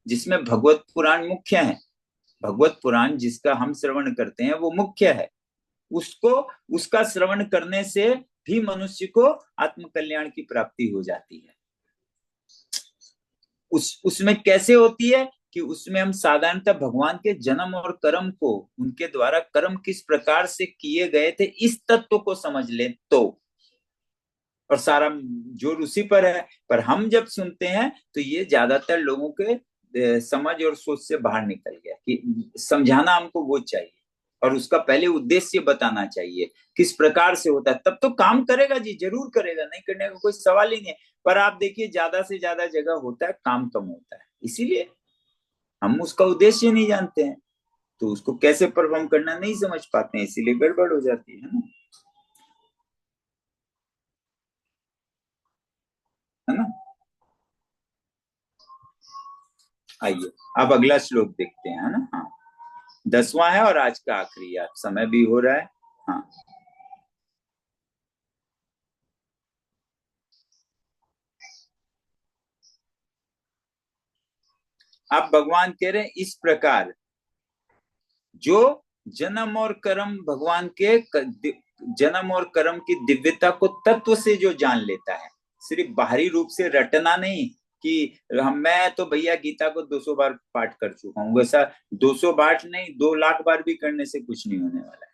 जिसमें भगवत पुराण मुख्य है। भगवत पुराण जिसका हम श्रवण करते हैं वो मुख्य है। उसको उसका श्रवण करने से भी मनुष्य को आत्म कल्याण की प्राप्ति हो जाती है। उसमें कैसे होती है कि उसमें हम साधारणतः भगवान के जन्म और कर्म को, उनके द्वारा कर्म किस प्रकार से किए गए थे, इस तत्व को समझ ले तो, और सारा जोर उसी पर है। पर हम जब सुनते हैं तो ये ज्यादातर लोगों के समझ और सोच से बाहर निकल गया कि समझाना हमको वो चाहिए, और उसका पहले उद्देश्य बताना चाहिए किस प्रकार से होता है। तब तो काम करेगा जी, जरूर करेगा, नहीं करने का कोई सवाल ही नहीं है। पर आप देखिए, ज्यादा से ज्यादा जगह होता है, काम कम होता है, इसीलिए हम उसका उद्देश्य नहीं जानते हैं, तो उसको कैसे परफॉर्म करना नहीं समझ पाते हैं, इसीलिए गड़बड़ हो जाती है ना, है ना। आइए अब अगला श्लोक देखते हैं, है ना। हाँ, 10वां है और आज का आखिरी है, समय भी हो रहा है। हाँ, अब भगवान कह रहे हैं इस प्रकार जो जन्म और कर्म भगवान के जन्म और कर्म की दिव्यता को तत्व से जो जान लेता है, सिर्फ बाहरी रूप से रटना नहीं कि हम मैं तो भैया गीता को 200 बार पाठ कर चुका हूं, वैसा 200 बार नहीं, 2 लाख बार भी करने से कुछ नहीं होने वाला है।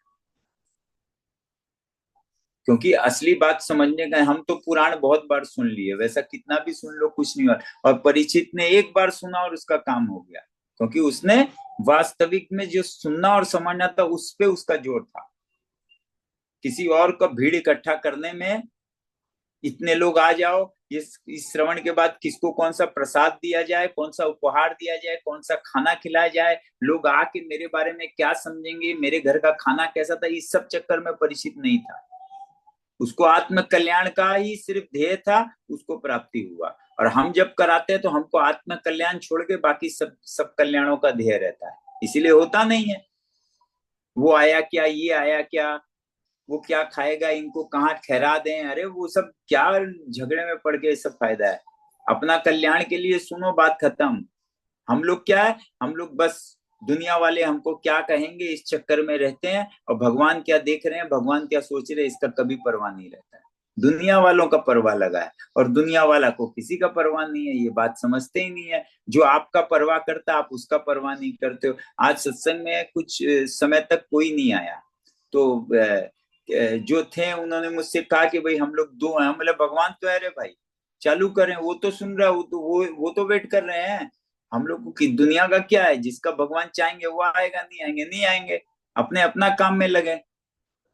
क्योंकि असली बात समझने का है, हम तो पुराण बहुत बार सुन लिए, वैसा कितना भी सुन लो कुछ नहीं हुआ। और परीक्षित ने एक बार सुना और उसका काम हो गया, क्योंकि उसने वास्तविक में जो सुनना और समझना था उस पे उसका जोर था। किसी और का भीड़ इकट्ठा करने में, इतने लोग आ जाओ, इस श्रवण के बाद किसको कौन सा प्रसाद दिया जाए, कौन सा उपहार दिया जाए, कौन सा खाना खिलाया जाए, लोग आके मेरे बारे में क्या समझेंगे, मेरे घर का खाना कैसा था, इस सब चक्कर में परिचित नहीं था। उसको आत्म कल्याण का ही सिर्फ ध्येय था, उसको प्राप्ति हुआ। और हम जब कराते हैं तो हमको आत्म कल्याण छोड़ के बाकी सब सब कल्याणों का ध्येय रहता है, इसीलिए होता नहीं है। वो आया क्या, ये आया क्या, वो क्या खाएगा, इनको कहाँ ठहरा दें, अरे वो सब क्या झगड़े में पड़ के सब फायदा है। अपना कल्याण के लिए सुनो, बात खत्म। हम लोग क्या है, हम लोग बस दुनिया वाले हमको क्या कहेंगे इस चक्कर में रहते हैं, और भगवान क्या देख रहे हैं, भगवान क्या सोच रहे हैं, इसका कभी परवाह नहीं रहता है। दुनिया वालों का परवाह लगा है, और दुनिया वाला को किसी का परवाह नहीं है, ये बात समझते ही नहीं है। जो आपका परवाह करता है आप उसका परवाह नहीं करते हो। आज सत्संग में कुछ समय तक कोई नहीं आया, तो जो थे उन्होंने मुझसे कहा कि भाई हम लोग दो हैं, मतलब भगवान तो है रे भाई, चालू करें, वो तो सुन रहा है, वो तो वेट कर रहे हैं। हम लोग को कि दुनिया का क्या है, जिसका भगवान चाहेंगे वो आएगा, नहीं आएंगे नहीं आएंगे, अपने अपना काम में लगे।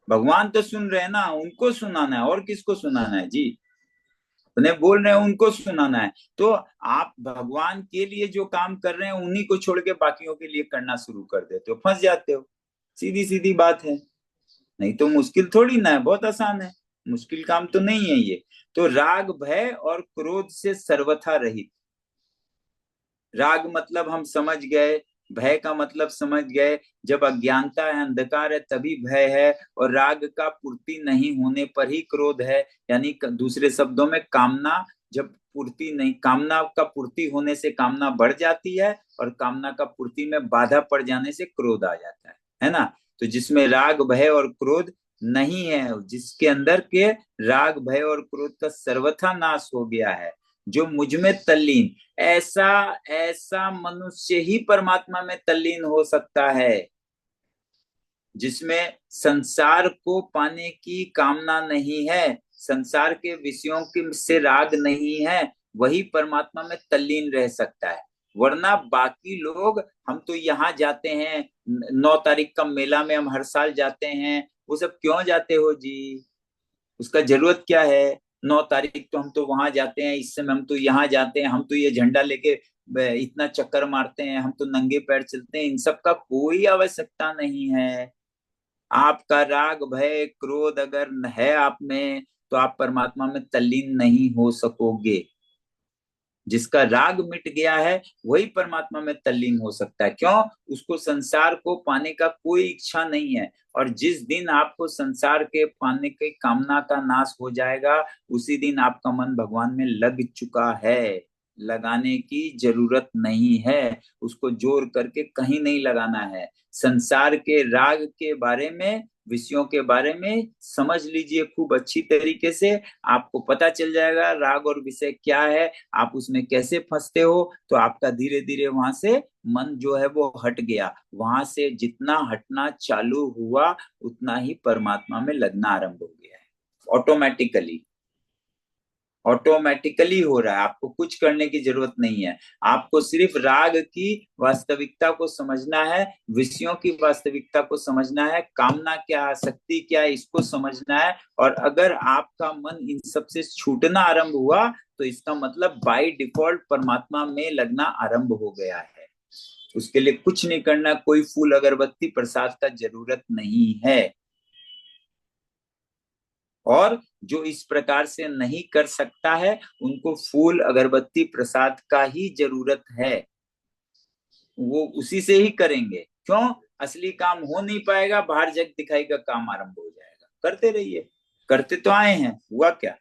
भगवान तो सुन रहे हैं ना, उनको सुनाना है, और किसको सुनाना है जी। उन्हें बोल रहे हैं उनको सुनाना है। तो आप भगवान के लिए जो काम कर रहे हैं उन्हीं को छोड़ के बाकियों के लिए करना शुरू कर देते हो, फंस जाते हो। सीधी सीधी बात है। नहीं तो मुश्किल थोड़ी ना है, बहुत आसान है, मुश्किल काम तो नहीं है ये। तो राग भय और क्रोध से सर्वथा रहित। राग मतलब हम समझ गए, भय का मतलब समझ गए, जब अज्ञानता है, अंधकार है, तभी भय है। और राग का पूर्ति नहीं होने पर ही क्रोध है, यानी दूसरे शब्दों में कामना, जब पूर्ति नहीं, कामना का पूर्ति होने से कामना बढ़ जाती है, और कामना का पूर्ति में बाधा पड़ जाने से क्रोध आ जाता है ना। तो जिसमें राग भय और क्रोध नहीं है, जिसके अंदर के राग भय और क्रोध का सर्वथा नाश हो गया है, जो मुझ में तल्लीन, ऐसा ऐसा मनुष्य ही परमात्मा में तल्लीन हो सकता है, जिसमें संसार को पाने की कामना नहीं है, संसार के विषयों के से राग नहीं है, वही परमात्मा में तल्लीन रह सकता है। वरना बाकी लोग, हम तो यहाँ जाते हैं, 9 तारीख का मेला में हम हर साल जाते हैं, वो सब क्यों जाते हो जी, उसका जरूरत क्या है। 9 तारीख तो हम तो वहां जाते हैं, इस समय हम तो यहाँ जाते हैं, हम तो ये झंडा लेके इतना चक्कर मारते हैं, हम तो नंगे पैर चलते हैं, इन सब का कोई आवश्यकता नहीं है। आपका राग भय क्रोध अगर है आप में, तो आप परमात्मा में तल्लीन नहीं हो सकोगे। जिसका राग मिट गया है वही परमात्मा में तल्लीन हो सकता है। क्यों? उसको संसार को पाने का कोई इच्छा नहीं है। और जिस दिन आपको संसार के पाने की कामना का नाश हो जाएगा, उसी दिन आपका मन भगवान में लग चुका है, लगाने की जरूरत नहीं है, उसको जोर करके कहीं नहीं लगाना है। संसार के राग के बारे में, विषयों के बारे में समझ लीजिए खूब अच्छी तरीके से, आपको पता चल जाएगा राग और विषय क्या है, आप उसमें कैसे फंसते हो। तो आपका धीरे धीरे वहां से मन जो है वो हट गया, वहां से जितना हटना चालू हुआ उतना ही परमात्मा में लगना आरंभ हो गया है, ऑटोमेटिकली। ऑटोमेटिकली हो रहा है, आपको कुछ करने की जरूरत नहीं है। आपको सिर्फ राग की वास्तविकता को समझना है, विषयों की वास्तविकता को समझना है, कामना क्या, आसक्ति क्या है, इसको समझना है। और अगर आपका मन इन सब से छूटना आरंभ हुआ, तो इसका मतलब बाय डिफॉल्ट परमात्मा में लगना आरंभ हो गया है। उसके लिए कुछ नहीं करना, कोई फूल अगरबत्ती प्रसाद का जरूरत नहीं है। और जो इस प्रकार से नहीं कर सकता है, उनको फूल अगरबत्ती प्रसाद का ही जरूरत है। वो उसी से ही करेंगे। क्यों? असली काम हो नहीं पाएगा, बाहर जग दिखाई का काम आरंभ हो जाएगा। करते रहिए, करते तो आए हैं, हुआ क्या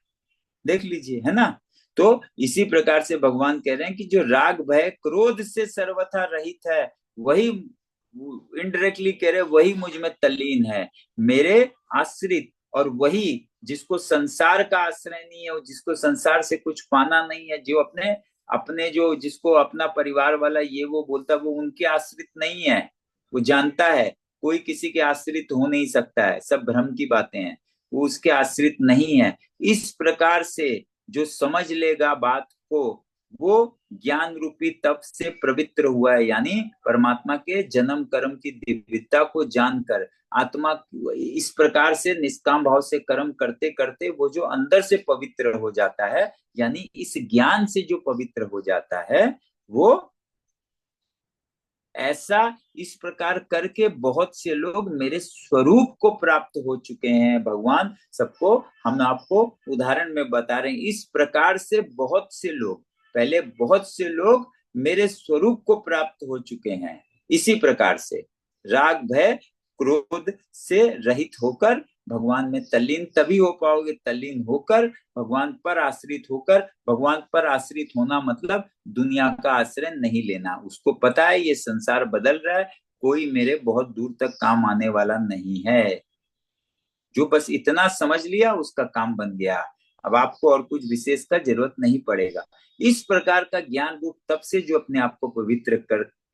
देख लीजिए, है ना। तो इसी प्रकार से भगवान कह रहे हैं कि जो राग भय क्रोध से सर्वथा रहित है, वही, इनडायरेक्टली कह रहे हैं, वही मुझ में तल्लीन है, मेरे आश्रित। और वही जिसको संसार का आश्रय नहीं है, जिसको संसार से कुछ पाना नहीं है, जो अपने अपने जो जिसको अपना परिवार वाला ये वो बोलता है, वो उनके आश्रित नहीं है। वो जानता है कोई किसी के आश्रित हो नहीं सकता है, सब भ्रम की बातें हैं, वो उसके आश्रित नहीं है। इस प्रकार से जो समझ लेगा बात को, वो ज्ञान रूपी तप से पवित्र हुआ है, यानी परमात्मा के जन्म कर्म की दिव्यता को जानकर आत्मा इस प्रकार से निष्काम भाव से कर्म करते करते वो जो अंदर से पवित्र हो जाता है, यानी इस ज्ञान से जो पवित्र हो जाता है, वो ऐसा इस प्रकार करके बहुत से लोग मेरे स्वरूप को प्राप्त हो चुके हैं। भगवान सबको, हम आपको उदाहरण में बता रहे हैं, इस प्रकार से बहुत से लोग, पहले बहुत से लोग मेरे स्वरूप को प्राप्त हो चुके हैं। इसी प्रकार से राग भय क्रोध से रहित होकर भगवान में तल्लीन तभी हो पाओगे, तल्लीन होकर भगवान पर आश्रित होकर। भगवान पर आश्रित होना मतलब दुनिया का आश्रय नहीं लेना। उसको पता है ये संसार बदल रहा है, कोई मेरे बहुत दूर तक काम आने वाला नहीं है। जो बस इतना समझ लिया उसका काम बन गया। अब आपको और कुछ विशेष का जरूरत नहीं पड़ेगा। इस प्रकार का ज्ञान रूप तब से जो अपने आप को पवित्र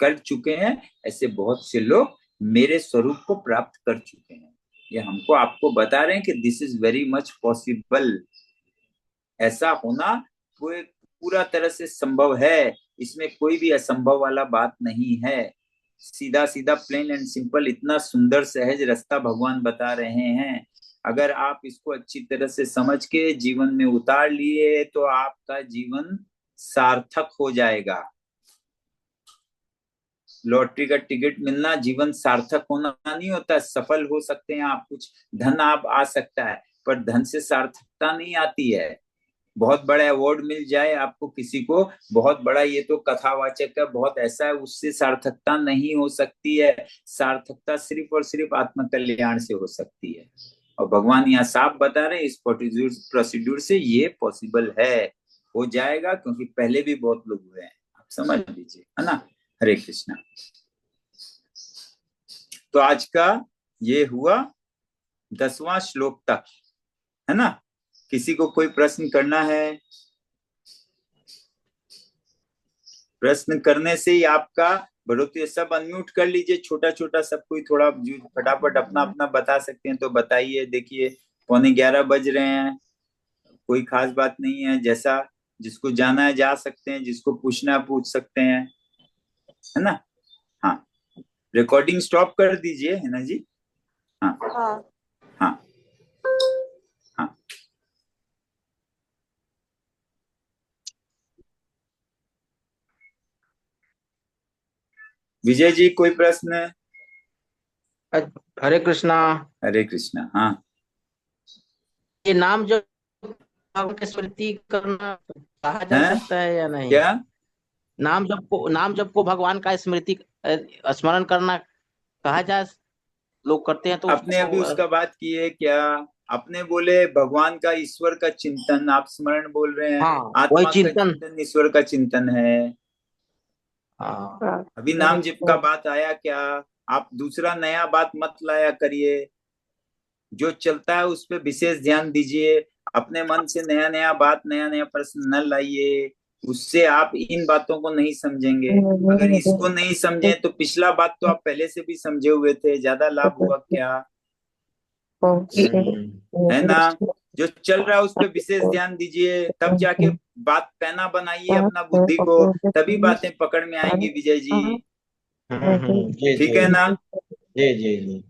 कर चुके हैं, ऐसे बहुत से लोग मेरे स्वरूप को प्राप्त कर चुके हैं। ये हमको आपको बता रहे हैं कि this is very much possible. ऐसा होना पूरा तरह से संभव है, इसमें कोई भी असंभव वाला बात नहीं है। सीधा सीधा प्लेन एंड सिंपल, इतना सुंदर सहज रास्ता भगवान बता रहे हैं। अगर आप इसको अच्छी तरह से समझ के जीवन में उतार लिए तो आपका जीवन सार्थक हो जाएगा। लॉटरी का टिकट मिलना जीवन सार्थक होना नहीं होता। सफल हो सकते हैं आप, कुछ धन आप आ सकता है, पर धन से सार्थकता नहीं आती है। बहुत बड़ा अवार्ड मिल जाए आपको किसी को, बहुत बड़ा, ये तो कथावाचक है, बहुत ऐसा है, उससे सार्थकता नहीं हो सकती है। सार्थकता सिर्फ और सिर्फ आत्म कल्याण से हो सकती है। और भगवान यहाँ साफ बता रहे हैं इस प्रोसीड्यूर से ये पॉसिबल है, हो जाएगा, क्योंकि पहले भी बहुत लोग हुए हैं। आप समझ लीजिए, है ना। हरे कृष्णा। तो आज का ये हुआ 10वां श्लोक तक, है ना। किसी को कोई प्रश्न करना है? प्रश्न करने से ही आपका बढ़ोतरी। सब अनम्यूट कर लीजिए, छोटा छोटा सब कोई थोड़ा फटाफट अपना अपना बता सकते हैं तो बताइए। देखिए 11:15 बज रहे हैं, कोई खास बात नहीं है। जैसा जिसको जाना है जा सकते हैं, जिसको पूछना है पूछ सकते हैं, है ना। हाँ, रिकॉर्डिंग स्टॉप कर दीजिए, है ना जी। हाँ हाँ। हाँ हाँ। विजय जी कोई प्रश्न? हरे कृष्णा। हरे कृष्णा। हाँ, ये नाम जब भगवान की स्मृति करना कहा जा है सकता है या नहीं? क्या? नाम जब को भगवान का स्मृति स्मरण करना कहा जा, लोग करते हैं तो आपने अभी उसको उसका बात की है क्या? आपने बोले भगवान का, ईश्वर का चिंतन, आप स्मरण बोल रहे हैं। हाँ वही आत्मा का चिंतन। चिंतन ईश्वर का चिंतन है। हाँ हाँ। अभी नाम जप का बात आया क्या? आप दूसरा नया बात मत लाया करिए, जो चलता है उस पर विशेष ध्यान दीजिए। अपने मन से नया नया बात, नया नया प्रश्न न लाइए, उससे आप इन बातों को नहीं समझेंगे। अगर इसको नहीं समझे तो पिछला बात तो आप पहले से भी समझे हुए थे, ज्यादा लाभ हुआ क्या? है ना। जो चल रहा है उस पर विशेष ध्यान दीजिए, तब जाके बात पैना बनाइए अपना बुद्धि को, तभी बातें पकड़ में आएंगी विजय जी। जी ठीक जी है ना। जी जी जी।